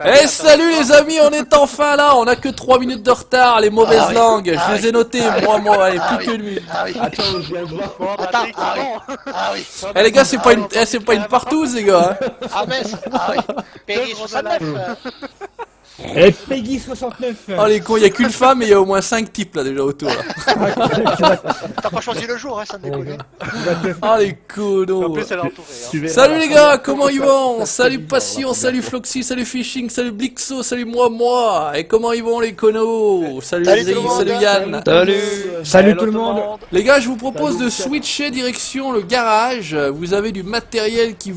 Eh salut les amis, on est enfin là, on a que 3 minutes de retard, les mauvaises langues, je les ai notées, moi, et plus que lui. Attends, je viens de voir. Attends, oui. Eh les gars, c'est pas une partouze les gars. Hein. Ah mince, ah oui. Peggy 69. Et Peggy 69. Oh les cons, y a qu'une femme et y a au moins 5 types là déjà autour. Là. T'as pas choisi le jour, hein, ça me déconne. Oh les conos. En plus, elle est entourée. Hein. Salut les gars, comment ils vont? Salut Passion, salut Floxy, salut Fishing, salut Blixo, salut moi. Et comment ils vont les conos? Salut Salut tout le Idriss, monde. salut Yann. Salut tout le monde. Les gars, je vous propose de switcher direction le garage. Vous avez du matériel qui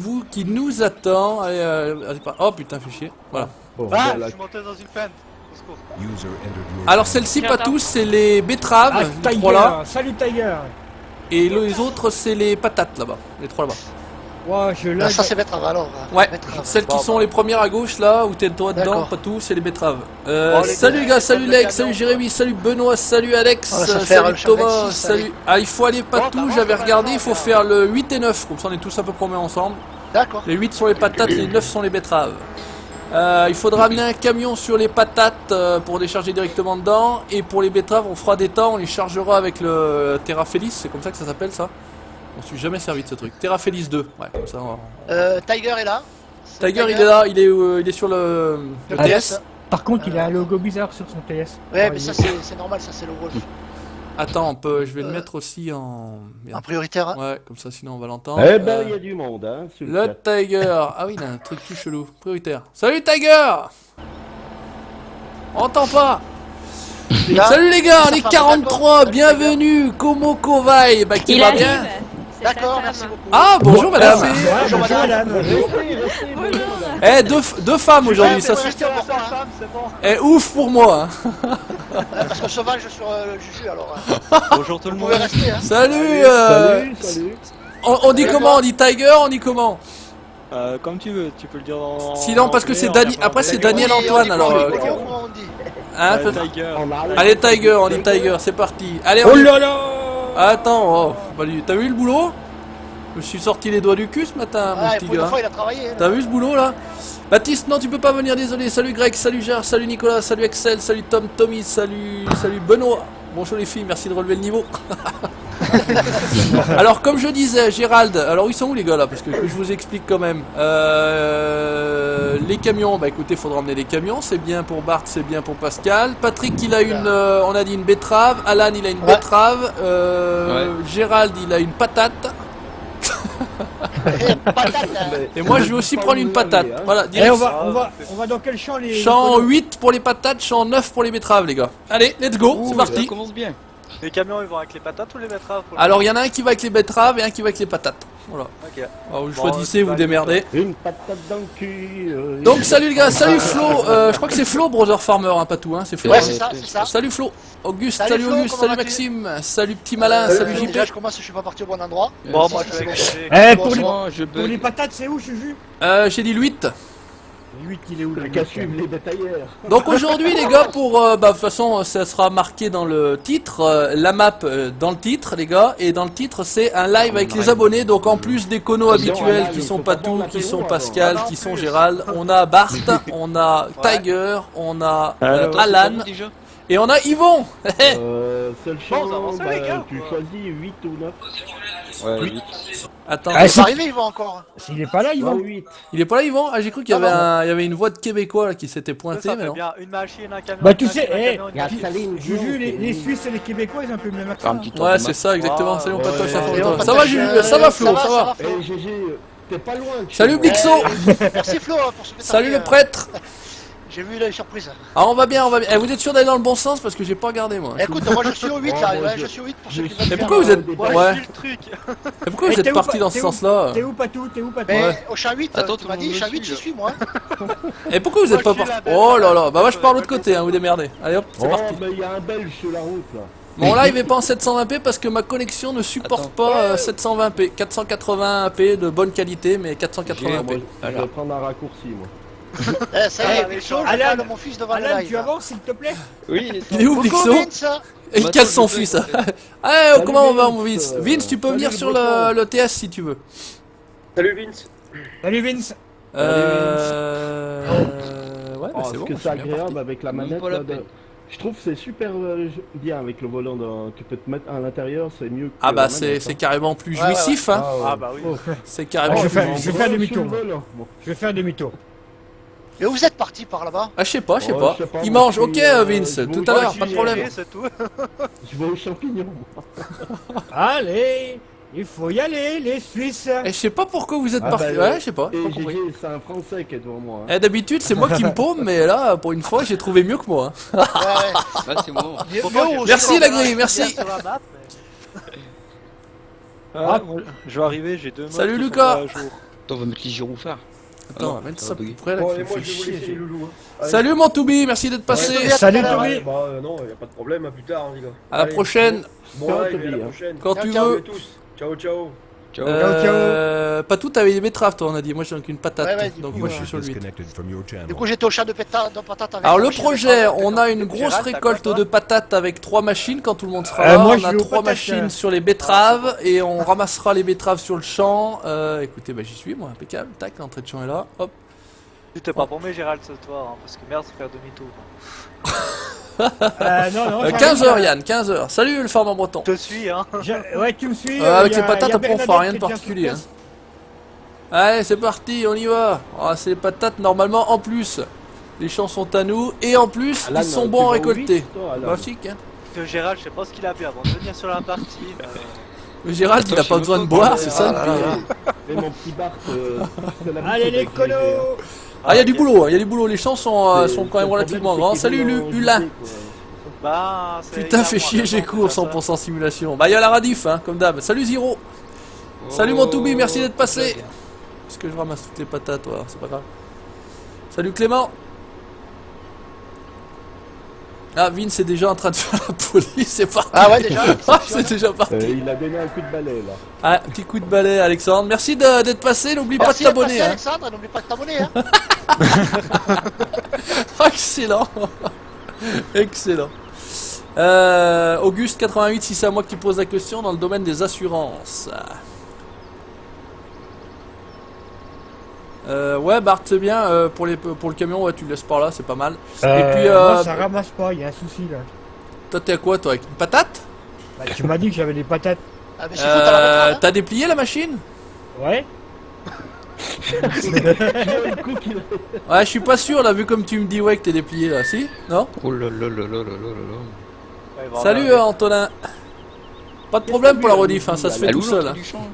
nous attend. Allez, oh putain, fais chier. Voilà. Bon, Ah, voilà. je suis monté dans une fente. Au secours. Alors celle-ci, pas tous, c'est les betteraves, Ah, les Tiger. trois là. Salut Tiger. Et les autres, c'est les patates là-bas. Les trois là-bas. Ouah, je Ah, lag. ça c'est betterave alors. Ouais, Betterave. celles qui sont les premières à gauche là, où t'es toi dedans, D'accord. pas tout, c'est les betteraves. Bon, les Salut gars, les gars, c'est salut comme le Lex, salut camion, Jérémy, salut Benoît, salut Alex, Ah, ça fait salut le Thomas, 26, salut. Ah, il faut aller pas Bon, tout, bah, j'avais moi, regardé, je il faut vais faire le 8 et 9, comme ça on est tous à peu près ensemble. D'accord. Les 8 sont les patates, les 9 sont les betteraves. Il faudra amener un camion sur les patates pour décharger directement dedans. Et pour les betteraves, on fera des temps, on les chargera avec le Terra Feliz, c'est comme ça que ça s'appelle ça. On s'est jamais servi de ce truc. Terra Feliz 2, ouais, comme ça. Tiger est là. Tiger, il est là, il est sur le TS. Par contre, il a un logo bizarre sur son TS. Ouais, mais ça c'est normal, ça c'est le Wolf. Attends, je vais le mettre aussi en. En Merde. prioritaire. Ouais, comme ça, sinon on va l'entendre. Eh ben, il y a du monde, hein. Sur Le chat. Tiger. Ah oui, il a un truc tout chelou. Prioritaire. Salut Tiger. On entend pas. Là, Salut les gars, on ça est fait un 43, d'accord. bienvenue. Komoko Vai, bah qui Il va arrive. bien. C'est D'accord, sa merci femme. beaucoup. Ah, bonjour madame. Bonjour, madame. Bonjour. Eh, deux femmes aujourd'hui, Ouais, ça mais se. restez encore pas, hein. Femme, c'est bon. Eh, ouf pour moi. Hein. Parce que sauvage sur le Juju alors. Bonjour tout le Vous monde. pouvez rester, hein. Salut. Salut. On dit comment? On dit Tiger, on dit comment? Comme tu veux, tu peux le dire en. Sinon, parce que c'est Dani. Après, c'est Daniel Antoine alors. Comment on dit? Hein, Tiger. On a allez Tiger, on dit Tiger, c'est parti. Allez, Oh on y- là là. Attends, t'as vu le boulot? Je me suis sorti les doigts du cul ce matin, mon Ah, petit pour une gars. fois il a travaillé. hein. T'as vu ce boulot là? Baptiste, non, tu peux pas venir, désolé. Salut Greg, salut Gérard, salut Nicolas, salut Axel, salut Tom, Tommy, salut Benoît. Bonjour les filles, merci de relever le niveau. Alors, comme je disais, Gérald, alors ils sont où les gars là? Parce que je vous explique quand même. Les camions, bah écoutez, faudra emmener les camions, c'est bien pour Bart, c'est bien pour Pascal. Patrick, il a une, on a dit une betterave. Alan, il a une betterave. Gérald, il a une patate. Patate, hein. Et moi, je vais aussi prendre une patate. Voilà, Et direct. on va dans quel champ les. Champ 8 pour les patates, champ 9 pour les betteraves, les gars. Allez, let's go, c'est parti. commence bien. Les camions ils vont avec les patates ou les betteraves pour le- Alors, il y en a un qui va avec les betteraves et un qui va avec les patates. Voilà. Ok. Alors, vous Bon, choisissez, tu vous vas démerdez. Une patate dans le cul. Donc, salut les gars, salut Flo. Je crois que c'est Flo, Brother Farmer, hein, pas tout, hein, c'est Flo. Ouais, c'est ça, c'est ça. Salut Flo. Auguste, Salut salut Flo, Auguste, comment salut vas-tu Maxime, salut Petit Malin, salut JP. Déjà je commence, je suis pas parti au bon endroit. Bon, moi Si, je vais c'est avec Eh, Bon, pour, c'est les, bon. pour les patates, c'est où, Juju? J'ai dit le 8. 8, il est où Le qu'à suivre les bétaillères. Donc aujourd'hui les gars, de toute façon ça sera marqué dans le titre, la map dans le titre les gars, et dans le titre c'est un live avec les abonnés, donc en plus des conos habituels qui sont Patou, qui sont Pascal, qui sont Gérald, on a Bart, on a Tiger, on a Alan, et on a Yvon. Seul Bon, champ, vous avancez, les gars, tu quoi. choisis 8 ou 9. Attends, Ah, Il va arriver, il va encore. S'il est pas là, ils Non, vont. 8. il est pas là Yvon? Ah j'ai cru qu'il y avait il y avait une voix de Québécois là, qui s'était pointée, Ça mais fait non. bien une machine, un camion. Bah, tu un sais, camion, eh, un camion, Saline, Juju, les Suisses et les Québécois, ils ont un peu le même accent. Ouais c'est ça exactement, Ah, salut mon ouais, patoche, ça ouais, va, ouais, ça va Jules, ça va Flo, ça va. Flo. Eh GG, t'es pas loin. de chez Salut moi. Blixo. Merci Flo hein, pour ce que t'as Salut fait, le prêtre. J'ai vu la surprise. Ah on va bien, on va bien. Eh, vous êtes sûr d'aller dans le bon sens parce que j'ai pas regardé moi. Écoute, moi je suis au 8 Oh, là, moi, ouais, je- je suis au 8 pour je ceux qui suis- veulent Et faire, pourquoi vous êtes Moi, ouais. je suis le truc. Et pourquoi vous Eh, êtes t'es où, parti dans ce t'es où sens-là? T'es où, Patou? T'es où, Patou? Ouais. au champ 8, Attends, tu tout m'as le dit, monde champ me 8 suit, j'y suis moi. Et pourquoi vous êtes pas Moi, je suis parti? la belle, Oh là là, bah moi, moi je je pars de suis l'autre côté, hein, vous démerdez. Allez hop, c'est Oh, parti. mais il y a un belge sur la route là. Mon live est pas en 720p parce que ma connexion ne supporte pas 720p. 480p de bonne qualité, mais Moi, 480p. je vais prendre un raccourci moi. Eh, ça y est, Ah, Blixo, je Alan, parle de mon fils devant le Alan, live. tu avances, s'il te plaît? Oui, Il est où Blixo? Coucou Vince. Et il casse son fils. Ah, Salut, comment on va mon Vince. Vince? Vince, tu peux Salut, venir le sur breton. le TS si tu veux. Salut Vince. Salut, Vince. ce c'est bon, que je c'est suis bien agréable parti. avec la Même manette. pas la là, peine. Je trouve que c'est super bien avec le volant. Tu peux te mettre à l'intérieur, c'est mieux que Ah bah la c'est manette, c'est hein. carrément plus Ouais, ouais, jouissif, hein. Ah bah oui. Oh. C'est carrément Ah, je plus fais- jouissif. je vais faire demi-tour, Sur le moi. volant. Bon. Je vais faire demi-tour. Et où vous êtes parti par là-bas? Ah je sais pas, je sais Oh, pas. je sais pas, Il moi, mange, je ok suis, Vince, je tout vous à vois, l'heure, je pas de suis problème. C'est tout. Je vais aux champignons. Allez, il faut y aller, les Suisses. Et je sais pas pourquoi vous êtes Ah, parti. bah, Ouais, je sais pas, j'ai Et pas compris. GG, c'est un Français qui est devant moi. Hein. Eh, d'habitude c'est moi qui me paume, mais là pour une fois j'ai trouvé mieux que moi. hein. Ouais, ouais. Là, c'est moi. Merci la grille, merci. Sur la map, mais- Ah. moi, je vais arriver, j'ai 2 modes. Salut, qui sont Lucas. pas à jour. Attends, on va mettre les gyrophares. Attends, non, mettre ça ça va bugger. près là Bon, qui et me moi fait je vais vous chier. laisser les loulous. Hein. Allez. Salut mon Toubi, merci d'être passé. Ouais, Salut tout à l'heure, Toby. Bah non, y a pas de problème, à plus tard, hein, les gars. À la Allez, prochaine, Bon Ciao, live, Toby, et à la hein. prochaine. quand Ciao, tu ciao. veux. Salut à tous. Ciao, ciao. Ciao. Pas tout avec des betteraves, toi on a dit. Moi j'ai qu'une patate, Ouais, ouais, du donc coup, moi je suis sur le 8. Disconnected from your channel. Du coup, j'étais au champ de patates avec Alors la le machine projet, de on a une grosse Gérald, t'as récolte quoi, de toi patates avec 3 machines quand tout le monde sera là. moi, On je a joue aux 3 patates, machines sur les betteraves et on ramassera les betteraves sur le champ. Écoutez, bah j'y suis moi, impeccable. Tac, l'entrée de champ est là. Hop. Tu t'es pas paumé Gérald ce soir, hein, parce que merde, c'est faire demi-tour. Non, non. 15h Yann, 15h. Salut le farmer breton. Je te suis, hein. Ouais, tu me suis. Avec y a- les patates y a après on fera Bernadette rien de qui est déjà sur particulier. place. Allez, c'est parti, on y va. Ah, c'est les patates normalement en plus. Les champs sont à nous et en plus Alan, ils sont tu bons à vas au récolter. huit, toi, Alan Bah chic, hein. Parce que Gérald, je sais pas ce qu'il a bu avant de venir sur la partie. mais- Mais Gérald, il a Attends, pas je besoin sais de pas boire, quoi c'est dire. ça le Ah, pire. Et mon petit Bart, c'est la Allez, les avec GG, hein. colos. Ah, il y a du boulot, hein, il y a du boulot. Les champs sont C'est- quand le même problème, relativement c'est grands. qu'ils Salut roulent en Ula. JT, quoi. Bah, c'est Putain, fais évidemment, chier, j'ai évidemment, cours c'est ça. 100% simulation. Bah, il y a la radif, hein, comme d'hab. Salut Ziro. Salut mon Toubi, merci d'être passé. Est-ce que je ramasse toutes les patates, toi? C'est pas grave. Salut Clément. Ah, Vince est déjà en train de faire la police, c'est parti. Ah ouais, déjà. Ah, c'est déjà parti. Il a donné un coup de balai là. Ah, petit coup de balai, Alexandre. Merci d'être passé. N'oublie pas de Merci d'être t'abonner. passé, Hein. Alexandre, n'oublie pas de t'abonner. Hein. Excellent. Excellent. Auguste 88, si c'est à moi qui pose la question dans le domaine des assurances. Ouais, Bart, c'est bien. Pour le camion, ouais, tu le laisses par là, c'est pas mal. Et puis, Moi, ça ramasse pas, il y a un souci là. toi, t'es à quoi, toi? Avec une patate? Bah, tu m'as dit que j'avais des patates. Ah, mais c'est fou, t'as la betterave, hein. T'as déplié la machine? Ouais. Le coup qu'il a- Ouais, je suis pas sûr, là, vu comme tu me dis, ouais, que t'es déplié, là. Si? Non? Oh là là là là là là là là. Ouais, voilà. Salut, Antonin. Pas de problème pour la rediff, hein, ça se fait Elle tout où seul. l'entrée hein. du champ?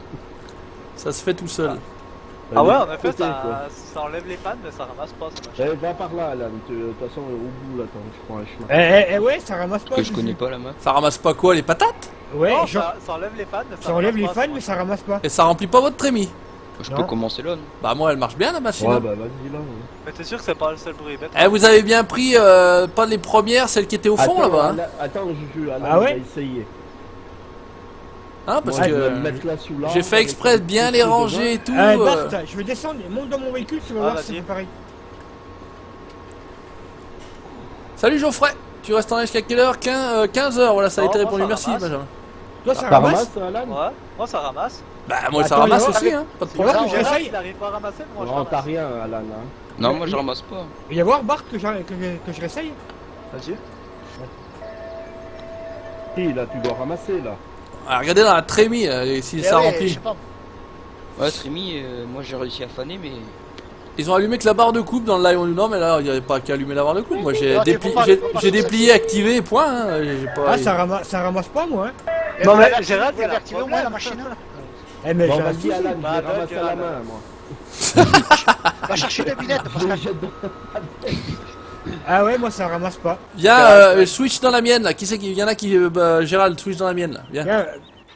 Ça se fait tout seul. Ah ouais, en Elle est effet, côté, quoi. ça enlève les pannes, mais ça ramasse pas, ça machin. Va par là, Alan. De toute façon, au bout, là, attends, je prends un chemin. Ouais, ça ramasse pas. Que je connais pas la map. Ça ramasse pas quoi, les patates? Ouais, Non, genre, ça enlève les pannes, mais ça enlève les ramasse pas, fans, mais ça ramasse pas. Et ça remplit pas votre trémie? Je Non. peux commencer là, non? Bah moi elle marche bien la machine. Ouais, hein. bah vas-y là. ouais. Mais t'es sûr que c'est pas le seul bruit bête? Eh, vous avez bien pris pas les premières, celles qui étaient au fond Attends, là-bas. Hein. Attends, Juju, Alan, Ah ouais il va essayer. Hein, parce Moi, je vais me que mettre là sous l'arbre j'ai fait avec exprès un de bien petit les truc ranger et tout. Bart, je vais descendre, monte dans mon véhicule, tu vas Ah, voir vas-y. si c'est pareil. Salut Geoffrey, tu restes en live jusqu'à quelle heure? 15h, voilà, ça a Non, été moi, répondu, ça merci ramasse. Benjamin. Toi, ça dedans. Ça ramasse. ramasse, Alan? Ouais, moi ça ramasse. Bah moi ça Attends, ramasse Léo, aussi, avec- hein, pas de Tu vois problème. que Ouais, j'essaye. Il arrive pas à ramasser, mais moi je Non, t'as ramasse. rien, Alan. Hein. Non, moi je ramasse pas. Il va y voir Bart que je réessaye. Vas-y. Si, là, tu dois ramasser, là. Ah, regardez dans la trémie, là, et si Eh ça ouais, remplit. je sais pas. Ouais, Trémy, moi j'ai réussi à faner, mais. Ils ont allumé que la barre de coupe dans le live. Non mais là il n'y avait pas qu'à allumer la barre de coupe. Moi j'ai Non, c'est dépli- faut pas- j'ai- faut pas j'ai changer. déplié, activé, point. Hein. J'ai pas... Ah, ça ramasse pas, moi. Hein. Et Non, vous mais l'avez Gérald, activé, vous l'avez il a activé un au moins la problème. machine. Eh, mais Bon, j'ai un vas-y, souci. Alan, je Bah, vais ramasser à la Alan. main, moi. Va chercher des binettes, parce Je que les jette dans- Ah ouais, moi ça ramasse pas. Viens, switch dans la mienne là. Qui c'est qui... Il y en a qui... Gérald, switch dans la mienne là. Viens. Viens,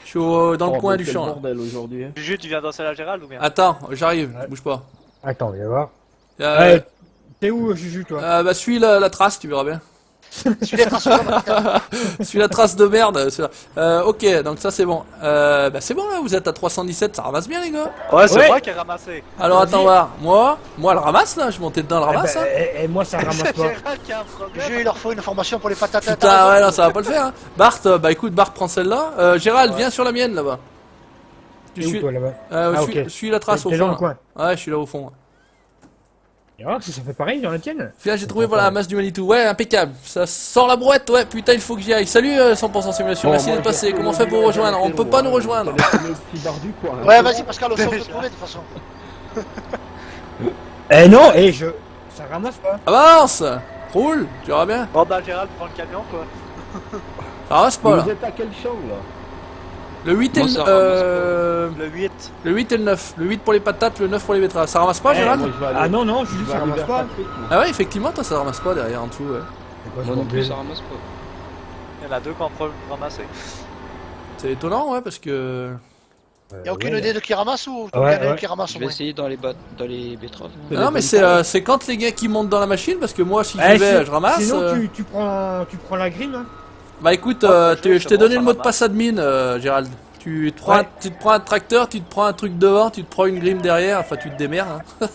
Je suis dans le Oh, coin mais du quel champ là. bordel aujourd'hui. Hein. Juju, tu viens danser la Gérald ou bien? Attends, j'arrive, Ouais. bouge pas. attends, viens voir. Euh, Ouais, t'es où, Juju, toi? bah suis la trace, tu verras bien. suis les traces. Suis la trace de merde. Ok, donc ça c'est bon. Bah c'est bon là, vous êtes à 317, ça ramasse bien les gars. Ouais, c'est Ouais. moi qui ai ramassé. Alors Vas-y. attends voir. Moi elle ramasse là, je montais dedans, elle ramasse. Eh Hein. ben, et moi ça ramasse C'est pas. Gérald qui a un problème. Il leur faut une formation pour les patates. Putain, ouais, non, ça va pas le faire. Hein. Bart, bah écoute, Bart prend celle-là. Gérald, viens sur la mienne là-bas. Tu T'es où, suis, toi, là-bas? Ah, ok. suis la trace au T'es fond. dans le là. coin. Ouais, je suis là au fond. Et alors, ça fait pareil dans la tienne? Puis là, j'ai trouvé voilà la masse du Manitou. Ouais, impeccable. Ça sent la brouette, ouais. Putain, il faut que j'y aille. Salut 100% simulation. Bon, Merci moi, d'être passé. je- Comment on fait pour rejoindre? On peut pas nous rejoindre. Ça laisse le petit bar du coin. Ouais, vas-y, Pascal, on s'en peut trouver de toute façon. Eh non, ça ramasse pas. Avance. Roule. Tu verras bien. Bon, bah, Gérald prend le camion, quoi. Ça ramasse pas là. Vous êtes à quel champ là? Le 8 et Moi, le, ça ramasse Le 8. le 8 et le 9. Le 8 pour les patates, le 9 pour les betteraves. Ça ramasse pas, Eh, Gérald? Moi, je vais aller- Ah non, non, je Juju, vais ça aller ramasse vers pas. Patrick, moi. Ah ouais, effectivement, toi, ça ramasse pas derrière en dessous. Ouais. C'est quoi ce Moi non plus, bordel? ça ramasse pas. Il y en a deux qui ont ramassé. C'est étonnant, ouais, parce que. Y'a aucune idée de qui ramasse ou Ouais, il y en a ouais. qui ramasse Je au vais moins? essayer dans les betteraves. C'est Non, les mais bonnes c'est quand les gars qui montent dans la machine, parce que moi, si j'y Eh, vais, si- je ramasse. Sinon, tu prends la grime, hein. Bah écoute, Ouais, je t'ai donné ça le mot de ramasse. passe admin, Gérald. Ouais. Tu te prends un tracteur, tu te prends un truc devant, tu te prends une grime derrière, enfin tu te démerdes. Hein.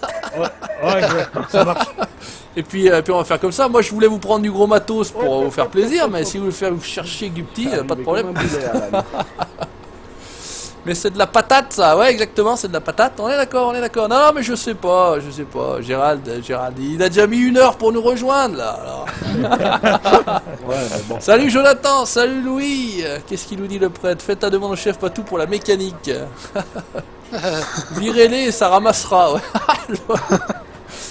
Ouais, ça marche. Et puis on va faire comme ça. Moi je voulais vous prendre du gros matos pour vous faire plaisir, mais si vous voulez faire vous chercher du petit, Ah, pas de mais problème. comme un boulet, Alan. Mais c'est de la patate ça, ouais exactement, c'est de la patate. On est d'accord, on est d'accord. Non, non mais je sais pas. Gérald, il a déjà mis 1 heure pour nous rejoindre là. Alors. Ouais, mais bon. Salut Jonathan, salut Louis. Qu'est-ce qu'il nous dit le prêtre? Faites ta demande au chef Patou pour la mécanique. Virez-les et ça ramassera. Ouais.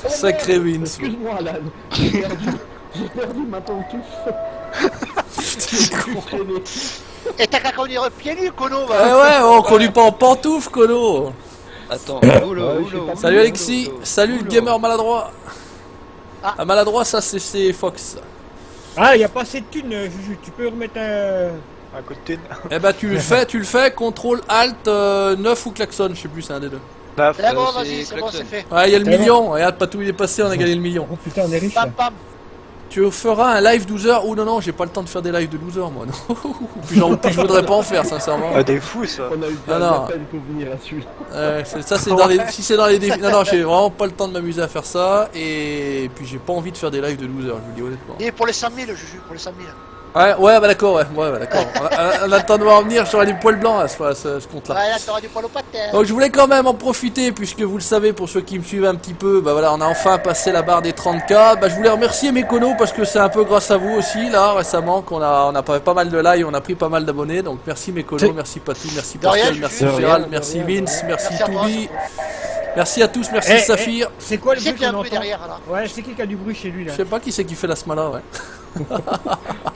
Sacré Vince. Excuse-moi, Alan. J'ai perdu ma pantoufle. Et t'as qu'à conduire pieds nus, Kono, Ouais, va. ouais, on conduit pas en pantoufle, Colo. Attends, Ouais, oula, je sais oula, pas. oula, Salut oula, Alexis, oula. salut le gamer maladroit. Ah. Ah, maladroit, ça c'est Fox. Ah, y a pas assez de thunes, Juju. Tu peux remettre un. Un coup de thune. Eh bah tu le fais, contrôle alt 9 ou klaxon, je sais plus, c'est un des deux. 9. C'est bon, c'est vas-y, c'est bon, klaxon. c'est fait. Ouais, il y a le C'est bon. million, regarde Patou il est passé, on a gagné le million. Oh putain, on est riche. là. Pam, pam. Tu feras un live 12 heures ou non, j'ai pas le temps de faire des lives de 12 heures moi, non. puis je voudrais pas en faire, sincèrement. Ah, des fous, ça. On a eu Non, de non. la peine pour venir à celui-là. Ça c'est dans les, si c'est dans les défis. Non, non, j'ai vraiment pas le temps de m'amuser à faire ça, et puis j'ai pas envie de faire des lives de 12 heures, je vous le dis honnêtement. Et pour les 100 000, Juju, pour les 100 000. Ouais, bah d'accord, ouais, d'accord. On a le temps de voir en venir, j'aurai des poils blancs à ce compte-là. Ouais, là, t'auras du poil au patin. Donc je voulais quand même en profiter, puisque vous le savez, pour ceux qui me suivent un petit peu, bah voilà, on a enfin passé la barre des 30K. Bah je voulais remercier mes conos, parce que c'est un peu grâce à vous aussi, là, récemment, qu'on a pas mal de lives, on a pris pas mal d'abonnés. Donc merci mes conos, merci Patou, merci De rien, Pascal, Juju. merci De rien, Gérald, de merci rien. Vince, merci Merci à toi, Toubi. Merci à tous, merci Eh, Saphir. C'est quoi le Qui c'est bruit qui a qu'on un bruit entend? derrière, là? Ouais, c'est qui a du bruit chez lui là? Je sais pas qui c'est qui fait la smala, ouais.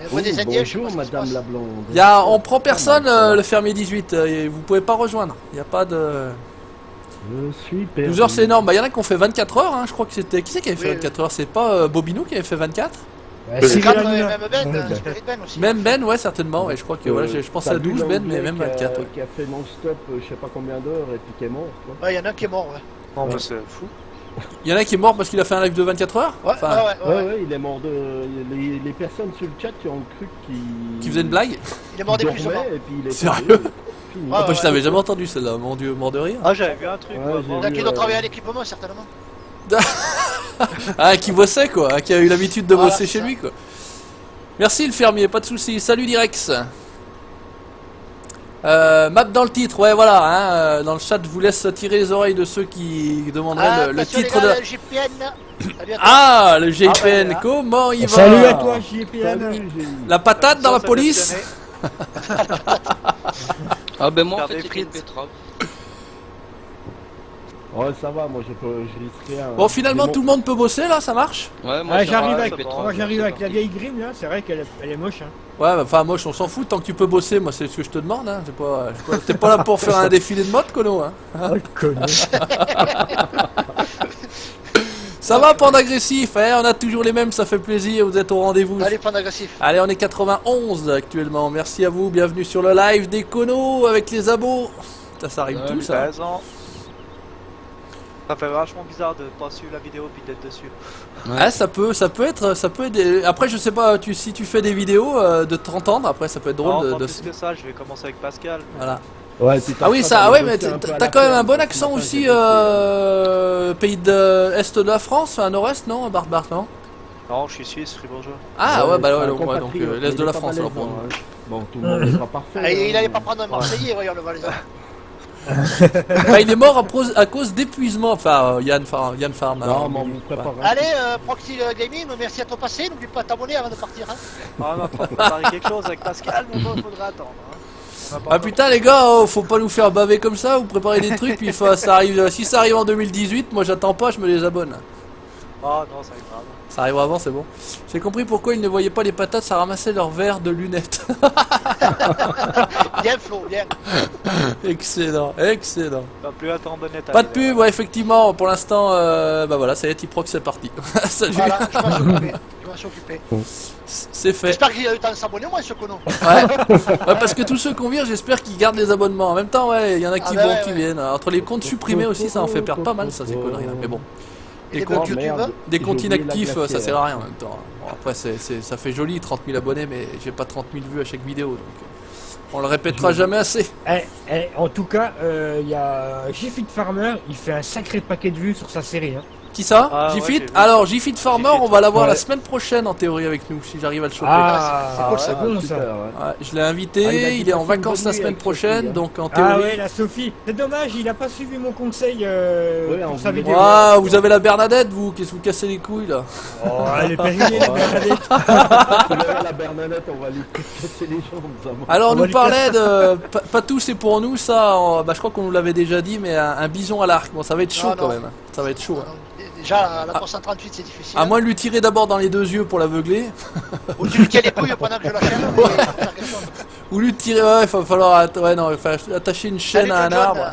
Le bruit des Indiens, je sais Bonjour, pas ce qui se madame passe. la blonde. On prend personne, le fermier 18, et vous pouvez pas rejoindre. Il y a pas de... Je suis perdu. 12 heures c'est énorme, bah il y en a qui ont fait 24 heures, hein. Je crois que c'était... Qui c'est qui avait fait Oui, 24 heures? C'est pas Bobino qui avait fait 24? Ouais, C'est Cyril comme Hanouna. même Ben, Ouais, Spirit Ben aussi. Même Ben, ouais, certainement, ouais, je crois que voilà, je pensais à 12 Ben, mais même 24. Ouais. Qui a fait non-stop, je sais pas combien d'heures, et puis qui est mort, quoi. Ouais, il y en a un qui est mort, ouais. Non, mais c'est fou. Il y en a qui est mort parce qu'il a fait un live de 24 heures? Ouais, Enfin, Ouais, il est mort de. Les personnes sur le chat qui ont cru qu'il. qui faisait une blague? Il est mort des plus dormait, souvent. et puis il est Sérieux? fini. Ouais, Ah bah je l'avais jamais entendu celle-là, mon dieu, mort de rire. Ah, j'avais vu un truc. Ouais, moi, j'ai bon. Il y en a vu, qui doivent travailler à l'équipement, certainement. Ah, qui bossait quoi, hein, qui a eu l'habitude de Voilà, bosser c'est chez ça. lui quoi. Merci le fermier, pas de soucis. Salut Direx. Map dans le titre, ouais voilà, hein, dans le chat je vous laisse tirer les oreilles de ceux qui demanderaient le attention, les titre gars, de... le JPN. Salut à toi. Ah, le GPN, Ah, bah, voilà. comment il va? Salut à toi, JPN. Salut, j'ai- La patate dans la Sans police? sélectionner. Ah ben moi en Faire fait des c'était une frites. betterave. Ouais, ça va, moi je risque rien. Bon finalement tout le monde peut bosser là, ça marche? Ouais, moi Ouais, ça j'arrive va, avec, la betterave, moi j'arrive c'est avec la parti. vieille grime là, c'est vrai qu'elle elle est moche hein. Ouais, bah, enfin moche, on s'en fout, tant que tu peux bosser, moi c'est ce que je te demande, hein. T'es pas là pour faire un défilé de mode, Kono, hein. Oh le connard. Ça va, Panda Agressif, hein, on a toujours les mêmes, ça fait plaisir, vous êtes au rendez-vous. Allez, prendre agressif. Allez, on est 91 actuellement, merci à vous, bienvenue sur le live des Kono avec les abos. Ça arrive tout ça. 16 ans. Ça fait vachement bizarre de pas suivre la vidéo puis d'être dessus. Ah, ça peut être. Après, je sais pas, si tu fais des vidéos de t'entendre, après ça peut être Non, drôle pas de. plus que ça, je vais commencer avec Pascal. Voilà. Ouais, puis Ah oui, t'as ça, ouais, mais bossé un peu à t'as la quand même ferme, un bon parce que accent ce matin, aussi, j'ai pays de est de la France, enfin nord-est, non, Barbare, non? Non, je suis suisse, fribourgeois. Ah ouais, bah c'est ouais, un donc compatriote, l'est mais de il la est pas France alors pour malaisant, nous. hein. Bon, tout le monde n'est pas parfait. Ah, il hein. allait pas prendre un Marseillais, voyons le Valaisan. Bah, il est mort à cause d'épuisement. Enfin, Yann Farm. Non, mais on vous prépare. un Allez, Proxy Gaming, merci à ton passé. N'oublie pas de t'abonner avant de partir. Hein. Ah, on va préparer quelque chose avec Pascal, mais bon, faudra attendre. Hein. On va pas Ah putain les gars, oh, faut pas nous faire baver comme ça, vous préparez des trucs, puis ça arrive, si ça arrive en 2018, moi j'attends pas, je me les abonne. Ah non, ça arrivera. Ça arrivera avant, c'est bon. J'ai compris pourquoi ils ne voyaient pas les patates, ça ramassait leur verre de lunettes. Bien, Flo, bien. Excellent, excellent. Va plus attendre net. Pas de pub, ouais, effectivement, pour l'instant, bah voilà, ça y est, Tiprox c'est parti. Salut, Voilà, je m'en suis occupé. Je m'en suis occupé. c'est fait. J'espère qu'il a eu le temps de s'abonner, moi, ce cono. Ouais. Ouais, parce que tous ceux qu'on vire, j'espère qu'ils gardent les abonnements. En même temps, ouais, il y en a qui Ah bah vont, ouais, qui ouais. viennent. Entre les comptes supprimés aussi, ça en fait perdre pas mal, ça, ces conneries là. Mais bon. Et les comptes- comptes YouTube. Des J'ai comptes oublié la inactifs, ça glacière. sert à rien en même temps. Bon, après, ça fait joli, 30 000 abonnés, mais j'ai pas 30 000 vues à chaque vidéo. Donc, on le répétera jamais assez. En tout cas, il y a J-Fit Farmer, il fait un sacré paquet de vues sur sa série. Hein. Qui ça Ah, ouais, J-Fit j'ai vu. Alors, J-Fit Farmer, J-Fit. on va l'avoir la Ouais. semaine prochaine en théorie avec nous, si j'arrive à le choper. Ah, cool, c'est Ah, bon super, ça. ouais. Ouais, je l'ai invité, Ah, il a dit il est en passer une vacances bonne la nuit semaine avec prochaine, Sophie, hein. donc en Ah théorie. ouais, la Sophie. C'est dommage, il a pas suivi mon conseil Ouais, on pour sa voulait- vidéo. Ah, vous avez la Bernadette, vous, qu'est-ce que vous cassez les couilles là Oh, elle est périmée, la Bernadette. Celui-là, la Bernadette, on va lui casser les jambes. ça va. Alors, On on va nous lui parlait de. Pas tout, c'est pour nous, ça. Bah, je crois qu'on nous l'avait déjà dit, mais un bison à l'arc. Bon, ça va être chaud Non, quand non. même. Ça va être chaud. Hein. Déjà, à la 338, c'est difficile. À moins de lui tirer d'abord dans les deux yeux pour l'aveugler. Ou tu lui tiens les couilles pendant que je l'achète. mais faut faire quelque chose. Ou lui tirer. Ouais, il va falloir. Ouais, non, il va falloir attacher une chaîne Salut, à un John. arbre.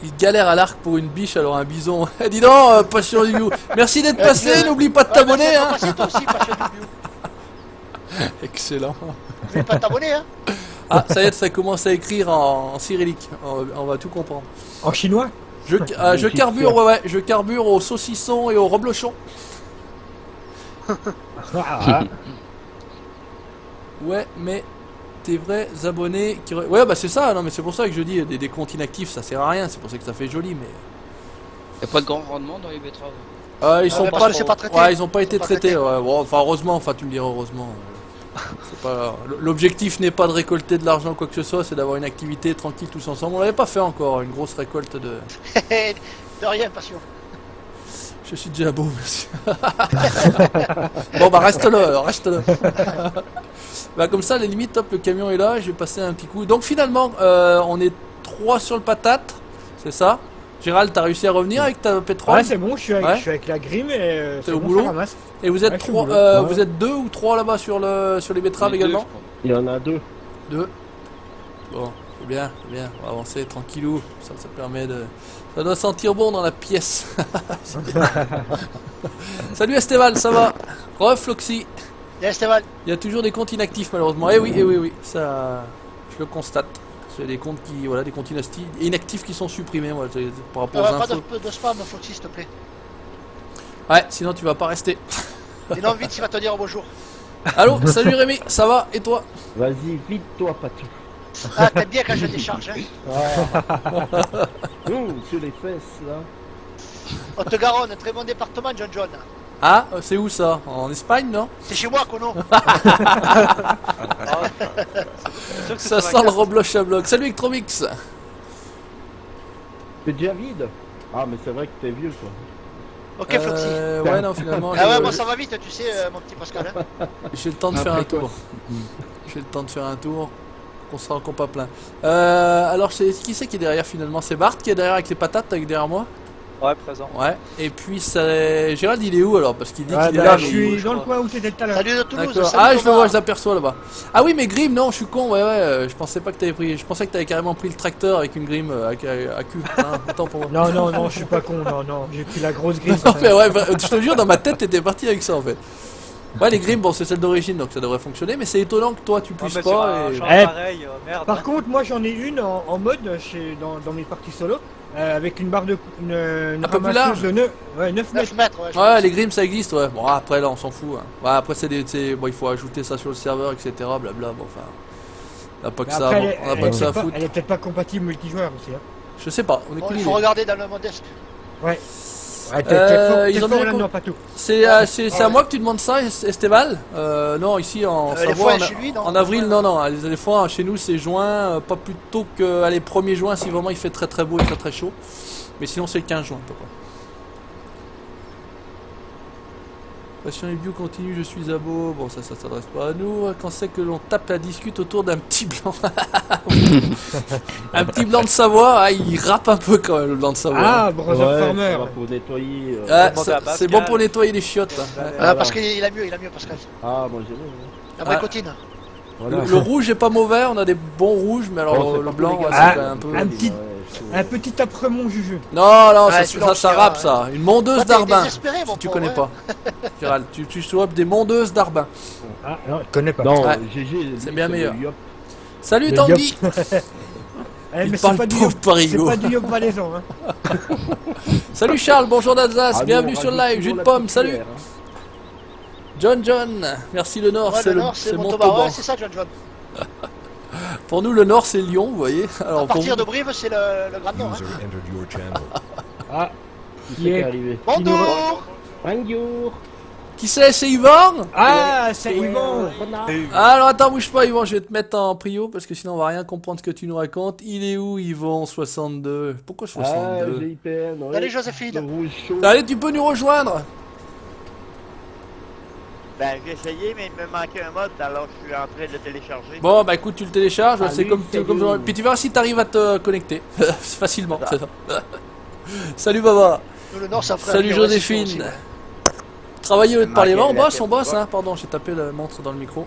Il galère à l'arc pour une biche, alors un bison. Eh, dis donc, passion du view. Merci d'être passé, n'oublie pas de Ouais, t'abonner. mais Hein. c'est pas facile, toi aussi, passion du view. Excellent. N'oublie pas de t'abonner, hein. Ah, ça y est, ça commence à écrire en cyrillique. On va tout comprendre. En chinois. Je carbure, ouais, je carbure au saucisson et au reblochon. Ah, Ouais, mais tes vrais abonnés qui... Ouais, bah c'est ça, non mais c'est pour ça que je dis, des comptes inactifs, ça sert à rien, c'est pour ça que ça fait joli, mais... Y'a pas de grand rendement dans les betteraves. Ils sont mais pas... parce que c'est pas traité. Ouais, ils ont pas été pas traités, traités. ouais. Bon, enfin, heureusement, enfin, tu me diras heureusement. C'est pas... L'objectif n'est pas de récolter de l'argent, quoi que ce soit, c'est d'avoir une activité tranquille tous ensemble. On l'avait pas fait encore, une grosse récolte de... De rien, passion. Je suis déjà beau, merci. Bon bah reste là alors, reste là. Bah comme ça, à la limite, hop, le camion est là, je vais passer un petit coup. Donc finalement, on est 3 sur le patate, c'est ça. Gérald, t'as réussi à revenir avec ta pétrole. ouais, c'est bon, je suis avec, Ouais. je suis avec la grime et T'es c'est au bon, boulot ça ramasse. Et vous êtes Ouais, je suis trois, au boulot. vous êtes 2 ou 3 là-bas sur les betteraves Les deux, également. je crois. Il y en a deux. 2. Bon, c'est bien, on va avancer tranquillou. Ça permet de... Ça doit sentir bon dans la pièce. Salut Esteval, ça va? Refloxy. Bien, Esteban. Il y a toujours des comptes inactifs malheureusement. Eh oui, ça, je le constate. C'est des comptes qui, voilà, des comptes inactifs qui sont supprimés, moi, par rapport aux Pas infos. de spam, Foxy, s'il te plaît. Ouais, sinon tu vas pas rester. Et non, vite, il va te dire bonjour. Allô, salut Rémi, ça va? Et toi? Vas-y, vite toi, Patou. Ah, t'aimes bien quand je décharge, hein. Sur les fesses, là. Haute-Garonne, très bon département, John. Ah, c'est où ça? En Espagne, non? C'est chez moi, Cono. Sûr que c'est Ça sur sent la le carte. rebloche à bloc. Salut Electromix. T'es déjà vide. Ah, mais c'est vrai que t'es vieux, quoi. Ok, Floxy. Ouais, non, finalement, Ah ouais, moi ça va vite, tu sais, mon petit Pascal. Hein. j'ai le temps de Un faire un précoce. tour. J'ai le temps de faire un tour. Qu'on sera encore pas plein. Alors, qui c'est qui est derrière finalement? C'est Bart qui est derrière avec les patates, avec derrière moi? Ouais, présent. Ouais. Et puis, c'est... Gérald, il est où alors? Parce qu'il dit Ouais, qu'il est bah là. là, mais je il- suis je dans le crois. coin où t'étais tout à l'heure. Salut de Toulouse, D'accord. salut Ah, je le Thomas. vois, je l'aperçois là-bas. Ah oui, mais Grim, non, je suis con, ouais, je pensais pas que t'avais pris. Je pensais que t'avais carrément pris le tracteur avec une Grim à cul. Hein, attends pour moi. Non, je suis pas con, non, j'ai pris la grosse grille. Non, mais ouais, je te jure, dans ma tête, t'étais parti avec ça en fait. Ouais, les Grim, bon, c'est celle d'origine donc ça devrait fonctionner, mais c'est étonnant que toi tu Ah, puisses mais sur pas. un Et... champ Eh, pareil, merde. Par contre, moi j'en ai une en mode dans mes parties solo, avec une barre de une Un peu plus ramasseuse large. de 9 mètres. 9 mètres, ouais. je Ouais, pense. les Grim ça existe, ouais. Bon, après là, on s'en fout. Hein. Ouais, après, bon, il faut ajouter ça sur le serveur, etc. Blabla, bon, enfin. On a pas que Mais ça, après, bon, elle, on a elle pas est que ça à peut-être pas- foutre. elle est peut-être pas compatible multijoueur aussi. Hein. Je sais pas, on est Bon, cool. il faut regarder dans le modeste. Ouais. Ouais, t'es fort, ils ont t'es fort mis là-dedans, pas tout. C'est à moi que tu demandes ça, Esteval? Non, ici en les Savoie, fois chez lui, non? en avril, non. Les fois chez nous c'est juin, pas plus tôt que allez, 1er juin si vraiment il fait très très beau et très très chaud. Mais sinon c'est le 15 juin à peu près. Passion et bio continue, je suis abo. Bon, ça s'adresse pas à nous. Quand c'est que l'on tape la discute autour d'un petit blanc. Un petit blanc de Savoie, ah, il rappe un peu quand même le blanc de Savoie. Ah, Brother Ouais, Farmer. ça va pour nettoyer. Ah, demandez à c'est Pascal. bon pour nettoyer les chiottes. Hein. Ah, parce qu'il a mieux, Pascal. Ah, moi j'ai vu. La bricotine. Voilà. Le rouge est pas mauvais, on a des bons rouges, mais alors Bon, c'est le pas blanc, tous les ouais, gars. c'est Ah, quand même un peu. un petit- Ouais, je trouve. Un petit apremont Juju. Non, non, Ouais, ça rappe ça. Une mondeuse Toi, t'es d'Arbin. désespéré, mon Si tu pauvre, connais ouais. pas. Gérald, tu chopes des mondeuses d'Arbin. Ah, non, je connais pas. Non, Ouais. GG, lui, C'est bien le meilleur. Yop. Salut Le Tanguy. Eh, Il mais parle c'est pas du pauvre yop, parigo. c'est pas du yop valaisan, hein. Salut Charles, bonjour d'Alsace, Ah, bienvenue nous, on sur le rajoute live. Jus de toujours la pomme, petite salut. cuillère, hein. John, merci le Nord, Ouais, c'est le Nord, c'est Montauban. Montauban. Ouais, c'est ça, John. Pour nous, le Nord, c'est Lyon, vous voyez. À Alors, pour partir vous- de Brive, c'est le Grand Nord. Hein. Ah, Qui Qui c'est qui est- est arrivé? Bonjour. Bonjour. Qui c'est Yvan? ah c'est Yvan. Alors attends, bouge pas Yvan, je vais te mettre en prio parce que sinon on va rien comprendre ce que tu nous racontes. Il est où Yvan 62? Pourquoi Ah, 62? GIPN, ouais. Allez, Le Joséphine. rouge chaud. Allez, tu peux nous rejoindre. Ben, j'ai essayé, mais il me manquait un mode, alors je suis en train de le télécharger. Bon bah écoute, tu le télécharges, Ah, c'est lui, comme, c'est comme lui. puis tu verras si t'arrives à te connecter facilement. C'est ça. Salut Baba. Nous, le Nord, ça ferait Salut un numéro aussi, Joséphine. ouais. Travailler au lieu de parler. Marqué On la bosse, tête, on bosse, ouais. hein. Pardon, j'ai tapé la montre dans le micro.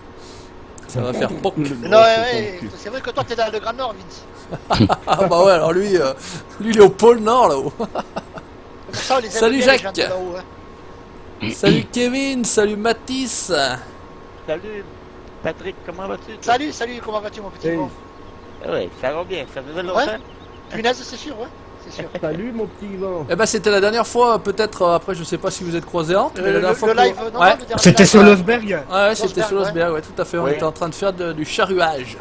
Ça va faire poc. Non, ouais, c'est vrai que toi, t'es dans le Grand Nord, Vince. Ah bah ouais, alors lui, lui il est au pôle Nord là-haut. C'est pour ça, on les aime Salut bien, Jacques. les gens de là-haut, hein. Salut Kevin, salut Mathis. Salut, Patrick, comment vas-tu? toi? Salut, comment vas-tu, mon petit Hey, Yvan? Ah ouais, ça va bien, ça faisait longtemps. Ouais. Punaise, c'est sûr, ouais. C'est sûr. Salut mon petit Yvan. Eh ben c'était la dernière fois, peut-être après je sais pas si vous êtes croisés entre, mais la dernière fois Le que- live, non, ouais. le dernier C'était live, sur l'Osberg. Ouais, c'était sur ouais. l'Osberg, ouais, tout à fait. On Oui. était en train de faire du charruage.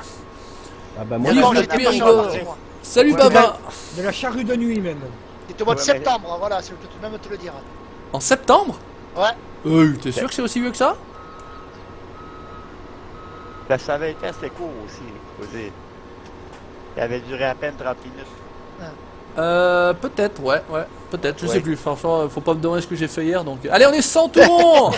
Ah bah moi, Vive Non, le j'étais pas sur Périgord. la partie, moi. Salut Ouais, Baba. De la charrue de nuit même. C'était au mois de Ouais, mais- septembre, voilà, je peux même te le dire. En septembre? Ouais. T'es sûr que c'est aussi vieux que ça? Ben, ça avait été assez court aussi, faut dire. Ça avait duré à peine 30 minutes. Peut-être, ouais, peut-être, je Ouais. sais plus. Franchement, faut pas me demander ce que j'ai fait hier, donc. Allez, on est 100 tours.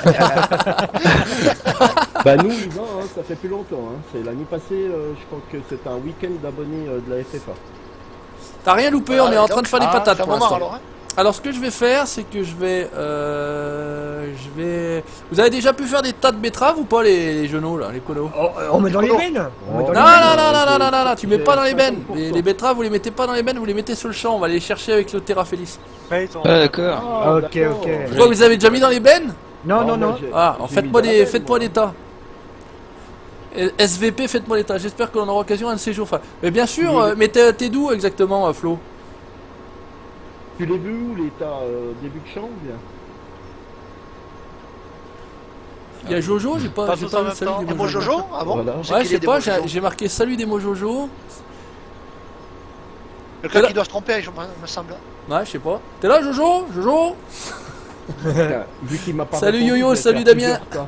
Bah nous Yvan, hein, ça fait plus longtemps. Hein. C'est l'année passée, je crois que c'est un week-end d'abonnés de la FFA. T'as rien loupé, on est en train de faire des Ah, patates c'est un pour moment, l'instant. alors, hein. Alors ce que je vais faire, c'est que je vais... Vous avez déjà pu faire des tas de betteraves ou pas les genoux là, les colos? On met dans les bennes. On met Non, dans les non, bennes. non, tu mets pas dans les bennes. 50%. Les betteraves, vous les mettez pas dans les bennes, vous les mettez sur le champ. On va les chercher avec le Terrafélis. Mais ils ont... Ah, d'accord. Ah, Ok, d'accord. ok. Pourquoi vous les avez déjà mis dans les bennes? Non, non, moi, non. j'ai- Ah, j'ai faites-moi mis dans la benne, faites-moi moi. des tas. SVP, faites-moi des tas. J'espère qu'on aura occasion un de ces jours. Enfin, mais bien sûr, Oui. mais t'es d'où exactement, Flo? Tu l'as vu où l'état début de champ ou bien? Il y a Jojo, j'ai pas Pas j'ai tous pas en vu même salut temps. des Et moi, Mojojo. Jojo? Ah bon? Voilà. C'est Ouais, qui je sais les pas, Mojojo j'ai marqué salut des Mojojo. Quelqu'un qui doit se tromper, me semble. Ouais, je sais pas. T'es là, Jojo? Jojo? Vu qu'il m'a pas Salut répondu, Yo-Yo, je vais salut faire Damien. plusieurs tas.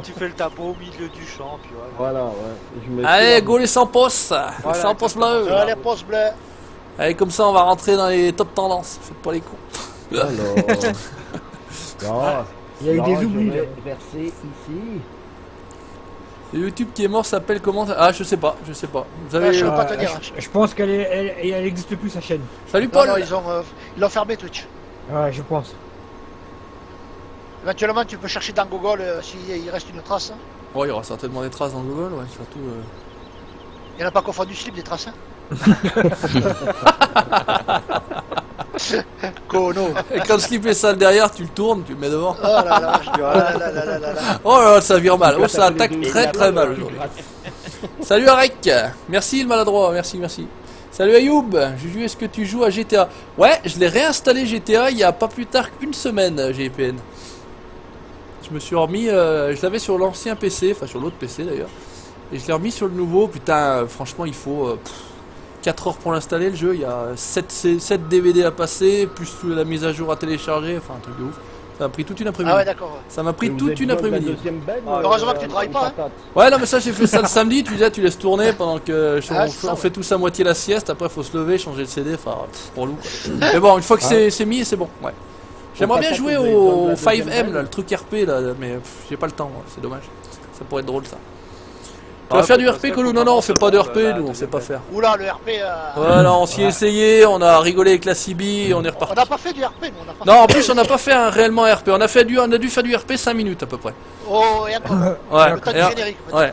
Tu fais le tableau au milieu du champ, puis voilà. Voilà, ouais. Je me Allez, suis- go les 100 postes. Voilà, 100 postes bleus. Les postes bleus. Allez, comme ça, on va rentrer dans les top tendances. Faites pas les cons. Alors. Ah, Il y a eu là, des je oublis. vais là. verser ici. Le YouTube qui est mort s'appelle comment? Ah, je sais pas. Vous avez... Ah, je peux pas te Ah, dire. je pense qu'elle elle existe plus sa chaîne. Salut Non, Paul. non, ils l'ont fermé Twitch. Ouais, je pense. Éventuellement, tu peux chercher dans Google s'il reste une trace. Oh, il y aura certainement des traces dans Google, ouais, surtout... Il n'y en a pas qu'au fond du slip des traces. Hein. Kono. Et quand le slip est sale derrière, tu le tournes, tu le mets devant. Oh là là, je dis, oh là là là là là là. Oh là là, ça vire mal. Oh, Là, ça fait les attaque deux. très très mal aujourd'hui. Salut Arek. Merci le maladroit, merci. Salut Ayoub. Juju, est-ce que tu joues à GTA? Ouais, je l'ai réinstallé GTA il y a pas plus tard qu'une semaine, GPN. Je me suis remis, je l'avais sur l'ancien PC, enfin sur l'autre PC d'ailleurs. Et je l'ai remis sur le nouveau, putain, franchement il faut 4 heures pour l'installer le jeu, il y a 7 DVD à passer, plus la mise à jour à télécharger, enfin un truc de ouf. Ça m'a pris toute une après-midi. Ah ouais, d'accord. Ouais. Ça m'a pris Et vous toute êtes une joué à la après-midi. deuxième benne, Heureusement que tu travailles aux pas, hein. patates. Ouais, non, mais ça j'ai fait ça le samedi, tu disais, tu laisses tourner pendant que Ah, on, c'est ça, on fait tous à moitié la sieste, après faut se lever, changer le CD, enfin, pour loup. Mais bon, une fois que c'est mis, c'est bon, ouais. J'aimerais bien patates, jouer vous avez besoin de au la deuxième 5M, là, benne. le truc RP, là, mais j'ai pas le temps, moi, c'est dommage. Ça pourrait être drôle, ça. Tu Ouais, vas faire faut du pas RP, se Colou? faire Non, non, on fait pas de pour RP, la nous, on sait deuxième pas benne. faire. Oula, le RP. Ouais, non, on s'y est essayé, on a rigolé avec la CB, on est On reparti. n'a pas fait du RP, nous. On a pas Non, en plus, on n'a pas fait un réellement RP, on a dû faire du RP 5 minutes à peu près. fait. Oh, et encore. Ouais, Le temps du et- générique, peut-être. ouais,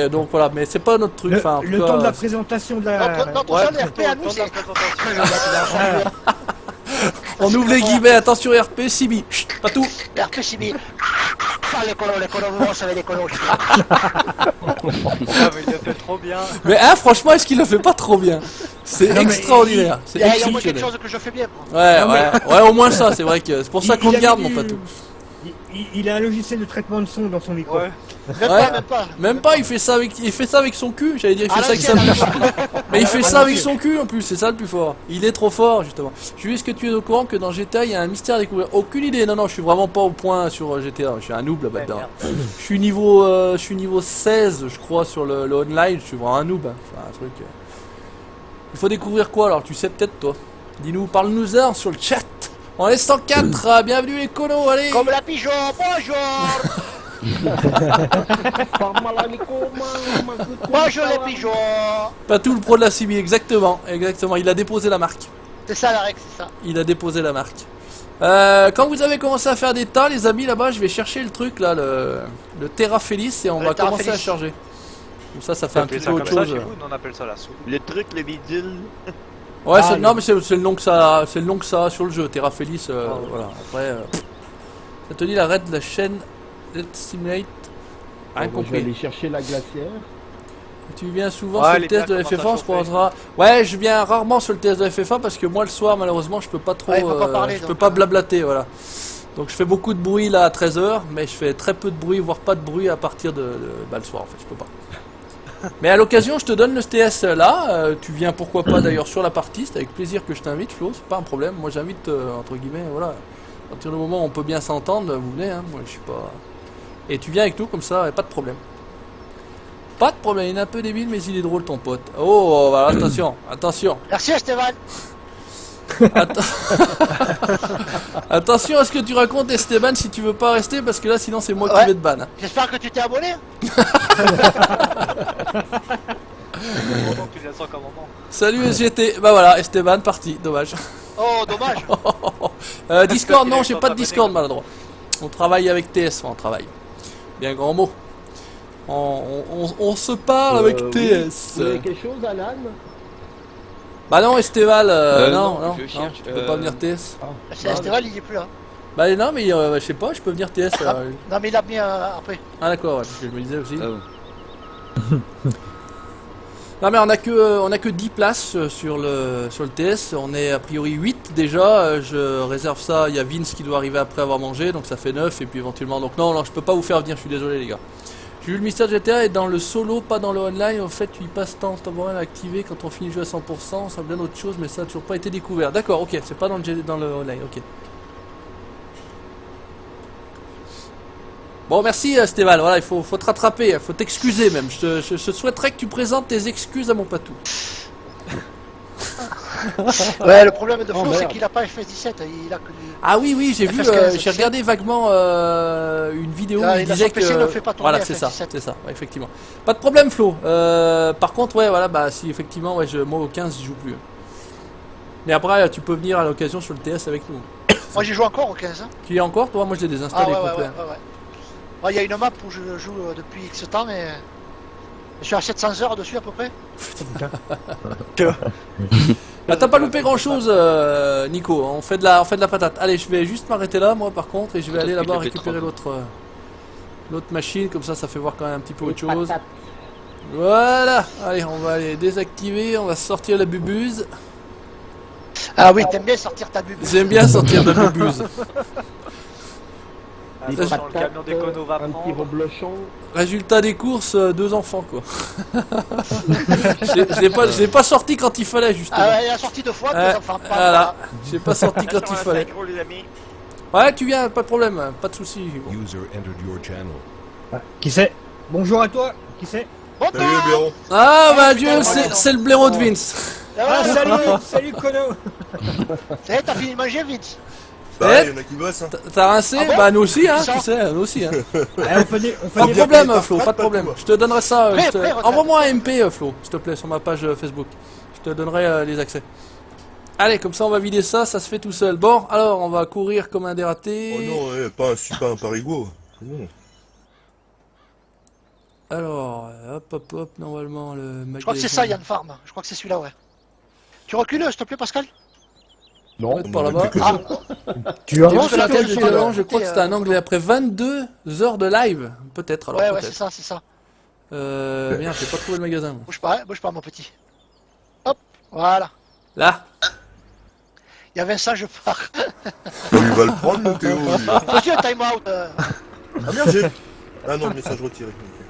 et donc voilà, mais c'est pas notre truc, Le, enfin, en le tout temps cas, de la présentation de la... Notre Ouais, seul plutôt RP à le nous, temps de la c'est. présentation. on ouvre les guillemets, attention RP, CB, chut, pas tout. RP Chibi. Ah, les colons, vous savez, les colons. Ah, mais il le fait trop bien. Mais hein, franchement, est-ce qu'il le fait pas trop bien? C'est Non, mais extraordinaire, c'est Il y a au moins quelque exceptionnel. chose que je fais bien. Quoi. Ouais, Non, ouais, ouais, au moins ça, c'est vrai que c'est pour ça qu'on Il te a garde, mis mon du- patou. Il a un logiciel de traitement de son dans son micro. Ouais. Même Ouais. pas, même pas. Même pas, il fait ça avec son cul, j'allais dire, il fait Ah, ça avec sa l'ancienne, bouche. Mais il fait ça Ah, avec l'ancienne. son cul en plus, c'est ça le plus fort. Il est trop fort, justement. Jules, est-ce que tu es au courant que dans GTA, il y a un mystère à découvrir? Aucune idée, non, non, je suis vraiment pas au point sur GTA, je suis un noob là-bas dedans. Je suis niveau 16, je crois, sur le online, je suis vraiment un noob. Hein. Enfin, un truc. Il faut découvrir quoi alors? Tu sais peut-être, toi. Dis-nous, parle-nous-en sur le chat. On est 104, bienvenue les colos, allez. Comme la pigeon, bonjour. Bonjour les pigeons. Pas tout le pro de la CB, exactement, exactement. Il a déposé la marque. C'est ça la règle, c'est ça. Il a déposé la marque. Quand vous avez commencé à faire des tas, les amis, là-bas, je vais chercher le truc, là, le Terra Feliz, et on Le va Terra commencer à Feliz. charger. Comme ça fait On un appelle petit ça peu comme autre ça chose. chez vous, nous on appelle ça la soupe. Le truc, le bidule. Ouais, Ah, non, mais c'est le nom que ça, c'est le nom que ça a sur le jeu, Terra Feliz. Voilà. Après, ça te dit la raid de la chaîne Let's Simulate. Rien Bon, je vais compris. aller chercher la glacière. Tu viens souvent Ouais, sur le les test de gars, la comment FF1, t'as on se chauffé croisera. Ouais, je viens rarement sur le test de la FF1 parce que moi le soir, malheureusement, je peux pas trop. Ouais, il faut pas parler, je peux donc. pas blablater, voilà. Donc je fais beaucoup de bruit là à 13h, mais je fais très peu de bruit, voire pas de bruit à partir de le soir en fait, je peux pas. Mais à l'occasion, je te donne le TS là, tu viens pourquoi pas d'ailleurs sur la partie, c'est avec plaisir que je t'invite Flo, c'est pas un problème, moi j'invite entre guillemets, voilà. À partir du moment où on peut bien s'entendre, vous venez, hein, moi je suis pas... Et tu viens avec nous comme ça, pas de problème. Pas de problème, il est un peu débile mais il est drôle ton pote. Oh, voilà, attention, attention. Merci Stéphane. Attention à ce que tu racontes Esteban si tu veux pas rester parce que là sinon c'est moi qui Ouais. vais te ban. J'espère que tu t'es abonné. Heureusement que tu laisses comme moment. Salut SGT, bah voilà, Esteban parti, dommage. Oh, dommage. Discord, non, Il est j'ai pas pas de abonné, Discord quoi. maladroit. On travaille avec TS, on travaille. Bien grand mot. On se parle avec Oui. TS. Vous avez quelque chose, Alan? Bah non, Esteval, non, non, je non, cherche, tu peux pas venir TS. C'est Stéphane, il est plus là. Bah non, mais je sais pas, je peux venir TS. Non, mais il a mis après. Ah d'accord, ouais, parce que je me disais aussi. Oh. Non mais on a que 10 places sur le TS, on est a priori 8 déjà, je réserve ça, il y a Vince qui doit arriver après avoir mangé, donc ça fait 9 et puis éventuellement, donc non, je peux pas vous faire venir, je suis désolé les gars. J'ai vu le mystère de GTA est dans le solo, pas dans le online, en fait tu y passes temps temporel à activer quand on finit le jeu à 100%, ça bien autre chose mais ça a toujours pas été découvert. D'accord, ok, c'est pas dans le online, ok. Bon merci Stéval, voilà, il faut te rattraper, il faut t'excuser même, je souhaiterais que tu présentes tes excuses à mon patou. Ouais, le problème de Flo, Oh, c'est merde. qu'il a pas FS17. Il a que du. Ah oui, j'ai vu, FS15, j'ai regardé vaguement une vidéo Ah, où il il a disait son PC que... ne fait pas tourner Voilà, c'est ça, FS17. c'est ça, ouais, effectivement. Pas de problème Flo, par contre, ouais, voilà, bah si effectivement, ouais, moi au 15, je joue plus. Mais après, tu peux venir à l'occasion sur le TS avec nous. Moi, j'y joue encore au 15. Hein. Tu y es encore, toi? Moi je l'ai Ah désinstallé ouais, ouais, complet. ouais, ouais. Ouais, il y a une map où je joue depuis X temps, mais. Je suis à 700 heures dessus à peu près. Bah t'as pas loupé grand chose Nico, on fait de la patate. Allez, je vais juste m'arrêter là moi par contre et je vais aller là-bas récupérer l'autre machine, comme ça fait voir quand même un petit peu autre chose. Patate. Voilà, allez on va aller désactiver, on va sortir la bubuse. Ah oui, t'aimes bien sortir ta bulle. J'aime bien sortir de la bubuse. des Attention, le patates, camion d'écono va un petit prendre. reblochon. Résultat des courses, 2 enfants quoi. Je l'ai pas sorti quand il fallait justement. Ah ouais, il a sorti 2 fois, Ouais, deux enfants. voilà, j'ai pas sorti quand Attention il à la fallait. synchro, les amis. Ouais, tu viens, pas de problème, pas de soucis. User entered your channel. Ah, qui c'est? Bonjour à toi. Qui c'est? Bon Salut le bureau. Ah bah putain, Dieu, ouais, c'est le blaireau de Vince. Ah, salut, salut Kono. Ça y est, t'as fini de manger vite. Bah, Eh, il y en a qui bossent, hein. T'as rincé? Ah bon? Bah nous aussi hein, Ça. tu sais, nous aussi hein. Ah, on fait des Pas de bien problème payé, Flo, pas pas de de problème. tout. Je te donnerai ça, Prêt, prêt, regarde. envoie-moi un MP Flo, s'il te plaît, sur ma page Facebook. Je te donnerai les accès. Allez, comme ça on va vider ça, ça se fait tout seul. Bon, alors on va courir comme un dératé. Oh non, pas un parigo. C'est bon. Alors, hop, normalement le magasin... Je crois que c'est ça, Yann Farm. Je crois que c'est celui-là, ouais. Tu recules, s'il te plaît, Pascal? Non, Par là-bas. Ah, Tu as J'ai vu Avant, sur la je tête l'ai de fait, Diallo, je crois que c'était un anglais après 22 heures de live. Peut-être alors, ouais, ouais, c'est peut-être. ça, c'est ça. Merde, j'ai pas trouvé le magasin. moi. Bouge pas, mon petit. Hop, voilà. Là. Il y a Vincent, je pars. Il va le prendre, le Théo. lui. Monsieur, time out. Ah merde, j'ai. Ah non, le message retiré. Ok.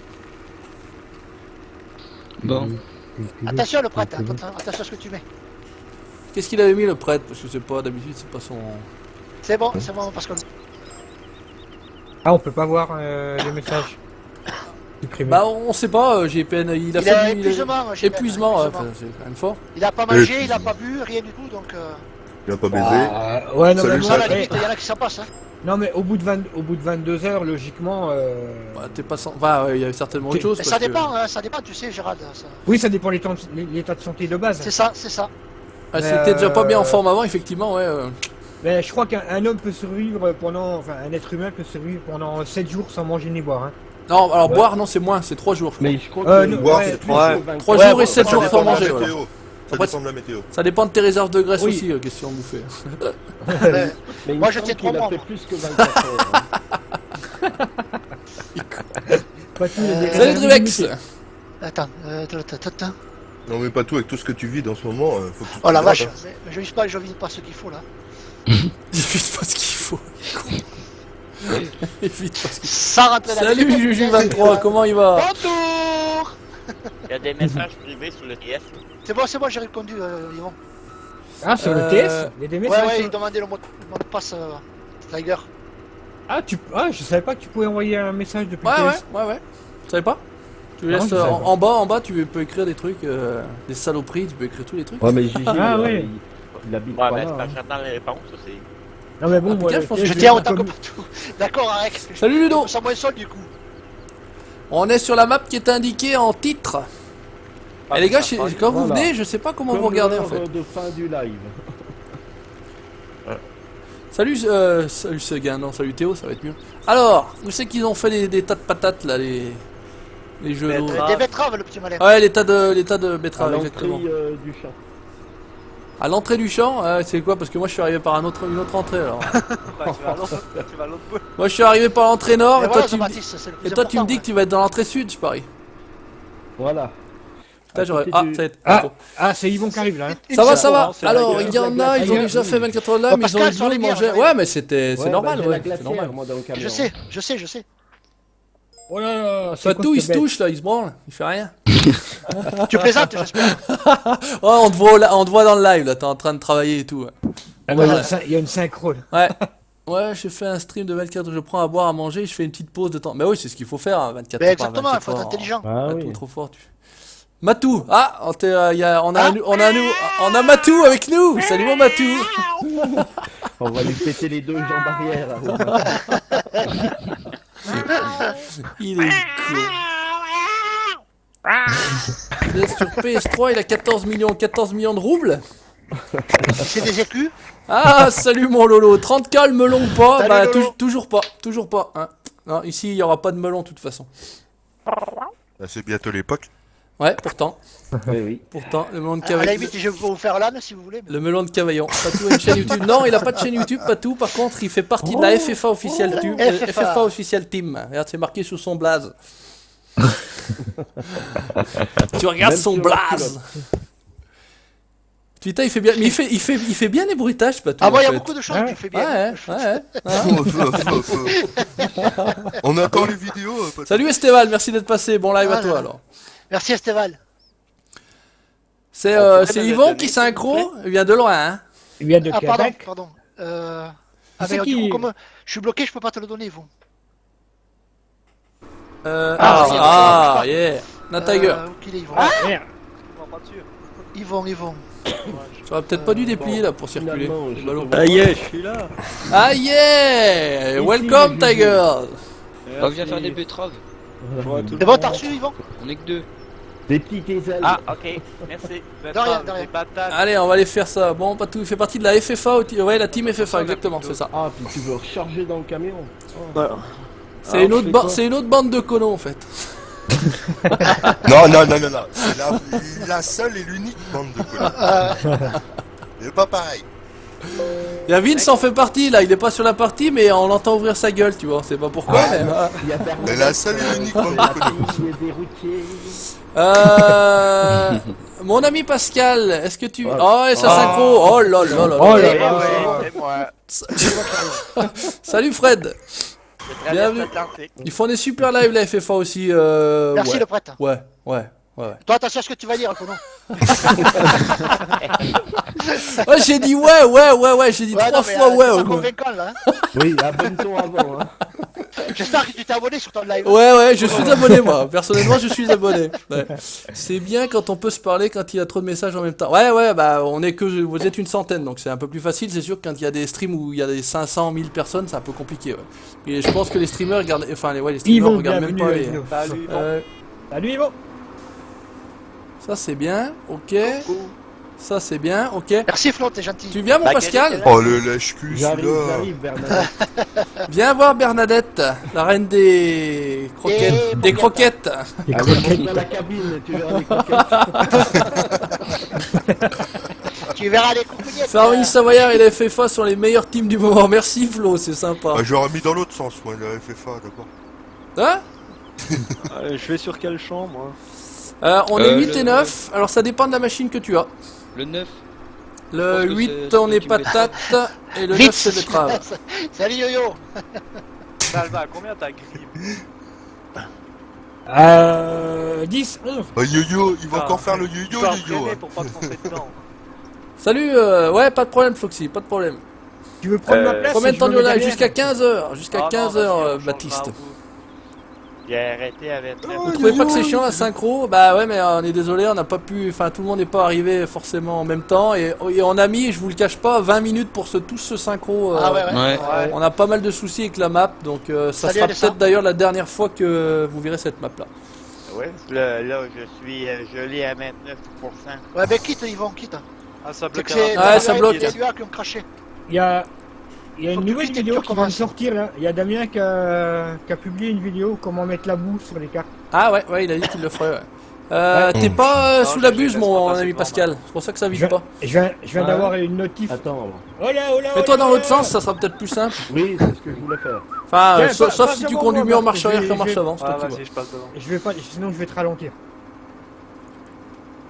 Bon. Attention, le prêtre, attention à ce que tu mets. Qu'est-ce qu'il avait mis le prêtre? Parce que c'est pas d'habitude, c'est pas son. C'est bon, Pascal. Ah, on peut pas voir les messages. Supprimés. Bah on sait pas, GPN, il a Il fait a du épuisement, j'ai bien, épuisement, ouais, épuisement. enfin, c'est quand même fort. Il a pas mangé, il a pas bu, rien du tout, donc... Il a pas baisé. Ouais, non, Salut, mais Nous, moi, à la ça, limite, il y en a qui s'en passent, hein. non, mais au bout de 22 heures, logiquement. Bah, t'es pas sans. Bah, ouais, il y a certainement autre chose. Mais parce ça que- dépend, hein, ça dépend, tu sais, Gérald. Oui, ça dépend de l'état de santé de base. C'est ça, c'est ça. Ah, c'était déjà pas bien en forme avant, effectivement, ouais. Mais je crois qu'un homme peut survivre pendant. Enfin, un être humain peut survivre pendant 7 jours sans manger ni boire. Hein. Non, alors Ouais. boire, non, c'est moins, c'est 3 jours. Je crois. mais je crois que non, boire, ouais, c'est plus ouais. que 24 3 Ouais, jours et ouais, 7 ça jours Ça sans dépend de manger. la Voilà. météo. Ça Après, dépend de la météo. Ça dépend de tes réserves de graisse Oui. aussi, question de bouffer. Ouais. Mais il Moi, me je semble tiens qu'il 3 mois, a fait moi. plus que 24 heures. Hein. Pas tous les Salut Drivex. Attends, Non, mais pas tout, avec tout ce que tu vides en ce moment, faut que tu te Oh la hydrates, vache, hein. mais je vise pas ce qu'il faut, là. Évite pas ce qu'il faut. Évite pas ce qu'il faut. Sans rentrer dans Salut les- Juju23, comment il va? Bonjour. Il y a des messages privés sur le TS. C'est bon, j'ai répondu, Yvon. Ah, sur le TS Il y a des Ouais, messages. ouais, sur- il demandait le mot de passe, Tiger. Ah, je savais pas que tu pouvais envoyer un message depuis Ouais, le ouais, TS. ouais. Tu savais pas? Tu Non, laisses je savais pas. en bas, tu peux écrire des trucs, des saloperies, tu peux écrire tous les trucs. Ouais, mais Gigi, Ah, ouais. il habite Ouais, pas mais là. c'est pas Hein. j'attends les réponses, c'est. Non, mais bon, Ah, moi, putain, le je pense TS, que Je tiens l'ai autant que comme- partout. D'accord, Arek. Salut Ludo. Je me sens moins seul, du coup. On est sur la map qui est indiquée en titre. Et les gars, quand vous Voilà. venez, je sais pas comment Comme vous regardez en l'heure fait. de fin du live. Salut, salut Seguin, non, salut Théo, ça va être mieux. Alors, où c'est qu'ils ont fait des tas de patates là, les jeux d'eau. Betteraves. Des betteraves, le petit malin. Ouais, les tas de À betteraves, l'entrée exactement. du champ. À l'entrée du champ, c'est quoi? Parce que moi je suis arrivé par une autre entrée alors. Bah, tu vas à l'autre bout. Moi je suis arrivé par l'entrée nord Mais et toi, voilà, tu me dis, Jean-Baptiste, c'est le plus et toi tu me important, dis que tu vas être dans l'entrée sud, je parie. Voilà. Putain, j'aurais. côté Ah, du- ça va être. Ah, c'est Yvon qui arrive là. Hein. Ça va, Une ça va. c'est Alors, la il y en a, ils ont déjà fait 24 heures là, Oh, mais ils ont Pascal, eu sur les le bières, manger. j'avais- Ouais, mais c'est Ouais, normal, bah, j'ai ouais. la C'est normal. glacière, moi, dans le camion. Je sais. Oh là là, c'est Pas quoi tout, il cette se bête touche là, il se branle, il fait rien. Tu plaisantes, j'espère. Oh, on te voit dans le live là, t'es en train de travailler et tout. Ouais. Ah, non, il y a une synchrone. Ouais. Ouais, j'ai fait un stream de 24 heures, je prends à boire, à manger, je fais une petite pause de temps. Mais oui, c'est ce qu'il faut faire, hein, 24 Mais heures. exactement, il faut être intelligent. Ah Matou, oui. trop fort. Matou, ah, on a Matou avec nous. Salut mon Matou. On va lui péter les deux jambes arrière. Là. Il est con. Il est sur PS3, il a 14 millions de roubles. C'est des écus. Ah, salut mon Lolo. 30K le melon ou pas? Salut, Bah, Lolo. toujours pas. Hein. Non, ici, il y aura pas de melon de toute façon. Là, c'est bientôt l'époque. Ouais, pourtant, Oui. le melon de À la Cavaillon. limite, je peux vous faire l'âne si vous voulez. mais- Le melon de Cavaillon. Patou a une chaîne YouTube. Non, il a pas de chaîne YouTube, Patou. Par contre, il fait partie de la FFA officielle team. FFA. FFA officielle team. Regarde, c'est marqué sous son blaze. Tu regardes Même son sur la blaze. Putain, il fait bien, mais il fait bien les bruitages, pas tout. Ah, moi, il y a en fait. beaucoup de choses que tu fais Ouais, bien. On attend les vidéos. Pas de- Salut Esteval, merci d'être passé. Bon live à Ah, toi là. alors. Merci, Esteval. C'est pourrait c'est me le Yvon donner, qui s'il vous synchro. Il vient de loin, hein. Il vient de Ah, pardon, Québec. pardon. C'est Mais qui du coup, comme je suis bloqué, je peux pas te le donner, Yvon. Yeah. Na Tiger. Où qu'il est, Yvon Merde. Non, pas dessus. Yvon. J'aurais peut-être pas dû déplier là pour circuler. Finalement, C'est je ballot. te vois. je suis là. Ah yeah! Ici, Welcome les Tiger! Reviens faire des betteraves. C'est bon, t'as reçu, Yvon? On est que deux. Des petites ailes. Ah, ok, merci. De rien, de rien. Des patates. Allez, on va aller faire ça. Bon, pas tout. Il fait partie de la FFA. Ouais, la team FFA, exactement, c'est ça. Ah, puis tu veux recharger dans le camion. Oh. C'est une autre bande de conos en fait. Non. C'est la seule et l'unique bande de connards. C'est pas pareil. Il y a Vince en fait partie là. Il est pas sur la partie, mais on l'entend ouvrir sa gueule, tu vois. C'est pas pourquoi. Mais, Il y a Bernard. C'est la seule et l'unique bande de La connards. fille des routiers. Mon ami Pascal, est-ce que tu. Ah. Oh, et ça synchro. Oh là là là. Oh là. là Eh là. ouais, c'est moi. Salut Fred. Je traverse Bienvenue. l'Atlantique. Ils font des super lives la FFA aussi. Merci, Ouais. le prêtre. Ouais. Toi, attention à ce que tu vas dire, Conan. Ouais, j'ai dit ouais. J'ai dit Ouais, 3 non, mais, fois ouais. c'est pas quoi. convaincant, là. Hein. Oui, abonne-toi avant. Hein. J'espère que tu t'es abonné sur ton live. Ouais, je suis abonné moi. Personnellement, je suis abonné. Ouais. C'est bien quand on peut se parler quand il y a trop de messages en même temps. Ouais, bah on est que vous êtes une centaine, donc c'est un peu plus facile. C'est sûr que quand il y a des streams où il y a des 500 1000 personnes, c'est un peu compliqué. Ouais. Et je pense que les streamers regardent, enfin les streamers Yvon, regardent même bienvenue pas à les. Yvon. Salut, Yvon. Salut Yvon. Ça c'est bien, ok. Ça c'est bien, ok. Merci, Flo, t'es gentil. Tu viens mon Bah, Pascal? Oh le lèche-cul J'arrive, celui-là. Bernard. Viens voir Bernadette, la reine des croquettes. Et Des croquettes. Allez, monte dans la cabine, tu verras les croquettes. Tu verras les coucougnettes. Farouille Savoyard et la FFA sont les meilleurs teams du moment. Merci Flo, c'est sympa. Ah, j'aurais mis dans l'autre sens, moi, la FFA d'abord. Hein? Je vais sur quel champ, moi? On est 8 le- et 9, alors ça dépend de la machine que tu as. Le 9. Le Je pense que 8 c'est on est celui qui met- patate et le 9 Vite, c'est betterave. Salut, Yo-Yo. Salva, combien t'as grillé? 10, 11. Oh, yo-yo, il va Ah, encore faire le Tu yo-yo, vas yo-yo. freiner hein. pour pas te tromper dedans. Salut, ouais pas de problème Floxy, pas de problème. Tu veux prendre ma place? Combien si de temps je tu me mets as derrière Jusqu'à 15h, jusqu'à Ah non, 15h vas-y, on changera Baptiste. à vous. J'ai arrêté avec Vous trouvez pas que c'est chiant la synchro? Bah ouais mais on est désolé, on n'a pas pu, enfin tout le monde n'est pas arrivé forcément en même temps et on a mis, je vous le cache pas, 20 minutes pour tous ce synchro. Ah ouais. Ouais. On a pas mal de soucis avec la map, donc ça Salut, sera Alessa. peut-être d'ailleurs la dernière fois que vous verrez cette map là. Ouais, là, je suis gelé à 29%. Ouais, ben quitte, Yvon, quitte. Ah, ça C'est bloque que c'est Ouais, ça bloque. les celui-là qui ont craché. Il y a Faut une que nouvelle tu quittes et vidéo que tu qui vient de recommences. sortir là. Il y a Damien qui a publié une vidéo comment mettre la boue sur les cartes. Ah ouais, il a dit qu'il le ferait. Ouais. T'es pas Non, sous je la les buse laisse mon pas passer ami devant, Pascal, c'est pour ça que ça Je vise viens, pas. je viens Ouais. d'avoir une notif. Attends. Oh là. Mets-toi dans l'autre sens, ça sera peut-être plus simple. Oui, c'est ce que je voulais faire. Enfin, Ouais, sauf pas si tu seulement conduis moi, mieux en parce marche que arrière j'ai- qu'en marche j'ai- avant, c'est Ah, toi qui vois. vas-y, je passe devant. Je vais pas, sinon je vais te ralentir.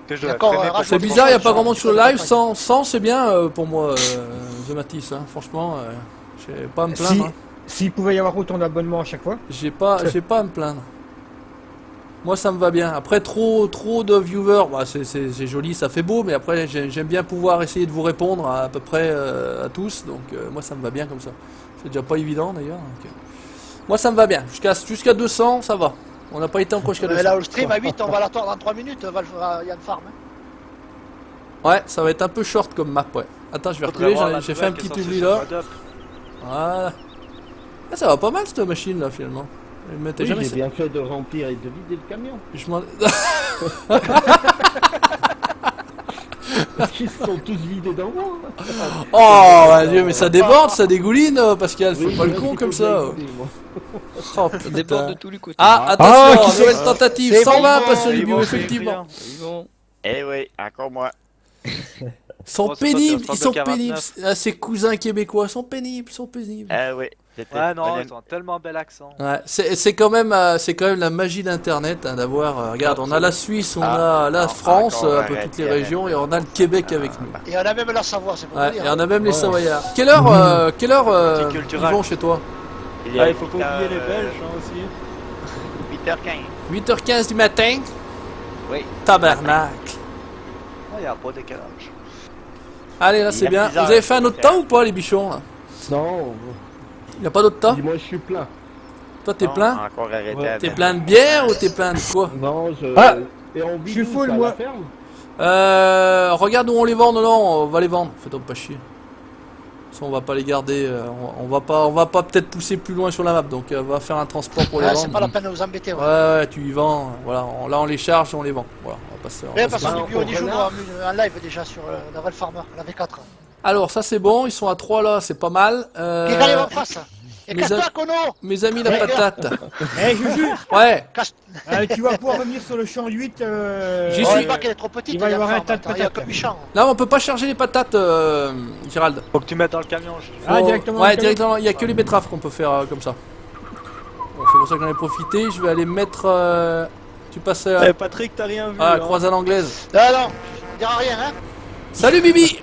Que je dois D'accord, freiner pour rajoute- C'est pas te bizarre, y a tromper pas dedans. grand monde sur le live, sans c'est bien pour moi, The Matisse, hein. Franchement, j'ai pas à me plaindre. Hein. S'il pouvait y avoir autant d'abonnements à chaque fois. J'ai pas à me plaindre. Moi ça me va bien. Après trop de viewers, bah, c'est joli, ça fait beau, mais après j'aime bien pouvoir essayer de vous répondre à peu près à tous, donc moi ça me va bien comme ça. C'est déjà pas évident d'ailleurs. Donc, moi ça me va bien. Jusqu'à 200, ça va. On n'a pas été encore jusqu'à 200. Mais là, au stream à 8, on va l'attendre dans 3 minutes. Yann Farm. Hein. Ouais, ça va être un peu short comme map, ouais. Attends, je vais Faudrait reculer, voir la j'ai fait un nouvelle qui petit est oubli sortie là. sur Mode Up. Voilà. Ah, ça va pas mal cette machine là finalement. Je m'étais Oui, jamais. j'ai bien fait de remplir et de vider le camion. Je m'en- Parce qu'ils se sont tous vidés dans moi. Oh mon Dieu, mais ça déborde, ça dégouline, Pascal, fais Oui, pas le je con suis comme tout ça. vidé, moi. Oh Ça déborde de putain. tous les côtés. Ah, Ah, attention, qui nouvelle c'est tentative, C'est 120 bon, passion ils du bio, vont effectivement. Ils vont. Eh oui, encore moi. Ils sont Oh, c'est pas pénibles, sur ils sont 49. pénibles. Ah, ces cousins québécois sont pénibles, Ah oui. Ouais, non, ils ont un tellement bel accent. Ouais, c'est quand même la magie d'internet hein, d'avoir. Regarde, on a la Suisse, on a la France, un peu toutes les régions, et on a le Québec avec nous. Et on a même la Savoie, c'est pour Ouais, dire. et on a même les Savoyards. Quelle heure ils vont chez toi? Il faut pas oublier les Belges hein, aussi. 8h15. 8h15 du matin? Oui. Tabarnak. Il n'y a pas de décalage. Allez, là Il c'est y a bien. plusieurs Vous avez fait un autre temps ou pas, les bichons là? Non, Il n'y a pas d'autre temps? dis-moi, je suis plein. Toi, t'es Non, plein? Encore arrêté. Ouais. à T'es temps. plein de bière ou t'es plein de quoi? Non, je. Ah, Et on je suis vit où, full, ça, à moi. la ferme? Regarde où on les vend, non, on va les vendre. Fais-toi pas chier. Ça, on va pas les garder. On va pas peut-être pousser plus loin sur la map. Donc, on va faire un transport pour les Ah, vendre. c'est pas la peine de vous embêter. Ouais. Ouais, tu y vends. Voilà, là on les charge et on les vend. Voilà, on va passer. Mais parce se que faire depuis on y joue renard. en live déjà sur la Val Farmer, la V4. Alors, ça c'est bon. Ils sont à 3 là, c'est pas mal. Qui est en face? Et mes casse-toi, am- Kono! Mes amis, la patate. Eh, Juju, Ouais, Casse... tu vas pouvoir revenir sur le champ 8. J'y Oh, suis. le bac elle est trop petite, Il va y avoir un Farmer, tas de il y a patates. que 8 champs. là on peut pas charger les patates, Gérald. Faut que tu mettes dans le camion. Ah, directement. Ouais, directement. Il y a que les betteraves qu'on peut faire comme ça. Bon, c'est pour ça que j'en ai profité. Je vais aller mettre. Tu passes Eh, Patrick, t'as rien vu. à hein. croisade anglaise. Non, non, on dira rien, hein. Salut Bibi.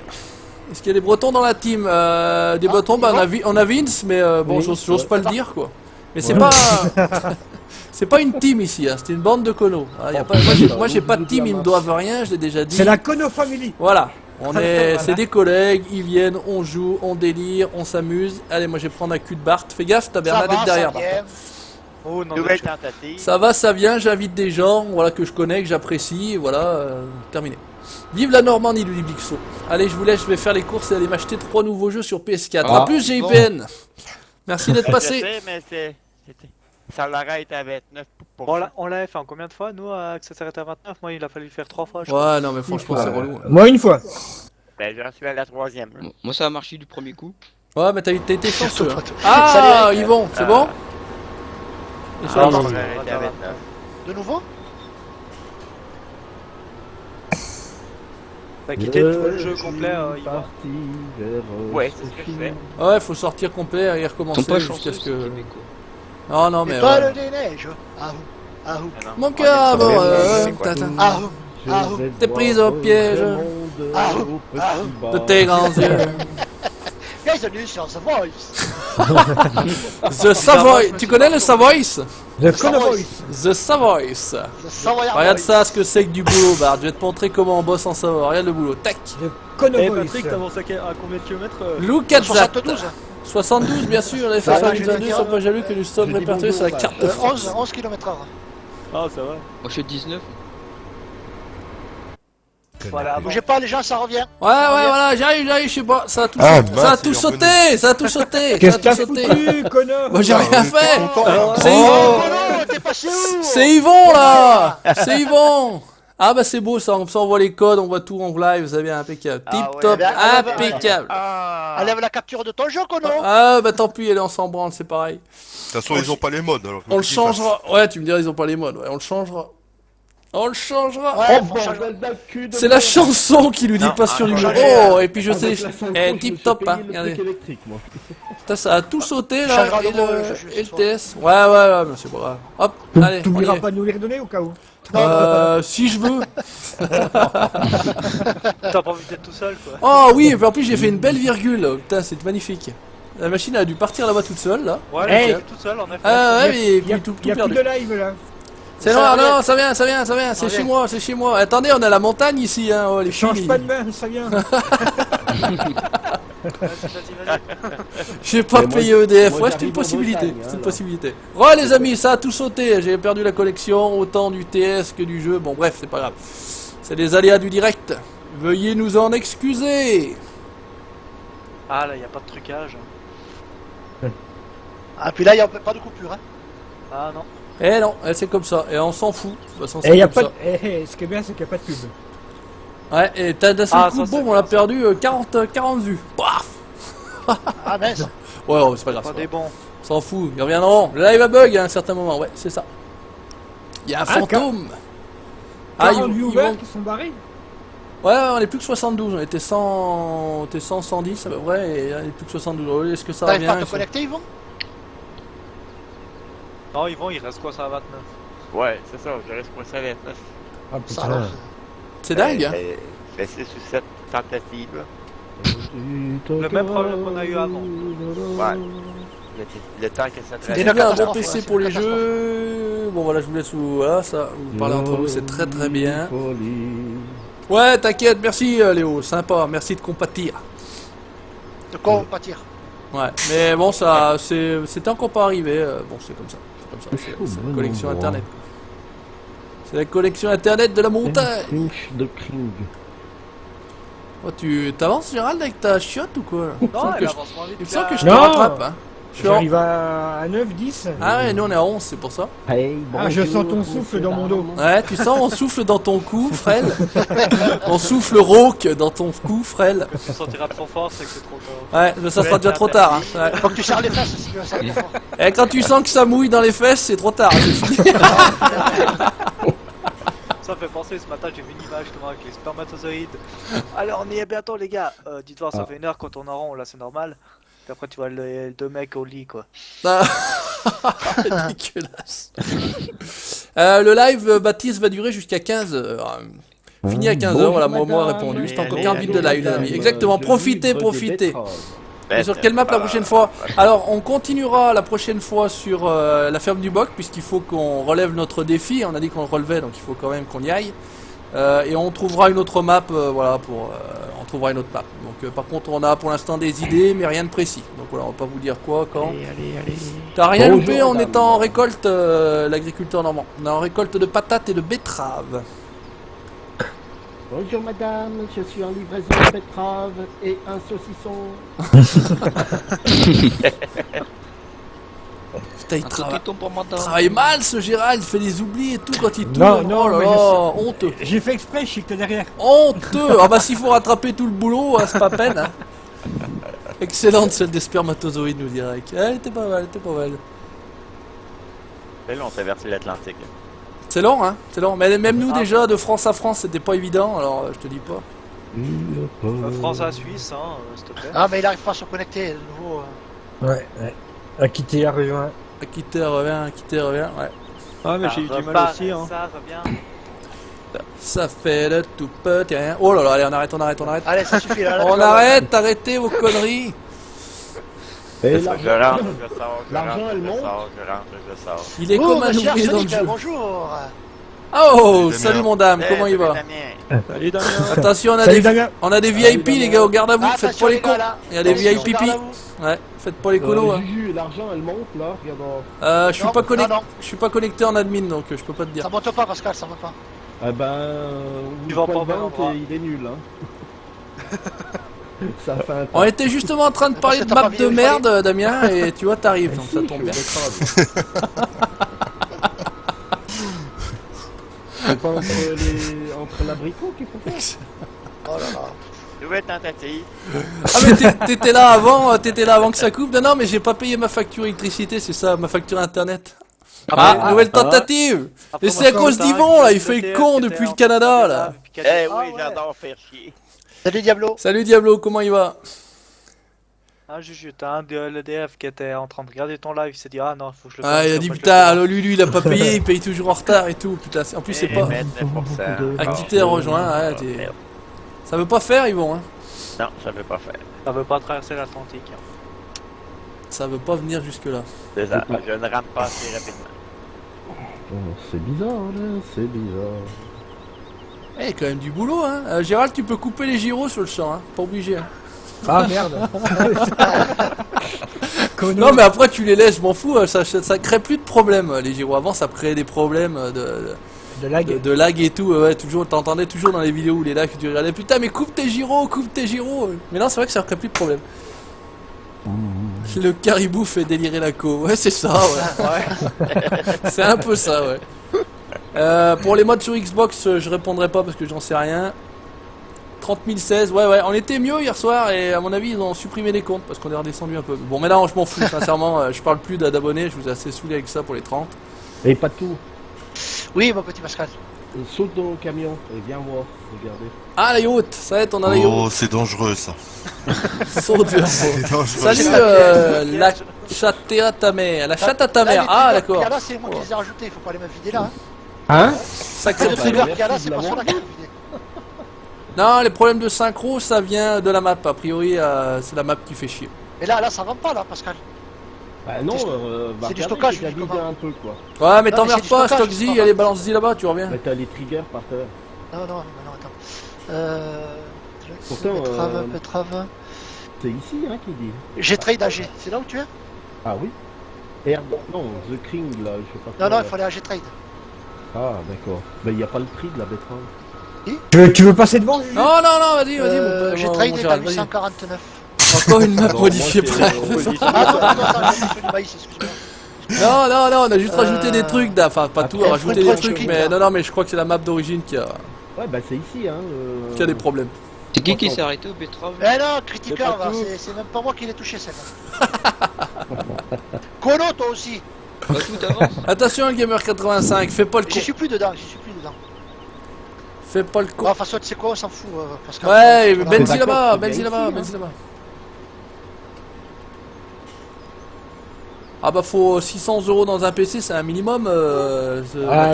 Est-ce qu'il y a des Bretons dans la team? Des Bretons, bah on a Vince, mais bon, Oui, j'ose pas le dire quoi. Mais c'est pas. C'est pas une team ici, hein, c'est une bande de conos. Ah, y a pas... Moi j'ai pas de team, ils me doivent rien, je l'ai déjà dit. C'est la Kono Family. Voilà, c'est des collègues, ils viennent, on joue, on délire, on s'amuse. Allez, moi je vais prendre un cul de Bart. Fais gaffe, t'as Ça Bernadette va, derrière. ça Bart. vient. Oh non, Nouvelle tentative. Ça vient, j'invite des gens, voilà que je connais, que j'apprécie, et voilà, terminé. Vive la Normandie, Louis Bixo. Allez, je vous laisse, je vais faire les courses et aller m'acheter 3 nouveaux jeux sur PS4. En Ah, plus, j'ai bon. IPN. Merci d'être Je passé. sais, mais ça l'arrête à 29%. on l'avait fait en combien de fois? Nous, que ça s'arrête à 29, moi il a fallu le faire 3 fois. Je Ouais, non, mais franchement, c'est relou. Moi, une fois. Ben, j'en suis à la 3e. là. Moi, ça a marché du premier coup. Ouais, mais t'as été chanceux. Hein. Ah, Salut, Eric. Yvon, c'est bon? Ils sont Ah, là. non, j'ai arrêté à 29. De nouveau? T'as quitté tout le jeu complet, Yvan. Parti vers. Ouais, c'est ce que je fais. Ouais, faut sortir complet et Ils recommencer sont pas jusqu'à chanceux, ce ces que. Québécois. Non, non, mais. Étoile Ouais. des neiges. Ahou, ahou, Ah non. Mon On est cœur, sur bon, les mêmes, c'est quoi? tata. ahou, ahou. T'es prise au piège de tes grands yeux. Bienvenue sur The Voice. The Savoy, tu connais le Savoys? The Kono Boys. The Savoys. The Savoyard Regarde Voice. ça, ce que c'est que du boulot, Bard. Je vais te montrer comment on bosse en Savoie. Regarde le boulot. Tac. The Kono Eh, Boys. Patrick, t'avances à combien de kilomètres Look at that. 72. 72, bien sûr. Les Ah, FFA je vais 22 dire- sont pas jaloux que nous sommes je dis répertoriés sur la bonjour, carte de bah, France. 11 km/h. Ah, ça va. Moi, je suis 19. Voilà, bon. Bougez pas, les gens, ça revient. Ouais, voilà, j'arrive, je sais pas. Ça a tout, Ah, sauté, bah, ça a c'est tout revenu. sauté, ça a tout sauté. Qu'est-ce que ça a t'as tout sauté. foutu, Kono? Moi, j'ai Ah, rien on est fait. content, là. C'est Oh, Yvon. Kono, t'es passé où? C'est Yvon là. C'est Yvon. Ah bah c'est beau ça, comme ça on voit les codes, on voit tout en live, vous avez impeccable. Ah Tip ouais, top, bien, impeccable. Ah, Enlève la capture de ton jeu, Kono. Ah bah tant pis, elle est en s'en branle, c'est pareil. De toute façon, ils ont pas les modes. Alors, On le changera. Ouais, tu me diras, ils ont pas les modes. Ouais, on le changera. On le changera. Ouais, Oh faut changer. bordel d'un cul de C'est la merde. chanson qui nous dit Non, pas sur du encore jeu. changer, Oh, et puis je sais, Avec la Sanko, je me tip suis top, payé hein. le Regardez. truc électrique, moi. Putain, ça a tout sauté là. Changera Et de mot, le, je suis et le ce TS. Ouais, mais c'est pas grave. Hop, allez. on y T'oublieras est. pas de nous les redonner au cas où. Si je veux. T'as pas envie d'être tout seul quoi. Oh oui, et puis en plus j'ai fait une belle virgule. Putain, c'est magnifique. La machine a dû partir là-bas toute seule là. Ouais, Hey. j'étais tout seul en effet. Ah ouais, mais et Il y a, puis tout y a plus perdu. de live là. C'est Ça noir, revient. non, ça vient, c'est chez moi, c'est chez moi. Attendez, on a la montagne ici, hein, oh, les Change filles. pas de main, ça vient. Vas-y. J'ai pas Mais moi, payé EDF, moi, ouais, c'est j'arrive une en possibilité, Bretagne, c'est hein, une là. possibilité. Ouais les amis, ça a tout sauté, j'ai perdu la collection, autant du TS que du jeu, bon bref, c'est pas grave. C'est les aléas du direct, veuillez nous en excuser. Ah là, y a pas de trucage. Ah, puis là, il n'y a pas de coupure. Hein. Ah non. Eh non, c'est comme ça, et on s'en fout, de toute façon Et c'est y a comme pas ça. de... ce qui est bien, c'est qu'il n'y a pas de pub. Ouais, et t'as d'un seul Ah, coup, ça, c'est boum, on bien, a ça. perdu 40 vues. Paf. Ah, mince. Ouais, c'est pas grave, Pas c'est des pas grave. bons. On s'en fout, ils reviendront. Le live a bug à un certain moment, ouais, c'est ça. Il y a un fantôme. Ah, 40 ils viewers vont... qui sont barrés. Ouais, on est plus que 72, on était 100, 110 à peu près, et on est plus que 72. Est-ce que ça T'arrives revient pas à te connecter, Yvon? Non, Yvon, il reste quoi ça à 29? Ouais, c'est ça, je reste coincé à 29. Ah Ça, putain. alors, C'est dingue, hein. Fait 6 ou 7 tentatives, là. Le même problème qu'on a eu avant. Ouais. Le temps que ça Tu traîne. Des trouves un bon catastrophes, PC ouais, pour c'est les une catastrophe. jeux. Bon voilà, je vous laisse voilà, ça, vous parlez entre vous, c'est très très bien. Ouais, t'inquiète, merci Léo, sympa, merci de compatir. De quoi on pâtir? Ouais, mais bon, ça, c'était encore pas arrivé. Bon, c'est comme ça, c'est la connexion internet. C'est la connexion internet de la montagne. De King. Oh, tu t'avances Gérald avec ta chiotte ou quoi là? Non, Il elle me semble que je- avance moins vite. il me semble que je te Non. rattrape. Hein. Je suis en- J'arrive à 9, 10. Ah ouais, nous on est à 11, c'est pour ça. Hey, Ah, je bonjour, sens ton souffle dans mon dos. Ouais, tu sens, on souffle dans ton cou, frêle. On souffle rauque dans ton cou, frêle. Tu sentiras trop fort, c'est que c'est trop tard. Ouais, mais ça sera déjà trop tard. Hein. Ouais. Faut que tu serres les fesses si tu veux ça. Et quand tu sens que ça mouille dans les fesses, c'est trop tard. C'est fini. Ça me fait penser, ce matin j'ai vu une image justement avec les spermatozoïdes. Alors on y est bientôt les gars. Dites voir, ça fait une heure qu'on tourne en rond, là c'est normal. Puis après tu vois les deux mecs au lit quoi. Ah. Dégueulasse. Le live, Baptiste, va durer jusqu'à 15h. Fini à 15h, voilà, moi a répondu. C'est encore 15 minutes de live, les amis. Exactement, profitez, profitez. Et sur quelle map la prochaine fois? Alors, on continuera la prochaine fois sur la ferme du Boc, puisqu'il faut qu'on relève notre défi. On a dit qu'on le relevait, donc il faut quand même qu'on y aille. Et on trouvera une autre map, voilà, on trouvera une autre map. Donc, par contre, on a pour l'instant des idées, mais rien de précis. Donc voilà, on va pas vous dire quoi, quand. Allez. T'as rien Bonjour, loupé, on madame. est en récolte, l'agriculteur normand. On est en récolte de patates et de betteraves. Bonjour madame, je suis en livraison de betterave et un saucisson. Putain, il Un saucisson pour madame. travaille mal ce Gérald, il fait des oublis et tout quand il Non, tourne. non, Oh là mais là, je honteux. J'ai fait exprès, je sais que t'es derrière. Honteux. Ah bah s'il faut rattraper tout le boulot, c'est pas peine. Hein. Excellente celle des spermatozoïdes, nous dirait. Elle était pas mal, elle était pas mal. Et là, on traverse l'Atlantique. C'est long, hein, c'est long. Mais même nous déjà, de France à France, c'était pas évident, alors je te dis pas. France à Suisse, hein, s'il te plaît. Ah, mais il arrive pas à se connecter de nouveau. Ouais. À quitter, à rejoindre. Quitter, revient, ouais. Ah, mais Ça j'ai eu du mal repart, aussi, hein. Ça revient. Ça fait le tout petit rien. Oh là là, allez, on arrête. Allez, ça suffit là. On arrête, arrêtez vos conneries. Et Je l'argent, rentre, je sors, je L'argent, rentre, elle je monte. sors, je rentre, je sors. Il est Oh, comme un monsieur ouvrier dans le Arsenic, jeu. bonjour. Oh, Salut, salut Damien. mon dame, comment il va? Damien. Salut Damien. Attention, Salut Damien. on a des VIP les gars, au garde à vous, faites Attention pas les les cons. gars là. Il y a des Attention, VIP. garde à vous. Ouais, faites pas les colos. Hein. Juju, l'argent elle monte là, regarde. Je suis Non, pas connecté, non. je suis pas connecté en admin donc je peux pas te dire. Ça monte pas Pascal, ça monte pas. Ah ben, Tu vas pas au point de même vente, endroit. il est nul hein. Ça fait un On était justement en train de parler Parce que de t'as map pas de vu, merde, Damien, et tu vois, t'arrives, donc ça Si, tombe je bien. suis au betterave. C'est pas entre l'abricot qu'il faut faire. Oh là là. Nouvelle tentative. Ah mais t'étais là avant que ça coupe. Non mais j'ai pas payé ma facture électricité, c'est ça, ma facture internet. Ah, nouvelle tentative. Après, Et moi, c'est à je cause suis d'Yvon là, il j'étais fait le con j'étais depuis en le Canada là. depuis quelques- Eh Ah, oui, ouais. j'adore faire chier. Salut Diablo. Salut Diablo, comment il va? Ah Juju, t'as un de l'EDF qui était en train de regarder ton live, il s'est dit ah non, faut que je le Ah fasse, il a après, dit je le putain, fais. alors lui il a pas payé, il paye toujours en retard et tout. Putain, en plus c'est pas. 29%. Activité à rejoindre, ouais, t'es- Merde. Ça veut pas faire Yvon hein. Non, ça veut pas faire. Ça veut pas traverser l'Atlantique. Ça veut pas venir jusque là. C'est ça, je ne rentre pas assez rapidement. Oh, c'est bizarre là, c'est bizarre. Eh, quand même du boulot hein. Gérald, tu peux couper les gyros sur le champ hein, pas obligé. Hein. Ah merde. Non mais après tu les laisses, je m'en fous, ça crée plus de problèmes les gyros. Avant ça créait des problèmes De lag. de lag et tout, ouais, toujours, t'entendais toujours dans les vidéos où les lags tu regardais putain mais coupe tes gyros. Mais non c'est vrai que ça crée plus de problèmes. Le caribou fait délirer la co, ouais c'est ça ouais. C'est un peu ça ouais. Pour les modes sur Xbox je répondrai pas parce que j'en sais rien. 30 016, ouais, on était mieux hier soir et à mon avis ils ont supprimé les comptes parce qu'on est redescendu un peu. Bon mais non je m'en fous sincèrement, je parle plus d'abonnés, je vous ai assez saoulé avec ça pour les 30. Et pas tout. Oui, mon petit Pascal. saute dans le camion et viens voir, regardez. Ah, la yacht, ça va être, on a la yacht. Oh, c'est dangereux ça. Saute vers C'est dangereux. Salut, la chatte à ta mère. La chatte à ta Là, mère. les Ah, triggers d'accord. qu'il y a là, c'est moi qui les ai rajoutés, il faut pas les me vider là. Hein? Sacré Les trigger. triggers qu'il y a là, merci c'est de pas l'avoir. ceux-là qu'il faut vider. Non, les problèmes de synchro, ça vient de la map. A priori, c'est la map qui fait chier. Et là, ça va pas là, Pascal. Bah non, C'est va du regarder, stockage, j'ai uniquement. vidé un peu quoi. Ouais, mais Non, t'emmerdes mais c'est du pas, stockage, Stockzy, c'est pas allez, balance-y là-bas, tu reviens. Bah t'as les triggers par terre. Non, attends. Pourtant, Betrave. C'est ici hein qui dit. J'ai trade AG, c'est là où tu es? Ah oui. Non, The King là, je sais pas quoi. Non, là. il faut aller à G-Trade. Ah d'accord. Bah y a pas le prix de la betterave. Tu veux passer devant, Juju? Non, non, non, vas-y, G-Trade mon est à Gérald, vas-y. 849. Encore une map Alors, modifiée moi, près. c'est- Ah non, attends, j'ai fait du maïs, excuse-moi. Non, non, non, on a juste rajouté des trucs, enfin pas tout, on a Après, rajouté des French trucs, King, mais là. non, non, mais je crois que c'est la map d'origine qui a Ouais bah c'est ici hein. des problèmes. C'est qui s'est arrêté au betteraves? Eh non, critiqueur, C'est pas va, tout. c'est même pas moi qui l'ai touché celle-là. Kono, toi aussi. Pas tout avance. Attention, le gamer 85, fais pas le con. J'y suis plus dedans. Fais pas le Bon, con. de toute façon, tu sais quoi, on s'en fout. Pascal. Ouais, Voilà. Benzi d'accord, là-bas, c'est Benzi bien là-bas, ici, Benzi là-bas. Ah bah faut 600 € dans un PC, c'est un minimum.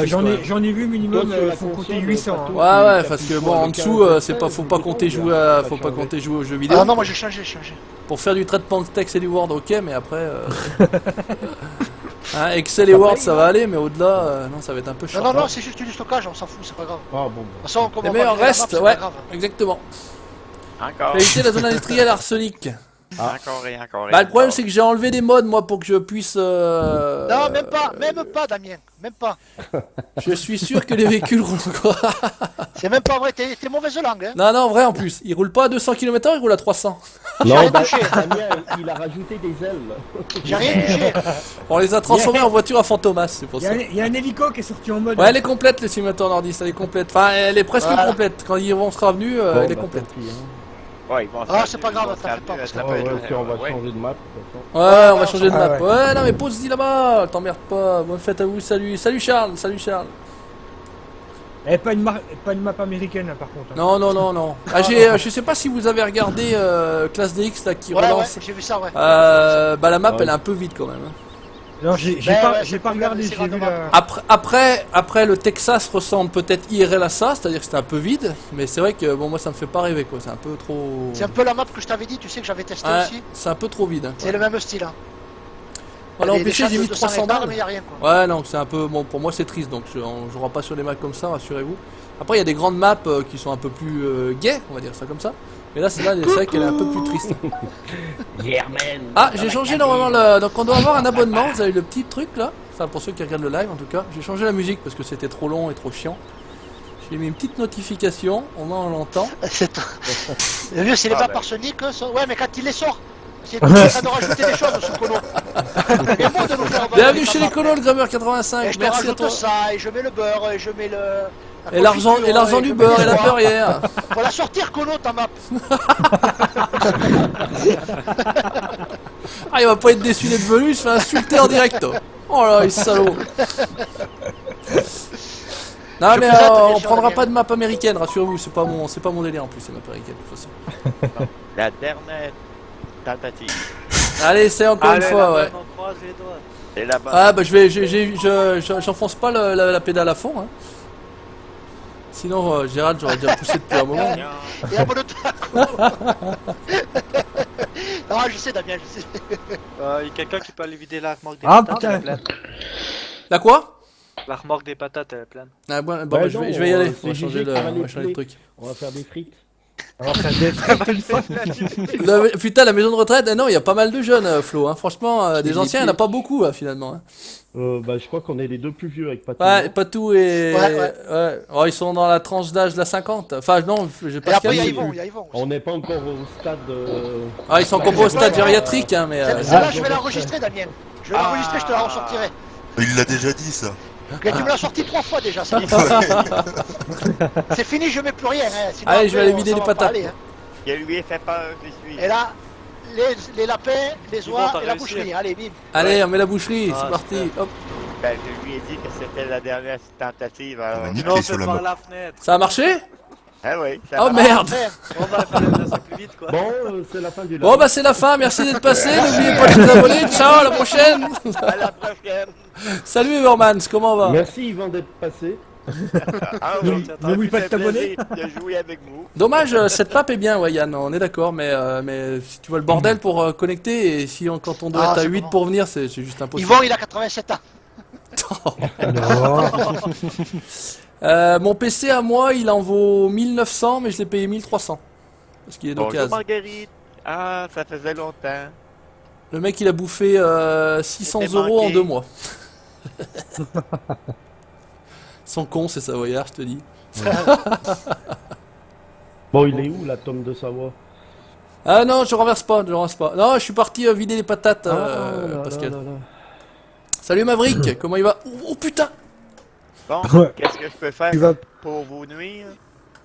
J'en ai vu minimum, Toi, sur la faut compter console, 800. pas tout. Ouais, ouais, parce que bon, en dessous, c'est pas, faut pas compter jouer à, faut pas compter jouer aux jeux vidéo. Ah non, moi j'ai changé. Pour faire du traitement de texte et du Word, ok, mais après. Hein, Excel et Word, ça va aller, mais au-delà, non, ça va être un peu chiant. Non, c'est juste du stockage, on s'en fout, c'est pas grave. Ah bon. De toute façon, comme Les on va meilleurs vider la map, restent, c'est ouais, pas grave. exactement. Encore. J'ai évité la zone industrielle arsenic. Encore et encore. Bah, le problème, c'est que j'ai enlevé des mods, moi, pour que je puisse. Non, même pas, Damien, même pas. Je suis sûr que les véhicules roulent encore. C'est même pas vrai, t'es mauvaise langue, hein. Non, non, vrai en plus. Ils roulent pas à 200 km/h, ils roulent à 300. Non bah Damien, il a rajouté des ailes. J'ai rien touché. On les a transformés en voiture à Fantomas, c'est pour ça. Il y a un hélico qui est sorti en mode. Ouais, elle est complète, le simulateur nordiste, elle est complète. Enfin, elle est presque Voilà. complète. Quand ils vont sera venus, Bon, elle est bah, complète. tant pis, hein. Ouais, ils vont se Ah, faire c'est du- pas grave, ils vont se t'inquiète faire pas, du- parce ça que- peut Ouais, être- ok, on va ouais. changer de map de toute façon. Ouais, on va ouais, changer de ah map. ouais. Ouais, non, mais pose-y là-bas, t'emmerdes pas. Bonne fête à vous, salut. Salut Charles, salut Charles. Eh, pas une map américaine là, par contre. Non, non, non, non. Ah, je sais pas si vous avez regardé Classe DX là qui Ouais, relance. j'ai vu ça, ouais. Bah, la map, Ouais. elle est un peu vide quand même. hein. Non, j'ai Ben pas, ouais, j'ai c'est pas plus regardé, c'est j'ai vu random. la. Après, le Texas ressemble peut-être IRL à ça, c'est-à-dire que c'était un peu vide, mais c'est vrai que bon, moi ça me fait pas rêver quoi, c'est un peu trop. C'est un peu la map que je t'avais dit, tu sais que j'avais testé Ouais, aussi. c'est un peu trop vide. hein, quoi. C'est le même style, hein. Voilà, Des en PC champs j'ai de mis 200 300 hectares, balles. mais y a rien, quoi. Ouais, non, c'est un peu. Bon, pour moi c'est triste, donc on jouera pas sur des maps comme ça, rassurez-vous. Après, il y a des grandes maps qui sont un peu plus gays, on va dire ça comme ça. Mais là, celle-là, c'est vrai qu'elle est un peu plus triste. Germaine. Ah, j'ai changé normalement le. Donc, on doit avoir un abonnement, vous avez le petit truc là. Enfin, pour ceux qui regardent le live en tout cas. J'ai changé la musique parce que c'était trop long et trop chiant. J'ai mis une petite notification, au moins on l'entend. Le vieux, c'est les Ah, maps ben. arsenic, ouais, mais quand il les sort, c'est tout en train de rajouter des choses sous Kono. Et moi de nous faire Bienvenue chez les colos, le Grammer 85. Et je te Merci à rajoute toi. ça, et je mets le beurre, et je mets le. la Et l'argent confiture, du je beurre mets et la les noix. beurrière. Faut la sortir, Kono, ta map. Ah, il va pas être déçu d'être venu, il se fait insulter en direct. Oh là, il est salaud. Non mais présente, bien on sûr, prendra Damien. pas de map américaine, rassurez-vous, c'est pas mon délire en plus, c'est map américaine de toute façon. La dernière tentative. Allez, c'est encore une Allez, fois, la ouais. bonne, on croise les doigts. C'est la bonne. Ah bah j'enfonce pas la pédale à fond, hein. Sinon Gérald j'aurais déjà poussé depuis un moment. Et abonne-toi. Non, je sais, Damien, je sais. Il y a quelqu'un qui peut aller vider la remorque des Ah, patates, putain. elle est pleine. La quoi? La remorque des patates, elle est pleine. Ah, bon, Bah bah, je non, vais y aller, c'est on va Gigi changer qui va les le truc. On va faire des frites. Alors, ça doit être une fois. Putain, la maison de retraite, non, il y a pas mal de jeunes, Flo. Hein. Franchement, des anciens, il n'y en a pas beaucoup, finalement. Hein. Bah je crois qu'on est les deux plus vieux avec Patou. Ouais, Patou et. Ouais. Oh, ils sont dans la tranche d'âge de la 50. Enfin, non, j'ai Et pas après, il y a calculé. Yvon, il y a Yvon. On n'est pas encore au stade. Ah, ils sont encore pas au stade gériatrique, hein, mais. Celle-là, je vais l'enregistrer, Damien. Je vais l'enregistrer, je te la ressortirai. Il l'a déjà dit ça. Mais tu me l'as sorti 3 fois déjà, ça. C'est fini, je mets plus rien. Hein. Sinon, Allez, je vais après, aller vider ça les va pas patates. aller, hein. Il lui fait peur, je suis. Et là, les lapins, les Yvon, oies t'as et la réussi. boucherie. Allez, bim. Allez, on met la boucherie, Ah, c'est parti. super. Hop. Ben, je lui ai dit que c'était la dernière tentative. Alors... Nick Sinon, est on sur fait la par map. la fenêtre. Ça a marché? Ah oui, ça Oh va. merde! On va faire ça plus vite, quoi. Bon, c'est la fin du live. Bon bah c'est la fin, merci d'être passé, n'oubliez pas de vous abonner, ciao, à la prochaine! À la prochaine. Salut Evermans, comment on va? Merci Yvan d'être passé. Ah oui, N'oublie pas de ça fait t'abonner. plaisir de jouer avec vous. Dommage, cette map est bien, ouais Yann, on est d'accord, mais si tu vois le bordel pour connecter, et si quand on doit Ah, être à c'est 8 bon. pour venir, c'est juste impossible. Yvon, il a 87 ans. Non. Mon PC à moi, il en vaut 1900, mais je l'ai payé 1300. Parce qu'il est Bonjour d'occasion. Marguerite. Ah, ça faisait longtemps. Le mec, il a bouffé 600 C'était euros en manqué. 2 mois. Ils sont cons, ces Savoyards, je te dis. Bon, il est où la tome de Savoie? Ah non, je renverse pas, je renverse pas. Non, je suis parti vider les patates, là, Pascal. là, là. Salut Maverick, comment il va? Oh putain! Bon, Ouais. qu'est-ce que je peux faire Tu vas... pour vous nuire?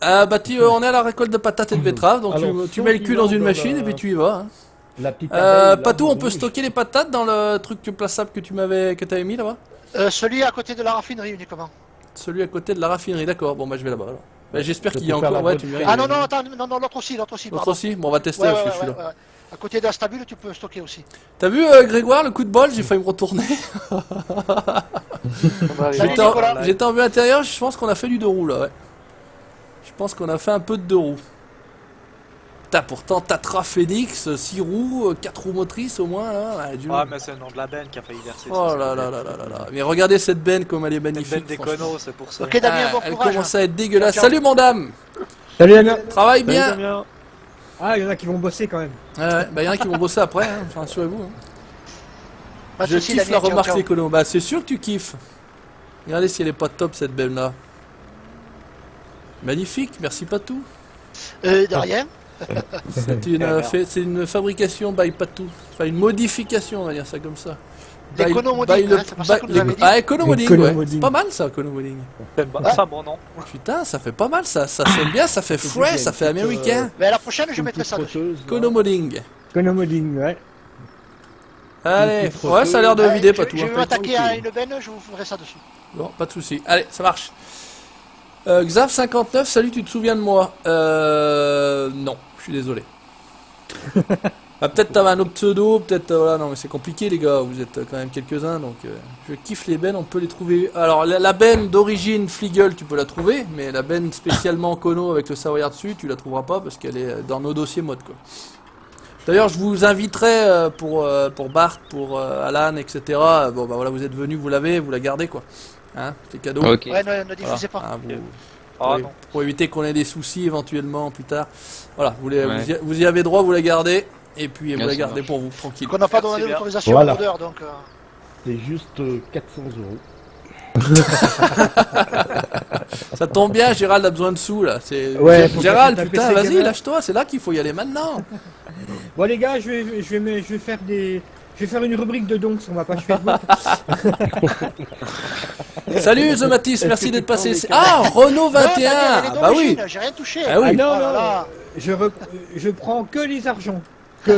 Ah bah on est à la récolte de patates et de betteraves, donc Alors, tu mets le cul dans une dans machine la- et puis tu y vas. Hein. La petite abeille, là, Patou, on peut rouge. stocker les patates dans le truc plaçable que t'avais mis là-bas? Celui à côté de la raffinerie uniquement. Celui à côté de la raffinerie, d'accord. Bon bah je vais là-bas alors. Bah, j'espère Je qu'il y a peux faire encore. la Ouais, bonne tu me fête. diras, Ah il y non, a- non, attends, non, l'autre aussi, L'autre pardon. aussi? Bon, on va tester Ouais, aussi ouais, celui-là. ouais. À côté d'un stabule, tu peux stocker aussi. T'as vu Grégoire, le coup de bol, j'ai failli me retourner. Salut, Nicolas. J'étais en vue intérieure, je pense qu'on a fait du 2 roues là, ouais. Je pense qu'on a fait un peu de 2 roues. Putain, pourtant Tatra Phoenix, 6 roues, 4 roues motrices au moins là. Ouais, du- Ah, mais c'est le nom de la benne qui a failli verser. Oh là là là là là là. Mais regardez cette benne comme elle est Une benne magnifique. des franchement. conos, c'est pour ça. Ok, Damien, Ah, bon elle courage. commence à être dégueulasse. Ciao. Salut mon dame. Salut Damien. Travaille bien. Damien. Ah, il y en a qui vont bosser quand même. Ouais, bah y en a qui vont bosser après, hein, enfin, rassurez-vous. Hein. Pas de Je soucis, kiffe Damien, la remarque ciao, ciao. écono. Bah c'est sûr que tu kiffes. Regardez si elle est pas top cette belle là. Magnifique, merci Patou. De rien. C'est une fabrication by Patou. Enfin une modification, on va dire ça comme ça. D'économoding, hein, c'est pas ça que nous avait dit. Ah, économoding, ouais. Économoding. C'est pas mal ça, économoding. C'est un bon nom. Putain, ça fait pas mal ça. Ça sonne bien, ça fait frais, ça fait américain. Mais à la prochaine, je Une mettrai petite ça dessus. frotteuse, là. Économoding. Economoding, ouais. Allez, petite ouais, ça a l'air de Allez, vider je Patou. vais hein. m'attaquer à une benne, je vous ferai ça dessus. Bon, pas de soucis. Allez, ça marche. Xav59, salut, tu te souviens de moi? Non, je suis désolé. Ah, peut-être t'avais un autre pseudo, peut-être. Voilà, non, mais c'est compliqué, les gars. Vous êtes quand même quelques-uns, donc je kiffe les bennes. On peut les trouver. Alors, la benne d'origine Fliegel, tu peux la trouver, mais la benne spécialement Kono avec le Savoyard dessus, tu la trouveras pas parce qu'elle est dans nos dossiers mode, quoi. D'ailleurs, je vous inviterai pour Bart, pour Alan, etc. Bon, bah voilà, vous êtes venus, vous l'avez, vous la gardez, quoi. Hein, c'est cadeau. Ok. Ouais, ne diffusez pas. Hein, Oh oui, non. pour éviter qu'on ait des soucis éventuellement plus tard. Voilà, Ouais. vous y avez droit, vous la gardez, et puis vous Bien, la ça gardez marche. pour vous, tranquille. Qu'on n'a pas Merci donné bien. l'autorisation Voilà. à l'odeur, donc... C'est juste 400 euros. Ça tombe bien, Gérald a besoin de sous là. Ouais, faut Gérald, pas se taper putain, ses vas-y, gamins. lâche-toi, c'est là qu'il faut y aller maintenant. Bon les gars, je vais faire des... Je vais faire une rubrique de dons sur ma page Facebook. Salut The Matisse, Est-ce merci que d'être tu prends passé. des Ah, Renault Non, Daniel, 21. elle est Ah bah oui. d'origine, j'ai rien touché. Ah oui. Ah non, Oh là non, là. je prends que les argents. Que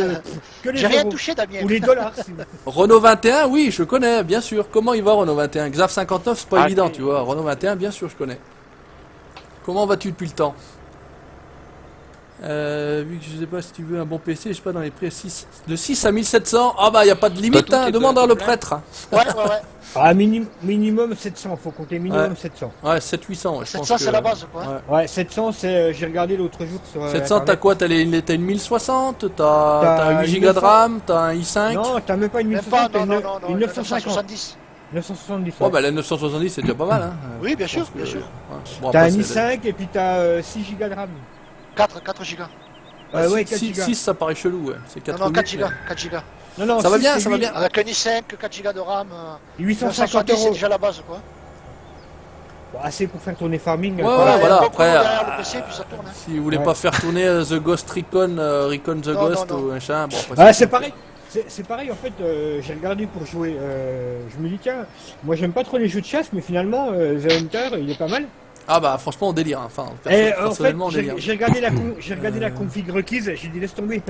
les J'ai rien euros. touché, Damien. Ou les dollars. si vous- Renault 21, oui, je connais, bien sûr. Comment il va Renault 21? Xav 59, c'est pas Ah, évident, ok. tu vois. Renault 21, bien sûr, je connais. Comment vas-tu depuis le temps? Vu que je sais pas si tu veux un bon PC, je sais pas dans les prix de 6 à 1700. Ah bah y a pas de limite, tout hein. est Demande à le complet. prêtre. Hein. Ouais, ouais, ouais. Ah, minimum 700, faut compter minimum Ouais. 700. Ouais, 700-800. Je 700, pense que... c'est la base, quoi. Ouais. Ouais, 700, c'est, j'ai regardé l'autre jour sur 700, t'as Internet. quoi? T'as une 1060, T'as t'as 8 une Go de 900. RAM, t'as un i5. Non, t'as même pas une Même 1060, pas, t'as non, non, non, non, une 950. 970. 970. Oh ouais. bah la 970 c'est déjà pas mal, hein. Oui, bien Je sûr, pense que- bien sûr. ouais. Bon, T'as après, un c'est- i5 et puis t'as 6 Go de RAM. 4 gigas. Ouais, 4 6, Go. 6 ça paraît chelou, ouais. C'est 4 Non, non, 4 gigas. 4 gigas. Non, non, Ça va 6, bien, c'est ça va 8. bien. Avec un i5, 4 gigas de RAM, 850 970, c'est euros. déjà la base, quoi. Bon, assez pour faire tourner Farming. Ouais, quoi. ouais, voilà, il y a après, beaucoup derrière le PC, puis ça tourne. hein. Si vous voulez Ouais. pas faire tourner The Ghost Recon, Recon the Non, Ghost non, non. ou machin, bon après Ah, c'est pareil. C'est pareil, en fait, j'ai regardé pour jouer. Je me dis, tiens, moi j'aime pas trop les jeux de chasse, mais finalement, The Hunter, il est pas mal. Ah bah franchement on délire, hein. Enfin Et en fait, personnellement on délire. j'ai regardé la config requise, j'ai dit laisse tomber,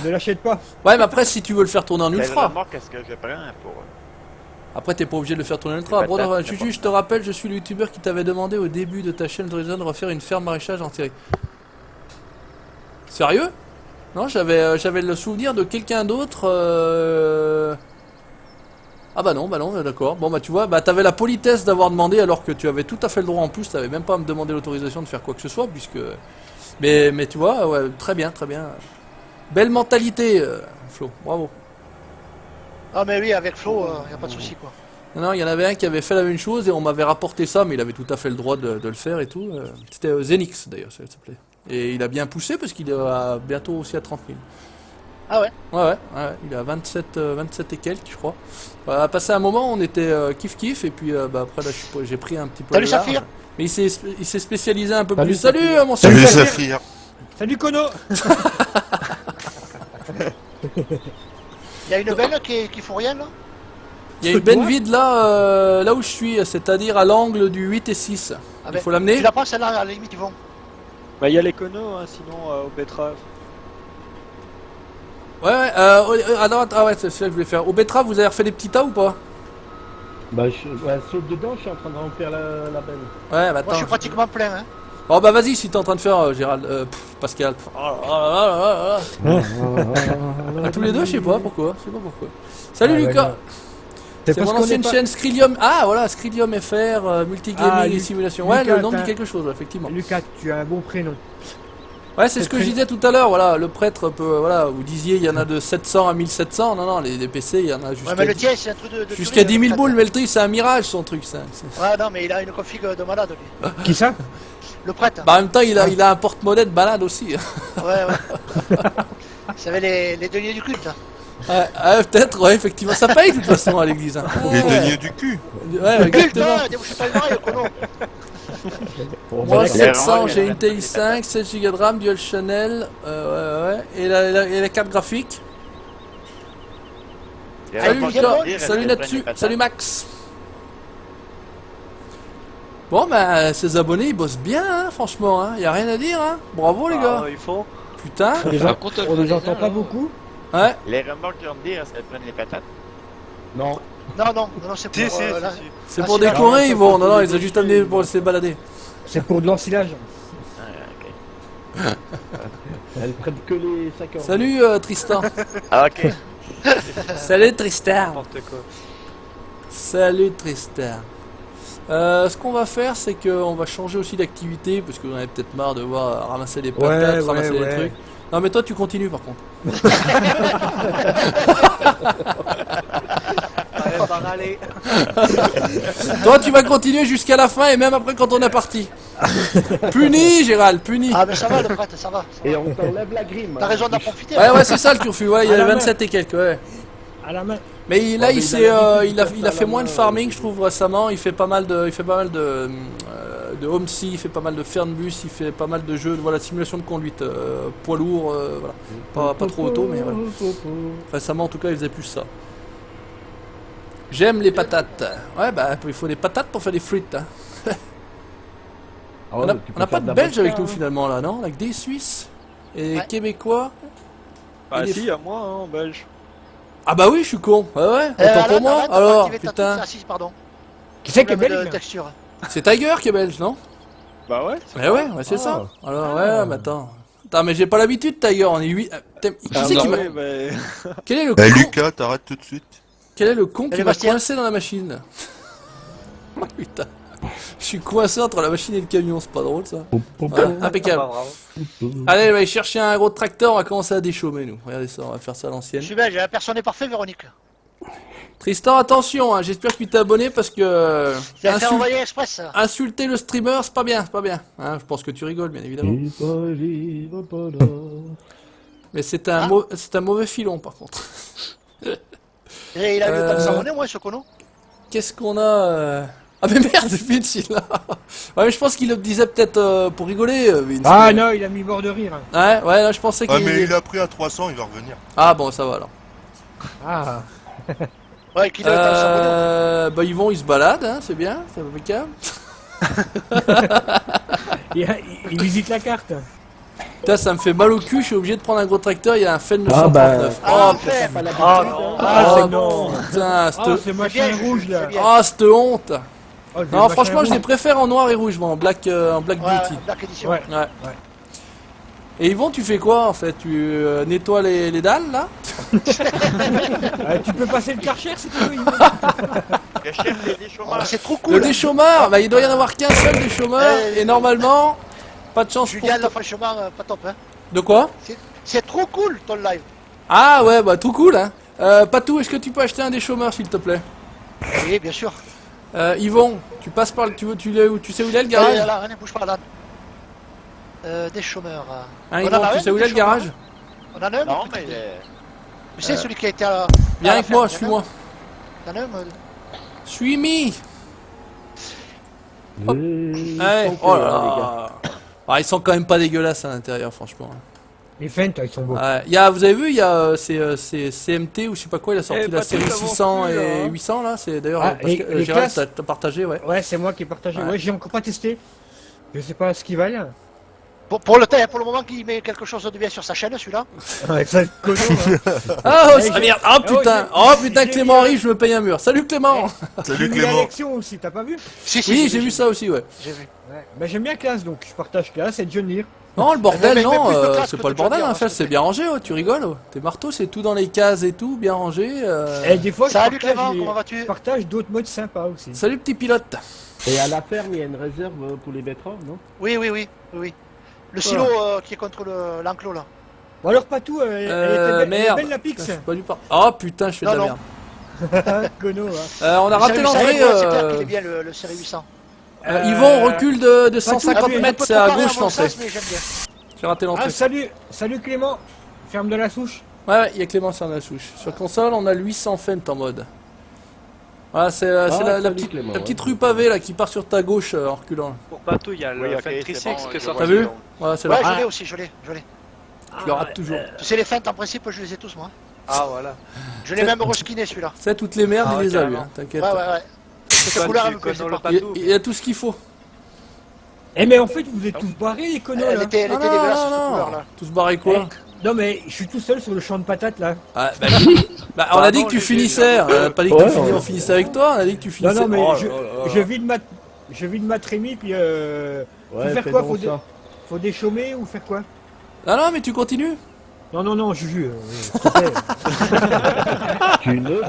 ne l'achète pas. Ouais mais après si tu veux le faire tourner en Quelle ultra. remorque est-ce que je prends pour... Après, t'es pas obligé de le faire tourner ultra. Bon, non, Juju, je te rappelle, je suis le youtubeur qui t'avait demandé au début de ta chaîne d'horizon de refaire une ferme maraîchage en série. Sérieux? Non, j'avais le souvenir de quelqu'un d'autre. Ah bah non, d'accord. Bon bah tu vois, bah t'avais la politesse d'avoir demandé alors que tu avais tout à fait le droit en plus. T'avais même pas à me demander l'autorisation de faire quoi que ce soit puisque. Mais tu vois, ouais, très bien, très bien. Belle mentalité, Flo. Bravo. Ah mais oui, avec Flo, y a pas de souci quoi. Non, il y en avait un qui avait fait la même chose et on m'avait rapporté ça, mais il avait tout à fait le droit de le faire et tout. C'était Zenix d'ailleurs, ça s'appelait. Et il a bien poussé parce qu'il est bientôt aussi à 30 000. Ah ouais? Ouais, il est à 27 et quelques, je crois. À passer un moment, on était kiff et puis bah, après là, j'ai pris un petit peu Salut le large. Saphir. Mais il s'est spécialisé un peu Salut, plus. Salut Saphir. mon Salut Saphir. Saphir. Salut Kono. Il y a une belle qui font rien là? Il y a une benne vide là, là où je suis, c'est-à-dire à l'angle du 8 et 6. Ah Il ben, faut l'amener. Tu la prends celle-là, à la limite ils vont. Bah, il y a les conos, hein, sinon, aux betteraves. Ouais, attends, ouais, c'est ça que je voulais faire. Au betterave, vous avez refait des petits tas ou pas? Bah, saute dedans, je suis en train de remplir la benne. Ouais, bah Moi attends. je suis pratiquement plein hein. Oh bah vas-y si t'es en train de faire Gérald, Pascal. À tous les deux, je sais pas pourquoi. Salut Lucas. C'est mon ancienne chaîne Skrillium. Ah voilà, Skrillium FR, multigaming et simulation. Ouais, Lucas, le nom dit quelque chose, effectivement. Lucas, tu as un bon prénom. Ouais, c'est ce que je disais tout à l'heure. Voilà, le prêtre peut. Voilà, vous disiez il y en a de 700 à 1700. Non, les PC, il y en a Ouais jusqu'à mais le tien c'est un truc de jusqu'à 10 000 tuerie, boules. Mais le truc, c'est un mirage son truc, ça. Ouais non mais il a une config de malade lui. Qui ça? Le prêtre. Bah en même temps, il a un porte-monnaie de balade aussi. Ouais. Vous savez les deniers du culte. Ouais, peut-être, ouais, effectivement. Ça paye de toute façon à l'église. Hein. Les deniers du cul. Ouais, Culte, exactement. débouchez pas le marais, Kono. Moi, c'est 700, vraiment j'ai bien. une TI 5, 7 Go de RAM, Dual Channel, ouais. Et la carte graphique. Salut Lucas, salut Natsu, salut Max. Bon, bah, ces abonnés, ils bossent bien, hein, franchement, hein. Y a rien à dire, hein. Bravo, les gars. Il faut. Putain. On les entend pas beaucoup. Ouais. Les remorques qui vont me dire, est-ce qu'elles prennent les patates? Non. Non, c'est pour. C'est Ah, pour c'est décorer, ils vont. Non, ils ont des juste amené pour se balader. C'est pour de l'ensilage. Ah, ok. Elles prennent que les sacs à Salut Tristan. Ah, ok. Salut Tristan. N'importe quoi. Salut Tristan. Ce qu'on va faire, c'est qu'on va changer aussi d'activité, parce que vous en avez peut-être marre de voir ramasser des patates, ramasser des trucs. Non mais toi tu continues par contre. Allez, par aller. Toi tu vas continuer jusqu'à la fin et même après quand on est parti. Puni Gérald, puni. Ah mais ça va le prêtre, ça va. Et on t'enlève la grime. T'as raison d'en profiter. Ouais c'est ça le turfu, ouais, il y À a la main. 27 et quelques, ouais. À la main. Mais là Ouais, il a fait moins de farming je trouve récemment, il fait pas mal de Homesy, il fait pas mal de Fernbus, il fait pas mal de jeux, voilà, simulation de conduite, poids lourd, voilà. Pas trop auto mais voilà. Récemment en tout cas il faisait plus ça. J'aime les patates. Ouais bah il faut des patates pour faire des frites. Hein. Ah On ouais, a, tu peux on a faire pas de la Belges avec vodka, nous hein. finalement là, non? Avec des Suisses et Ouais. Québécois. Bah, Et des si, à moi, hein, en belge. Ah bah oui, je suis con. Ouais, autant Alain, pour moi. arrête de Alors, activer ta putain. touche. Ah, si, pardon. Qui c'est qui est Problème de belge? texture. C'est Tiger qui est belge, non? Bah ouais. Ouais, c'est ça. Alors, ouais, mais attends. Attends, mais j'ai pas l'habitude, Tiger. On est 8. Qui c'est qui m'a. Quel est le con? Lucas, t'arrêtes tout de suite. Quel est le con qui Salut, m'a Bastien. coincé dans la machine? Oh putain. Je suis coincé entre la machine et le camion, c'est pas drôle ça. Voilà, impeccable. Bravo. Allez, on va aller chercher un gros tracteur, on va commencer à déchaumer nous. Regardez ça, on va faire ça à Je l'ancienne. suis belge, personne n'est parfait, Véronique. Tristan, attention, hein, j'espère que tu t'es abonné parce que Tu as fait envoyer express. insulter le streamer, c'est pas bien, c'est pas bien. Hein, je pense que tu rigoles, bien évidemment. Mais c'est un, c'est un mauvais filon par contre. Et il a eu le temps de s'abonner, moi, ce Kono. Qu'est-ce qu'on a Ah mais merde, Vince il a... Ouais mais je pense qu'il le disait peut-être pour rigoler, Vince. Ah non, il a mis mort de rire. Ouais, là je pensais qu'il... Ah, mais il a pris à 300, il va revenir. Ah bon, ça va alors. Ah. Ouais, qu'il a eu le temps de s'abonner. Bah ils se baladent, hein, c'est bien, c'est impeccable. Il visite la carte. Putain, ça me fait mal au cul, je suis obligé de prendre un gros tracteur, il y a un Fenn Ah, 939. Ah, Oh, fait. Pas l'habitude, Ah, hein. Ah, oh, non. putain, Ah, cette... c'est machin bien, rouge là. c'est bien. Oh, cette honte. Oh, le Non, machin franchement, je les rouge. préfère en noir et rouge, moi, en black Ouais, beauty. Black Edition. Ouais. Ouais. Et Yvon, tu fais quoi en fait? Tu nettoies les dalles là? Tu peux passer le Karcher si tu veux. Yves. Je cherche les Oh, déchômeurs. c'est trop Le cool. déchômeur, bah il doit y en avoir qu'un seul déchômeur et normalement, pas de chance pour Julien, là, toi. franchement, pas top. Hein. De quoi? C'est trop cool ton live. Ah ouais, bah tout cool hein. Patou, est-ce que tu peux acheter un déchômeur s'il te plaît? Oui, bien sûr. Yvon, tu passes par le... Tu sais où il est le Allez, garage? là, rien, bouge pas là. Des chômeurs. Hein, On Yvon, en a tu un, sais où il est des le garage? On en a un. Non, ou mais. Tu sais, celui qui a été à. Viens à la avec moi, ferme, suis-moi. T'en as un, Suis-moi. Ils Ouais, sont oh là les gars. là. Ah, ils sont quand même pas dégueulasses à l'intérieur, franchement. Les Fendt, ils sont beaux. Ouais, vous avez vu, il y a c'est CMT ou je sais pas quoi, il a sorti Eh, la pas série tout 600 avancé, et là, hein. 800 là, c'est d'ailleurs Ah, parce et que les Gérald classes t'as partagé, ouais. Ouais, c'est moi qui ai partagé. Ouais. Ouais, j'ai encore pas testé. Je sais pas ce qu'ils valent. pour le moment qu'il met quelque chose de bien sur sa chaîne, celui-là. Ouais, ça, Kono, hein. Ah oh, Ouais, ah, j'ai- merde, oh putain, j'ai- oh putain j'ai Clément mis, arrive, je me paye un mur. Salut Clément. J'ai Salut mis Clément. l'élection aussi, t'as pas vu? Si, Oui, j'ai vu ça aussi, ouais. J'ai vu. Ouais. Bah, j'aime bien classe donc je partage classe et John Deere. Non, le bordel, Mais non, plus de classe c'est que pas de le bordel, John hein, Deere, fait, s'il te c'est plaît. bien rangé, oh, tu rigoles, oh. T'es marteau, c'est tout dans les cases et tout, bien rangé. Et des fois, Salut je partage, Clément, comment vas-tu? je partage d'autres modes sympas aussi. Salut petit pilote. Et à la ferme, il y a une réserve pour les betteraves, non? Oui. Le silo qui est contre l'enclos là. Bon alors pas tout, elle était belle, Merde. belle la Pix. Je suis pas du par... Oh putain, je fais de la Non, merde. Kono, hein. On a raté Série l'entrée. 800, c'est clair qu'il est bien le série 800. Yvon, recule de 150 tout, mètres, Un peu c'est trop à carré gauche mon l'entrée. sens, mais j'aime bien. J'ai raté Ah l'entrée. salut Clément, ferme de la souche. Ouais, il y a Clément sur la souche. Sur console, on a le 800 Fendt en mode. Voilà, c'est la salut petite, Clément, la petite ouais. rue pavée là qui part sur ta gauche en reculant. Pour Patou, il y a Oui, le ok, Fendt c'est 36 bon, qui est je sorti. T'as vu? donc. Voilà, c'est Ouais, là. je l'ai aussi, je l'ai. Je le rate toujours. Tu sais, les feintes en principe, je les ai tous moi. Ah voilà. Je l'ai même reskiné celui-là. C'est toutes les merdes, Ah, il les a eu, carrément. hein, t'inquiète. Ouais. Cette Toi, couleur, tu elle me plaisait connais le pas. Patou. Il y a tout ce qu'il faut. Eh mais en fait vous êtes tous barrés les Kono Elle là. était Non, dégueulasse non, cette non, couleur non. là. Tous barrés quoi? Non mais je suis tout seul sur le champ de patates là. Ah, bah, on a dit que tu finissais, on a pas dit que Ouais, on ouais. finissait avec toi, on a dit que tu finissais. Non mais Oh je, là là là. je vide ma trémie puis Ouais, faire fais quoi, donc ça. faut déchômer ou faire quoi? Ah non, mais tu continues. Non, Juju, s'il te plaît. Tu ne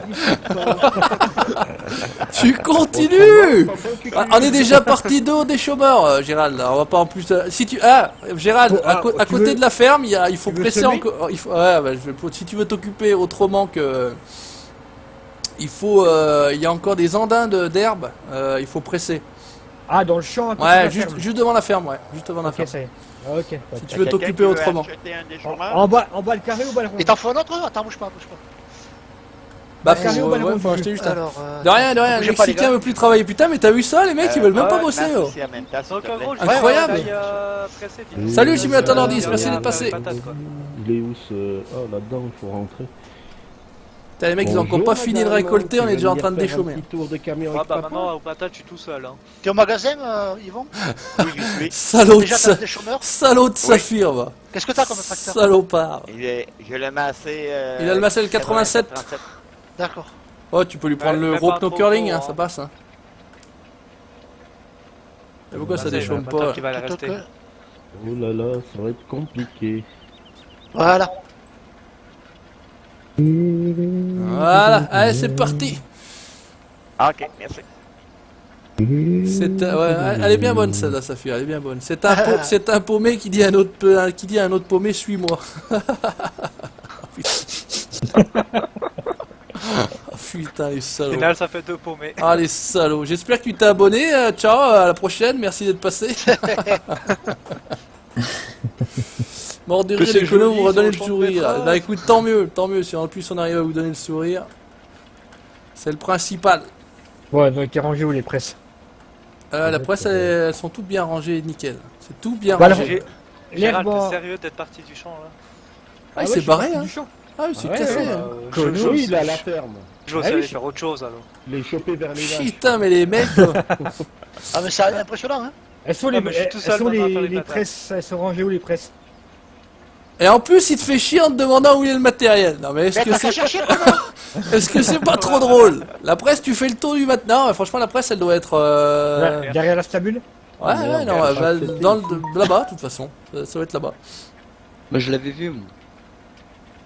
Tu continues. Ah, on est déjà parti d'eau des chômeurs, Gérald. On va pas en plus. Si tu, Gérald, Bon, à tu côté veux- de la ferme, il faut tu veux presser semer encore. Il faut, ouais, bah, si tu veux t'occuper autrement que, il faut, il y a encore des andins d'herbe. Il faut presser. Ah dans le champ à côté de Ouais, la juste, ferme. juste devant la ferme, ouais, juste devant la Ok ferme. ça y est. Ah, ok. Si tu veux t'occuper autrement. Un déchômeur? En bas le carré ou bas le rond? Et t'en fais un autre? Attends, bouge pas. Bah, carré ou faut, pas le ouais, rond, faut Juju acheter juste un. Alors, De rien, le bougez pas, les Mexicain gars. veut plus travailler. Putain, mais t'as vu ça, les mecs, ils veulent même pas bosser, oh. Donc en gros, je Incroyable. vais presser. vite. Salut, Simulateur Nordis, Il y a merci un d'être passé. patate, quoi. Il est où ce... Oh, là-dedans, il faut rentrer. Putain, les mecs, ils ont encore pas fini de récolter, on est déjà en train de déchômer. Un petit tour de camion Ouais, avec bah papa. maintenant, au patate, je suis tout seul. Hein. t'es au magasin, Yvon? Oui, je suis. Salaud de Déjà, t'as des chômeurs? Salaud de saphir, va. Qu'est-ce que t'as comme tracteur? Salopard. Je l'ai massé. Il a le Massel 87. 37. D'accord. Oh, tu peux lui prendre Ouais, le mais rope pas no trop curling, gros, hein, hein. ça passe. Hein. Et pourquoi ça Vas-y, déchaume le patate pas qui va Plutôt rester. que- Oh là là, ça va être compliqué. Voilà. Voilà, allez, c'est parti. Ok, merci. Ouais, elle est bien bonne celle-là, Saphir, elle est bien bonne. C'est un paumé qui dit à un autre paumé, suis-moi. Oh, putain, les Au salauds. final, ça fait 2 paumés. Ah, les salauds. J'espère que tu t'es abonné. Ciao, à la prochaine. Merci d'être passé. Mort de Que rire, c'est les colos, joli, vous redonnez le son sourire. betterave. Bah écoute, tant mieux. Si en plus on arrive à vous donner le sourire, c'est le principal. Ouais, donc t'es rangé où les presses? La presse, elles sont toutes bien rangées, nickel. C'est tout bien Bah, rangé. Gérald, L'herbe. t'es sérieux d'être parti du champ là? Ah, il ouais, s'est je suis barré, parti hein. du champ. Ah, il s'est Ouais, cassé. ouais, hein. Kono, Oui, il est à la ferme. Je vais Ah oui, aller je- faire autre chose alors. Il est chopé vers les vaches. Putain, mais les mecs. Ah, mais c'est impressionnant, hein? Elles sont Ah, mais je suis tout seul maintenant à faire les les patates. presses, elles sont rangées où les presses? Et en plus, il te fait chier en te demandant où est le matériel. Non mais est-ce Mais que t'as qu'à c'est chercher le connard. est-ce que c'est pas trop drôle? La presse, tu fais le tour du matin. Non, franchement, la presse, elle doit être. Derrière la stabule. Ouais, ouais, non, elle va dans là-bas, de toute façon. Ça va être là-bas. Moi je l'avais vu, moi.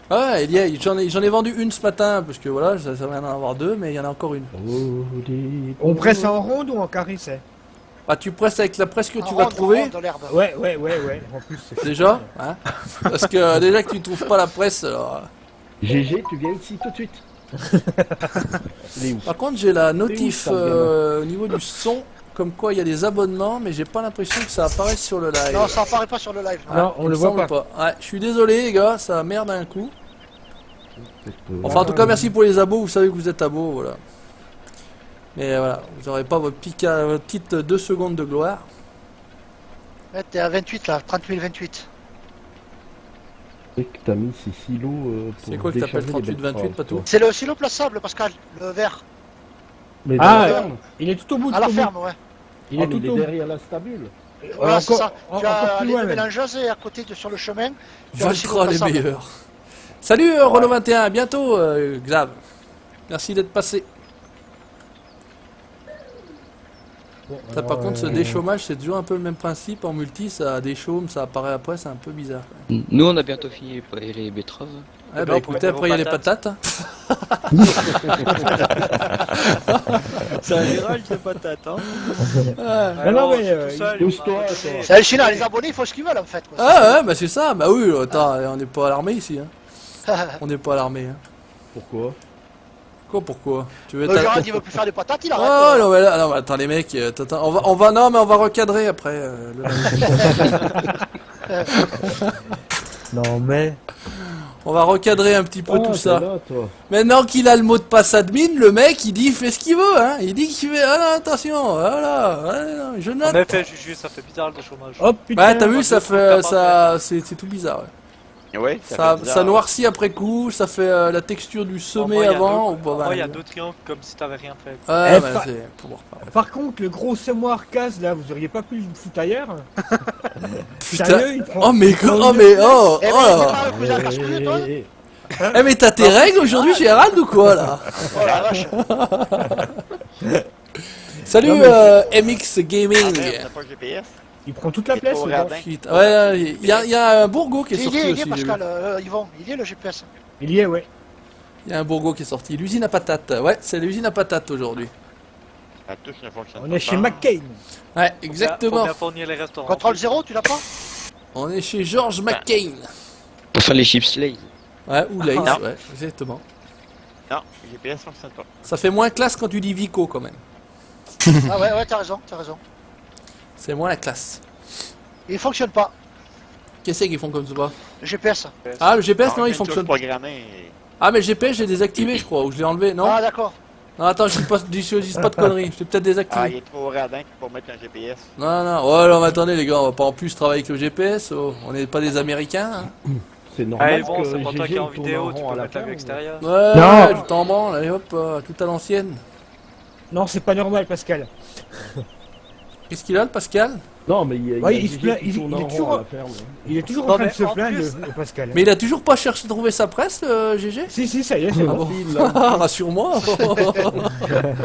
Ouais, j'en ai vendu une ce matin, parce que voilà, ça va en avoir deux, mais il y en a encore une. On presse en ronde ou en carré, c'est? Bah, tu presses avec la presse que tu En vas ronde, trouver, en ronde, l'herbe. Ouais. En plus, c'est déjà, hein. Parce que déjà que tu trouves pas la presse, alors. GG, tu viens ici tout de suite. Il est où? Par contre, j'ai la notif ça, le au niveau du son, comme quoi il y a des abonnements, mais j'ai pas l'impression que ça apparaisse sur le live. Non, ça apparaît pas sur le live. Non, on Il le me voit semble pas. Ouais, je suis désolé, les gars, ça merde un coup. Enfin, en tout cas, merci pour les abos, vous savez que vous êtes abos, voilà. Mais voilà, vous aurez pas votre petite 2 secondes de gloire. Ouais, t'es à 28 là, 30 028. C'est que t'as mis ces silos pour C'est quoi que t'appelles décharger les 38-28, betteraves, pas tout toi. C'est le silo plaçable, Pascal, le vert. Mais Ah, dans la ferme. il est tout au bout. À la tout au bout. ferme, ouais. Il Ah, est mais tout il est au bout. derrière la stabule. Voilà, c'est ça. encore Tu as plus les loin, deux même. mélangeuses et à côté sur le chemin. tu as le silo Valtra les plaçable. meilleurs. Salut Renault 21, à bientôt Xav. Merci d'être passé. Bon, Ça, par alors, contre, ce déchômage, c'est toujours un peu le même principe. En multi, ça déchaume, ça apparaît après, c'est un peu bizarre. Quand même. Nous on a bientôt fini les betteraves. Ouais, ben, bah on peut écoutez, mettre après il y a les vos patates. C'est un virage de patate, hein. non, mais, tout seul, pousse-toi, on a toi. reculé. C'est hallucinant, les abonnés, ils font ce qu'ils veulent en fait. quoi. Ah ouais, bah c'est ça. Bah oui, attends, on n'est pas à l'armée ici. Hein. On n'est pas à l'armée. Hein. Pourquoi? Pourquoi tu veux Le Gérald, il veut plus faire des patates, il Oh arrête. non mais là, non, mais attends les mecs, attends, non mais on va recadrer après. Non, mais. On va recadrer un petit peu Ah, tout t'es ça. là, toi. Maintenant qu'il a le mot de passe admin, le mec il dit il fait ce qu'il veut, hein. Il dit qu'il fait, ah non, attention, voilà, je En note. effet, Juju, ça fait bizarre le chômage. Oh putain. Ouais, t'as vu, ça deux fait, trucs ça, c'est tout bizarre. Ouais. Oui, Ça noircit après coup, ça fait la texture du sommet avant. Moi, il y a deux triangles comme si t'avais rien fait. Ouais, Eh, bah, pas- c'est pour voir pas. Par contre, le gros semoir casse là, vous auriez pas pu le foutre ailleurs? Putain. Sérieux, il prend- Oh mais, il prend oh une mais, place. oh, Eh ben, oh c'est là. pas le cousin casse-couille, toi. Eh mais t'as tes règles aujourd'hui, Gérald ou quoi là? Oh la vache. Salut Non, mais MX Gaming. Ah, merde, t'as pas le GPS? Il prend toute la Il est place. trop le gars. radin. Putain, ouais, il y a un Bourgo qui est Il sorti y est, aussi. j'ai Pascal, vu. Yvon, il y est le GPS. Il y est, ouais. Il y a un Bourgo qui est sorti. L'usine à patates. Ouais, c'est l'usine à patates aujourd'hui. La touche ne fonctionne On pas. est chez McCain. Ouais, Faut exactement. bien fournir les restaurants. Contrôle 0, tu l'as pas? On est chez George McCain. Pour faire les chips Lays. Ouais, ou Lays, Non. ouais, exactement. Non, le GPS fonctionne pas. Ça fait moins classe quand tu dis Vico quand même. Ah ouais, t'as raison, t'as raison. C'est moins la classe. Il fonctionne pas, Qu'est-ce qu'ils font comme ça? le GPS. Ah, le GPS, non, une il touche fonctionne pas. programmée. Ah, mais le GPS, j'ai désactivé, je crois, ou je l'ai enlevé, non? Ah d'accord. Non, attends, je dis pas de conneries, je l'ai peut-être Ah, il désactivé. est trop radin pour mettre un GPS. Non, non, ouais, non, mais attendez, les gars, on va pas en plus travailler avec le GPS, oh. On n'est pas des Américains, hein. C'est normal Allez, bon, que c'est pour toi qui est en GG tourne vidéo, en tu rond à peux la mettre la vue ferme. extérieure. Ouais, Non. ouais, du temps branle, allez hop, tout à l'ancienne. Non, c'est pas normal, Pascal. Qu'est-ce qu'il a, le Pascal? Non, mais il y a Ouais, il GG se plaint- qui il- tourne il est en rond toujours- à la ferme. Il est toujours Non, en train de mais se en plaindre, plus- le Pascal. Mais il a toujours pas cherché à trouver sa presse, le GG? Si, ça y est, c'est Ah bon. bon. Il l'a- Ah, rassure-moi.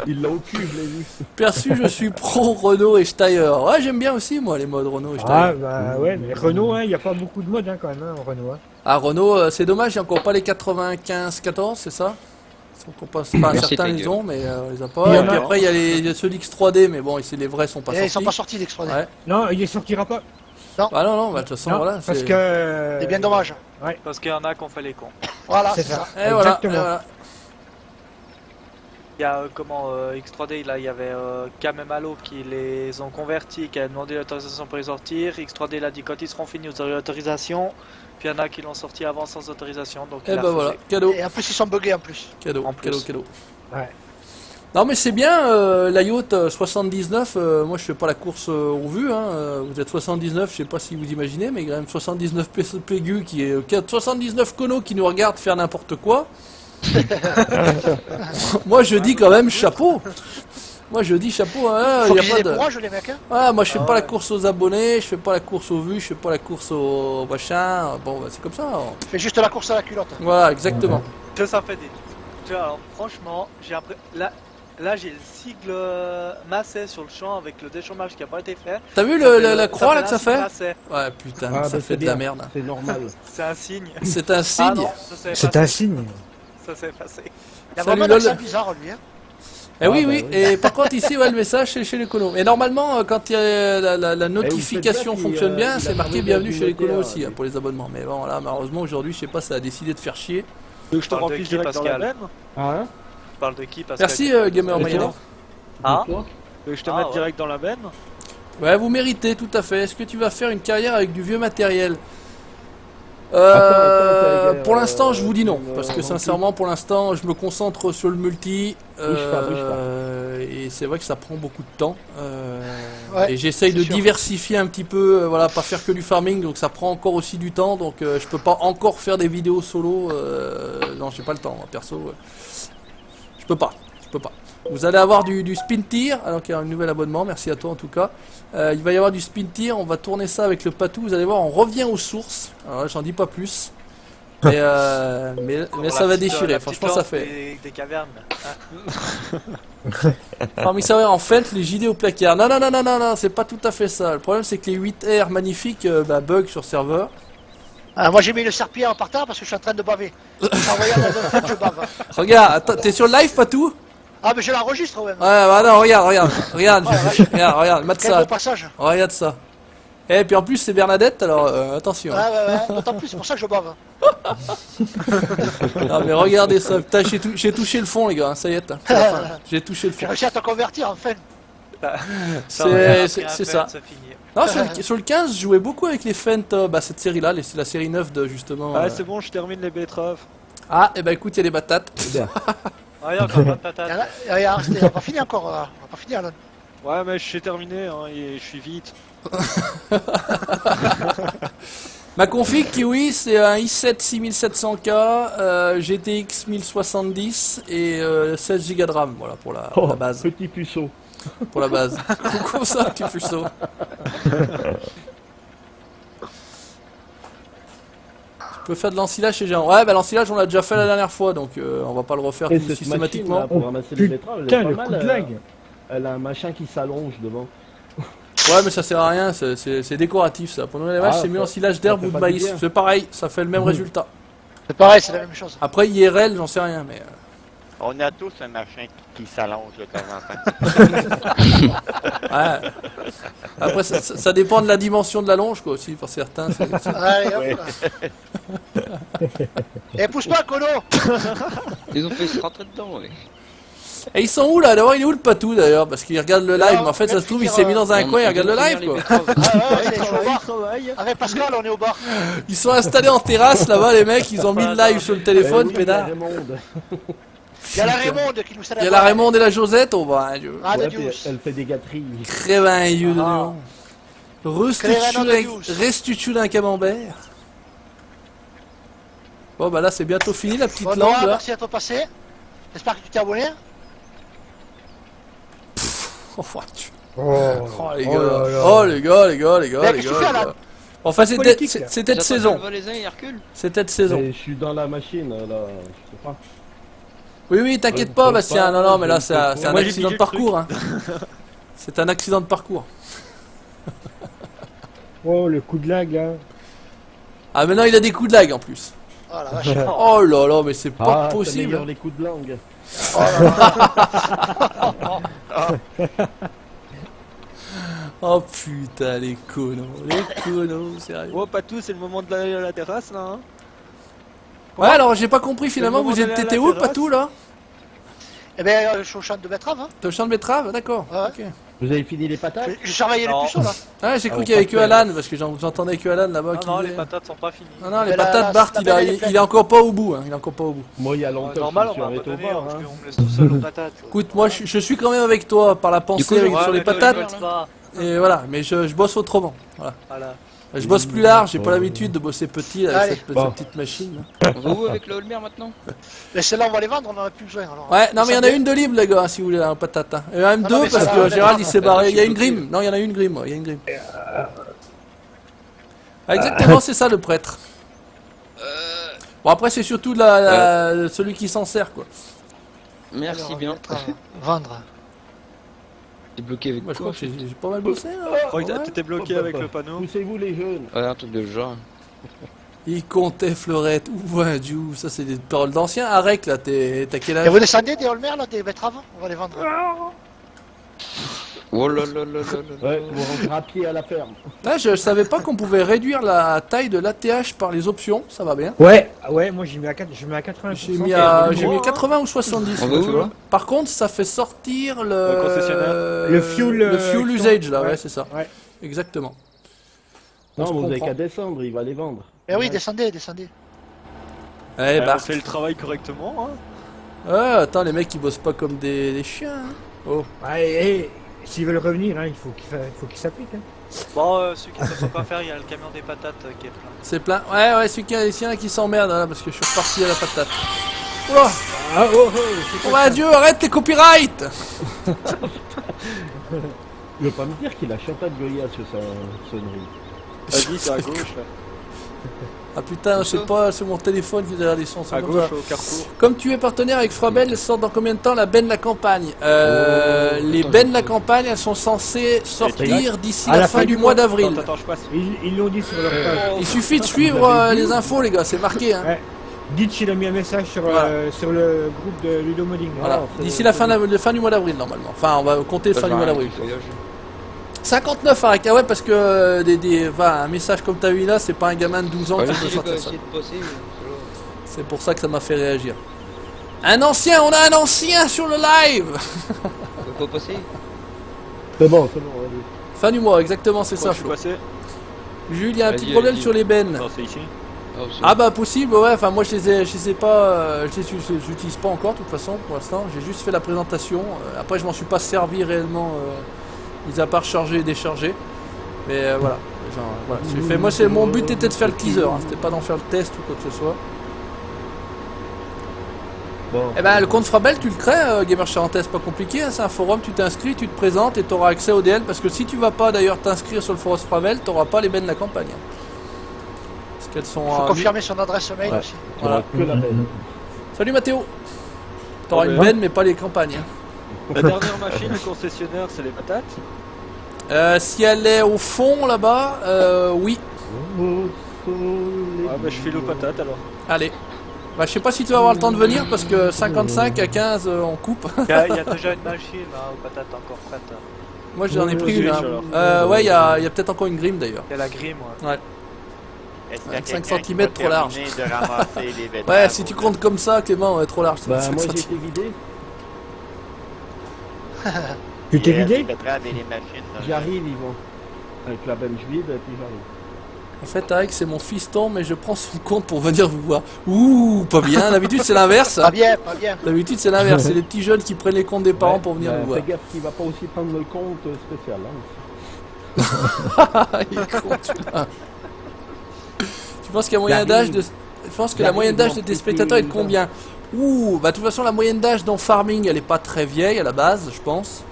Il l'a au cul, je l'ai vu. Perçu, je suis pro Renault et Steyr. Ouais, j'aime bien aussi, moi, les modes Renault et Steyr. Ah, bah ouais, mais Renault, il n'y a pas beaucoup de modes hein, quand même, hein, en Renault. Hein. Ah, Renault, c'est dommage, il n'y a encore pas les 95-14, c'est ça? Ils sont pas, enfin, Merci, certains ta les gueule. ont, mais on les a pas. Il y Et en puis a. après, il y a ceux d'X3D, mais bon, les vrais sont pas Et ils sont sortis. pas sortis d'X3D. Ouais. Non, il ne sortira pas. Ah non, non, bah, de toute façon, Non, voilà. parce c'est- que. C'est bien dommage. Parce qu'il y en a qui ont fait les cons. Voilà, C'est c'est ça. ça. Et voilà, Exactement. et voilà. Il y a X3D, là il y avait Kamemalo qui les ont convertis, qui a demandé l'autorisation pour les sortir. X3D il a dit quand ils seront finis vous aurez l'autorisation. Puis il y en a qui l'ont sorti avant sans autorisation. Donc Et il a bah voilà, refusé. cadeau, Et en plus, ils sont buggés en plus. cadeau, En plus. cadeau. Ouais. Non mais c'est bien, la Yacht 79, moi je fais pas la course au vu, hein, vous êtes 79, je sais pas si vous imaginez, mais quand même 79 pégus qui est 79 conos qui nous regardent faire n'importe quoi. Moi je dis quand même chapeau. Moi je dis chapeau, hein, Faut y a qu'ils aient pas des de... courage les mecs hein. Ouais, moi je fais pas la course aux abonnés, je fais pas la course aux vues, je fais pas la course au machin. Bon, bah, c'est comme ça. Hein. Fais juste la course à la culotte. Voilà, exactement. Que ça fait des. Tu vois, alors franchement, j'ai après. Là j'ai le sigle Massé sur le champ avec le déchômage qui a pas été fait. T'as vu Ça fait la croix là que ça fait Massé. Ouais, putain, Ah, ça bah, fait de bien, la merde. C'est normal. C'est un signe. C'est un Ah signe. non, ça s'est C'est effacé. un signe. Ça s'est effacé. Il a Salut, vraiment un lol. accent bizarre lui hein. Eh oui, Ah, bah oui, oui. et par contre ici, ouais, le message c'est chez les colos. Et normalement, quand il y a la notification faites gaffe, fonctionne bien, il c'est a marqué fermé bienvenue le chez les colos notaire, aussi, lui. hein, pour les abonnements. Mais bon, là, malheureusement, aujourd'hui, je sais pas, ça a décidé de faire chier. Tu veux que je te Parle de remplisse qui, direct dans la Pascal benne? Ah, hein? Tu parles de qui Pascal? Merci, Gamer Et Moyen. toi Ah, Et toi Tu veux que je te Ah, mette ouais. direct dans la benne? Ouais, vous méritez, tout à fait. Est-ce que tu vas faire une carrière avec du vieux matériel Attends, Pour l'instant, je vous dis non, une, parce que remplie. sincèrement, pour l'instant, je me concentre sur le multi, Bouge pas. et c'est vrai que ça prend beaucoup de temps. Ouais, Et j'essaye c'est de sûr. diversifier un petit peu, voilà, pas faire que du farming, donc ça prend encore aussi du temps, donc je peux pas encore faire des vidéos solo. Non, j'ai pas le temps, moi, perso. Je peux pas. Vous allez avoir du spin tir, alors qu'il y a un nouvel abonnement, merci à toi en tout cas. Il va y avoir du spin tir, on va tourner ça avec le patou, vous allez voir, on revient aux sources. Alors là, j'en dis pas plus. Mais ça va déchirer, franchement ça fait. Des cavernes. Parmi ça, en fait, les JD au placard. Non, c'est pas tout à fait ça. Le problème c'est que les 8R magnifiques bug sur serveur. Ah, moi j'ai mis le serpillère en partant parce que je suis en train de baver. En voyant dans un fait, je bave. Regarde, attends, t'es sur le live, patou? Ah mais je l'enregistre même. Ouais, bah non, regarde, mate Quel ça. beau passage. Regarde ça. Et puis en plus c'est Bernadette, alors attention. Ouais, d'autant plus, c'est pour ça que je bave. Non mais regardez ça, putain, j'ai touché le fond les gars, ça y est, c'est la fin. J'ai touché le J'ai fond. réussi à te convertir enfin. C'est ça. Non, sur le 15, je jouais beaucoup avec les Fent, cette série-là, c'est la série 9 de justement. Ah, c'est bon, je termine les betteraves. Ah, et bah écoute, il y a des batates. Bien. Ah, il y a encore pas de patate. On n'a pas fini encore, on n'a pas fini Alan. Ouais, mais je suis terminé, hein, et je suis vite. Ma config Kiwi, c'est un i7 6700K, GTX 1070 et 16 Go de RAM, voilà pour la Oh, base. petit puceau. Pour la base. Coucou ça, petit puceau. Tu peux faire de l'ensilage chez Géant. Ouais, bah l'ensilage on l'a déjà fait la dernière fois, donc on va pas le refaire Et tout cette systématiquement. machine, là, pour ramasser les betteraves, elle est Putain, pas le mal, coup de lag. Elle a un machin qui s'allonge devant. Ouais, mais ça sert à rien, c'est décoratif ça. Pour nous les vaches, c'est mieux ça- ensilage d'herbe ça ou de fait pas du maïs. bien. C'est pareil, ça fait le même résultat. C'est pareil, c'est la même chose. Après IRL, j'en sais rien, mais. On a tous un machin qui s'allonge de temps en temps. Ouais. Après, ça dépend de la dimension de la longe, quoi, aussi, pour certains. Allez, hop là. Et pousse pas, Colo. Ils ont fait se rentrer dedans, ouais. Et ils sont où là? D'abord, il est où le patou d'ailleurs? Parce qu'il regarde le live, mais en fait, ça se trouve, il s'est mis dans un coin, il regarde le live, quoi. Ah ouais, je suis au bar. Avec Pascal, on est au bar. Ils sont installés en terrasse là-bas, les mecs, ils ont mis le live sur le téléphone, Eh oui, pédard. Raymonde. Il y a la Raymonde qui nous Il y a la Raymonde et la Josette, oh bah, Ah, de Ouais, Dieu. puis elle fait des gâteries. crève un yeux de Ah. lion. Restutu d'un camembert. Bon bah là c'est bientôt fini la petite Bon, langue Nora, là. merci à toi passé. J'espère que tu t'es abonné. Oh, tu- Oh, oh, les oh gars. là là. Oh les gars, les gars, les gars, Mais les qu'est-ce que gars. tu fais, les là gars. Enfin Politique. c'était de J'attends saison. que le Valaisin, il recule. C'était de saison. Et je suis dans la machine, là. Je sais pas. Oui, t'inquiète Je pas ne Bastien, peux non, pas, non, mais là je c'est ne un peux c'est un Moi, j'ai accident de pigé le truc. parcours. Hein. C'est un accident de parcours. Oh, le coup de lag là. Ah maintenant il a des coups de lag en plus. Oh la vache. Oh là là, mais c'est pas Ah, c'est possible. meilleur les coups de langue. Oh putain, les conos, sérieux. Oh, pas tout, c'est le moment de la terrasse, là, hein. Ouais, alors j'ai pas compris finalement, Le moment vous d'aller à la étiez où le terrasse. patou là? Eh ben, je suis au champ de betterave. Hein. T'es au champ de betterave? D'accord. Ouais. Ok. Vous avez fini les patates? J'ai surveillé les Non. puceaux là. Ah, j'ai cru Ah, qu'il y avait pas que de Alan, parce que j'entendais que Alan là-bas. Non, qui non, les disait- patates sont pas finies. Non, non, les Mais patates, la- Bart, la il, belle, a- elle est il pleine. est encore pas au bout. Hein, il est encore pas au bout. Moi, il y a longtemps Normal, que on je va suis pas arrêté au donner, bar. parce Hein. qu'on me laisse tout seul aux patates. Écoute, moi je suis quand même avec toi par la pensée coup, avec- ouais, sur les mais toi, patates. je bosse pas. Et voilà, mais je bosse autrement. Voilà. Voilà. Je bosse plus large, j'ai pas l'habitude de bosser petit avec Allez. cette Bon. petite machine. Vous avec le Holmer maintenant? Mais celle-là, on va les vendre, on en a plus besoin. Alors. Ouais, non mais il y en a Descendez. une de libre les gars, si vous voulez un patate. Hein. Et même Non, deux mais ça parce va, que on est Gérald il d'accord. s'est barré. Il y a une bloqué. grime. Non, il y en a une grime. Il y a une grime. Ah, exactement, c'est ça le prêtre. Bon après c'est surtout celui qui s'en sert quoi. Merci Alors, bien. on va mettre à vendre. T'es bloqué avec Moi je quoi? crois que j'ai pas mal bossé là. Je crois que Ouais. t'étais bloqué avec le panneau. Poussez-vous les jeunes. Ouais, un truc de ce genre. Il comptait fleurette. Ouh ouais, Dieu, ça c'est des paroles d'anciens. Arrête là, t'as quel Et âge? vous descendez des Holmer, là, des betteraves? On va les vendre. Oh là là là là là. Ouais, vous rentrez à pied à la ferme. Ah, je savais pas qu'on pouvait réduire la taille de l'ATH par les options, ça va bien. Ouais, moi j'ai mis à 80%. J'ai mis à 80 ou 70, On moi, va tu où, vois. là Par contre, ça fait sortir Le concessionnaire. Le fuel, le fuel usage là, ouais. ouais, c'est ça. Ouais. Exactement. On Non, se vous avez comprend. qu'à descendre, il va les vendre. Eh oui, descendez, descendez. Eh On bah, fait le travail correctement. Hein. ouais, attends, les mecs ils bossent pas comme des chiens. Hein. Oh. Ouais, et s'ils veulent revenir, hein, il faut qu'ils s'appliquent. Hein. Bon, celui qui ne sait pas faire, il y a le camion des patates qui est plein. C'est plein. Ouais, celui qui s'emmerde là, parce que je suis reparti à la patate. Oula. Ah oh, c'est Oh quoi bah ça? Dieu, arrête les copyrights. Il veut pas me dire qu'il a chanté de Goya sur sa sonnerie. Vas-y, c'est à gauche. Là. Ah putain, je sais pas, c'est mon téléphone qui a des sons. c'est À comme gauche, ça. au carrefour. Comme tu es partenaire avec Frabel, sort dans combien de temps la benne la campagne les attends, bennes la campagne, elles sont censées sortir d'ici À la la fin fin du du mois mois. d'avril. Attends, je passe. Ils l'ont dit sur leur page. Il suffit de suivre les infos les gars, c'est marqué. Hein. Ouais. Ditch il a mis un message sur, Voilà. sur le groupe de Ludo Modding. Voilà. c'est- D'ici la fin du mois d'avril normalement. Enfin, on va compter fin du mois d'avril. 59 Arek, ah ouais parce que un message comme t'as eu là, c'est pas un gamin de 12 ans qui peut sortir ça. C'est pour ça que ça m'a fait réagir. Un ancien, on a un ancien sur le live. Faut passer. C'est bon, allez. Fin du mois, exactement, c'est Pourquoi ça je suis Flo. passé? Jules, il y a un petit Vas-y, problème vas-y. sur les bennes. Non, c'est ici. Ah bah possible, ouais, enfin moi je les ai pas, je les utilise pas encore de toute façon pour l'instant, j'ai juste fait la présentation, après je m'en suis pas servi réellement, mis à part charger et décharger, mais voilà, genre, voilà, j'ai fait, moi mon but était de faire le teaser, hein, c'était pas d'en faire le test ou quoi que ce soit. Bon. Eh ben le compte Frabel tu le crées, Gamer Charentaise, pas compliqué, hein, c'est un forum, tu t'inscris, tu te présentes et tu auras accès au DL, parce que si tu vas pas d'ailleurs t'inscrire sur le forum Frabel, tu n'auras pas les bennes de la campagne. Parce qu'elles sont... Il faut confirmer son adresse mail Ouais. aussi. Voilà. Que la benne. Salut Mathéo. T'auras une benne mais pas les campagnes. Hein. La dernière machine, le concessionnaire, c'est les patates. Si elle est au fond là-bas, oui. Ah bah je file aux patates alors. Allez. Bah, je sais pas si tu vas avoir le temps de venir parce que 55 à 15 on coupe. Il y a déjà une machine aux patates encore prête. Moi j'en ai pris une. oui, Hein. alors. Ouais, il y a peut-être encore une grime d'ailleurs. Il y a la grime, ouais. Est-ce qu'il y a 25 quelqu'un qui centimètres va trop large. terminer de ramasser les betteraves Ouais, si tu au- comptes comme ça, Clément, ouais, trop large. Bah, 25 moi j'ai centimètres. été vidé. Tu t'es Il reste vidé? les betteraves et les machines. là. J'arrive, Yvon. Avec la bench vide, et puis j'arrive. En fait, Tarek, c'est mon fiston, mais je prends son compte pour venir vous voir. Ouh, pas bien. D'habitude, c'est l'inverse. Pas bien, pas bien. D'habitude, c'est l'inverse. C'est les petits jeunes qui prennent les comptes des parents Ouais, pour venir bah, vous voir. Fais gaffe qu'il va pas aussi prendre le compte spécial. Hein. Il est con, celui-là. Tu penses qu'il y a moyen d'âge de... Je pense que la moyenne d'âge de tes spectateurs est de combien? Ouh, bah de toute façon la moyenne d'âge dans Farming elle est pas très vieille à la base, je pense.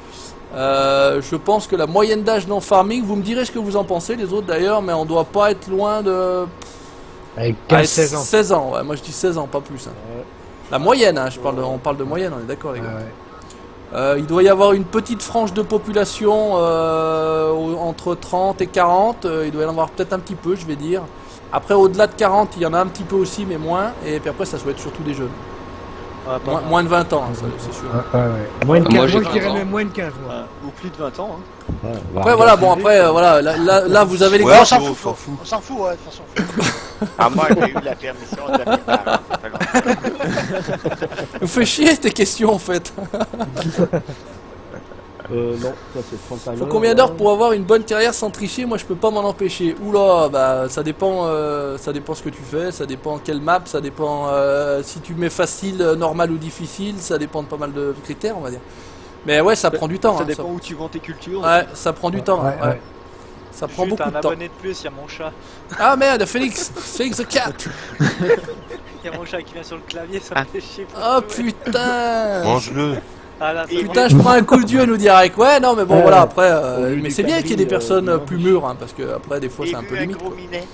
Je pense que la moyenne d'âge dans Farming, vous me direz ce que vous en pensez, les autres d'ailleurs, mais on doit pas être loin de... Avec Allez, 15-16 ans. 16 ans, ouais, moi je dis 16 ans, pas plus. Hein. La moyenne, hein, on parle de moyenne, on est d'accord les gars. Il doit y avoir une petite frange de population entre 30 et 40, il doit y en avoir peut-être un petit peu, je vais dire. Après, au-delà de 40, il y en a un petit peu aussi, mais moins. Et puis après, ça doit être surtout des jeunes. Ouais, pas mal. Moins de 20 ans, hein, ça, c'est sûr. Moins de 15, Moi, j'ai je dirais 15 ans. même moins de 15 moi. Ou plus de 20 ans. Hein. Après, voilà, bon, après, voilà, là, vous avez les Ouais, gars. on s'en on fout, s'en fout. On s'en fout, ouais, de toute façon. Ah, moi, j'ai eu la permission de mes parents. Ça fait longtemps. Vous fait chier tes questions, en fait. Non, ça c'est spontané. Faut combien d'heures pour avoir une bonne carrière sans tricher? Moi, je peux pas m'en empêcher. Oula, bah, ça dépend ce que tu fais, ça dépend quelle map, ça dépend si tu mets facile, normal ou difficile, ça dépend de pas mal de critères, on va dire. Mais ouais, ça prend du temps. Ça hein, dépend où tu vends tes cultures. Ouais, ça prend du temps. Ouais, Ouais. ouais. Ça prend Juste beaucoup un de temps. abonné de plus, il y a mon chat. Ah merde, Félix, Félix the cat. Il y a mon chat qui vient sur le clavier, ça me fait chier. pour Oh jouer. putain. Mange-le. Ah là, c'est Putain, je prends un coup de dieu, nous dit Arek. Ouais, non, mais bon, Ouais. voilà, après, Au lieu mais du c'est bien qu'il y ait des cabri, personnes non. plus mûres, hein, parce que après, des fois, c'est un peu J'ai vu limite. gros Quoi. minet.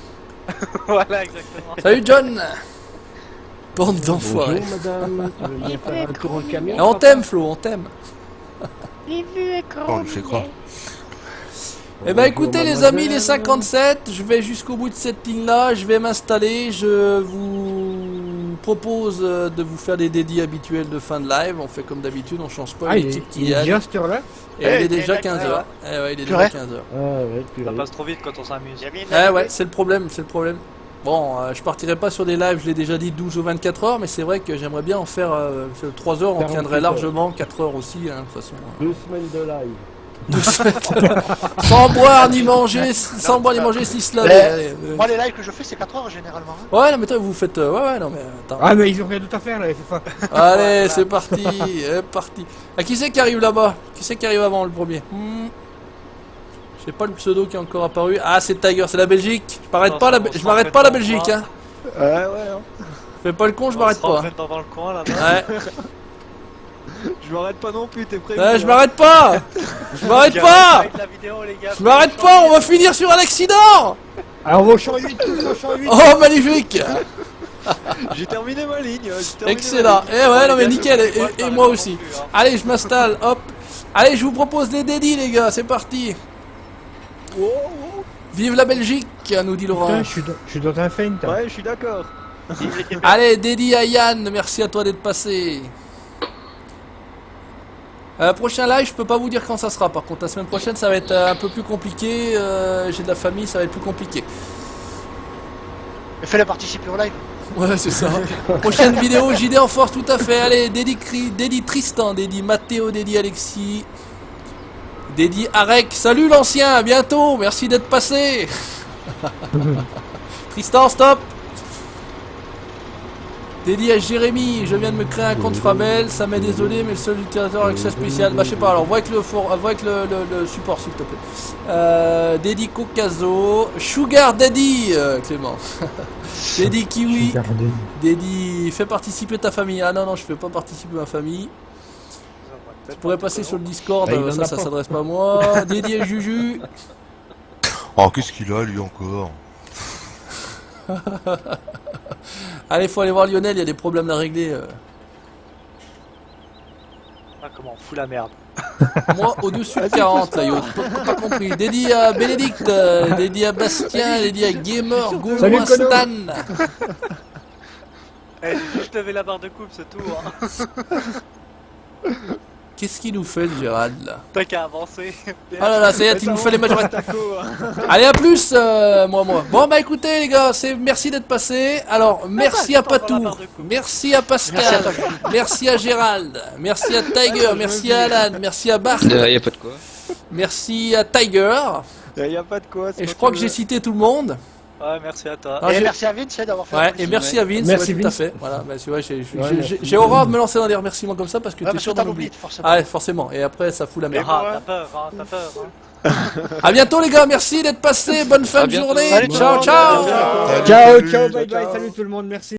Voilà, exactement. Salut John. Bande d'enfoirés. Bonjour madame, tu veux bien faire un tour en camion? Et on t'aime, Flo, on t'aime. J'ai vu un Oh, gros on le fait croire. Eh ben écoutez les amis, les 57, je vais jusqu'au bout de cette ligne là, je vais m'installer, je vous propose de vous faire des dédits habituels de fin de live, on fait comme d'habitude, on change pas Ah, l'équipe qui il est gagne. déjà à cette heure-là? Et il est Eh, déjà t'es 15h. Eh ouais, il est déjà Purée. 15h. Ah ouais, Ça purée. passe trop vite quand on s'amuse. J'ai bien Eh arrivé. ouais, c'est le problème, c'est le problème. Bon, je partirai pas sur des lives, je l'ai déjà dit 12 ou 24 heures, mais c'est vrai que j'aimerais bien en faire 3 heures, on 48 tiendrait heures. largement, 4 heures aussi, hein, de toute façon. 2 semaines de live. Sans boire ni manger, sans boire ni manger, si cela. Moi, les lives que je fais, c'est 4 heures généralement. hein. Ouais, non, mais toi, vous faites. Ouais, non, mais attends. Ah, mais ils ont rien d'autre à faire là, FFA. Allez, c'est parti, c'est parti. Ah, qui c'est qui arrive là-bas? Qui c'est qui arrive avant le premier? Je sais pas le pseudo qui est encore apparu. Ah, c'est Tiger, c'est la Belgique. Je m'arrête pas, je m'arrête pas la Belgique, hein. Ouais. Fais pas le con, je m'arrête pas. Dans le coin là. Ouais. Je m'arrête pas non plus, t'es prévu. Ouais, je m'arrête pas. Je m'arrête pas. La vidéo, les gars. Je m'arrête pas, on va finir sur un accident. Alors, on va au champ 8, tous au champ 8. Oh, magnifique. J'ai terminé ma ligne. j'ai terminé Excellent. ma ligne. Eh ouais, non, mais Les gars, nickel. je sais pas, Et moi non aussi. plus, hein. Allez, je m'installe, hop. Allez, je vous propose des dédits, les gars, c'est parti. Vive la Belgique, nous dit Laurent. Putain, je suis dans un feint. Ouais, je suis d'accord. Allez, dédié à Yann, merci à toi d'être passé. Prochain live, je peux pas vous dire quand ça sera. Par contre, la semaine prochaine, ça va être un peu plus compliqué. J'ai de la famille, ça va être plus compliqué. Mais fais-le participer au live. Ouais, c'est ça. Prochaine vidéo, JD en force, tout à fait. Allez, dédi Tristan, dédi Mathéo, dédi Alexis, dédi Arek. Salut l'ancien, à bientôt. Merci d'être passé. Tristan, stop. Dédié à Jérémy, je viens de me créer un compte Frabel, ça m'est désolé, mais le seul utilisateur avec accès spécial, bah je sais pas, alors vois avec le support s'il te plaît. Dédi Kokazo, Sugar Daddy, Clément. Dédi Kiwi, Dédi, fais participer ta famille. Ah non, je fais pas participer ma famille. Tu pourrais passer sur le Discord, Bah, il en ça a pas. s'adresse pas à moi. Dédié à Juju. Oh, qu'est-ce qu'il a, lui, encore? Allez, faut aller voir Lionel, il y a des problèmes à régler. Ah, comment on fout la merde. Moi, au-dessus de 40, là, yo, pas compris. Dédié à Bénédicte, dédié à Bastien, dédié à Gamer, Salut, Gaulois, Cono. Stan. Eh, j'ai juste levé la barre de coupe, c'est tout. Hein. Qu'est-ce qu'il nous fait, le Gérald, là? T'as qu'à avancer. Ah là là, ça y est, il nous fait les majorettes. Taco, hein. Allez, à plus, moi. Bon, bah écoutez, les gars, merci d'être passés. Alors, merci à Patou, merci à Pascal, merci à Gérald, merci à Tiger, merci à Alan, merci à Bart, Y a pas de quoi. merci à Tiger. Y a pas de quoi. c'est Et pas je crois tout que le- j'ai cité tout le monde. Ouais, merci à toi. Ah, Et j'ai- merci à Vince d'avoir fait Ouais, la et police. merci à Vince, Merci, ouais, tout à Vince. fait. Voilà, bah, c'est vrai, Ouais, j'ai horreur de me lancer dans des remerciements comme ça parce que Ouais, t'es parce sûr que t'as d'en oublié, oublier. forcément. Ah ouais, forcément. Et après, ça fout la merde. Ah, t'as peur, hein, t'as peur. Hein. À bientôt, les gars. Merci d'être passés. Bonne fin À de bientôt. journée. Salut, tout le Ciao, monde. ciao. Ciao. Ciao, Salut. ciao, bye bye, salut tout le monde, merci.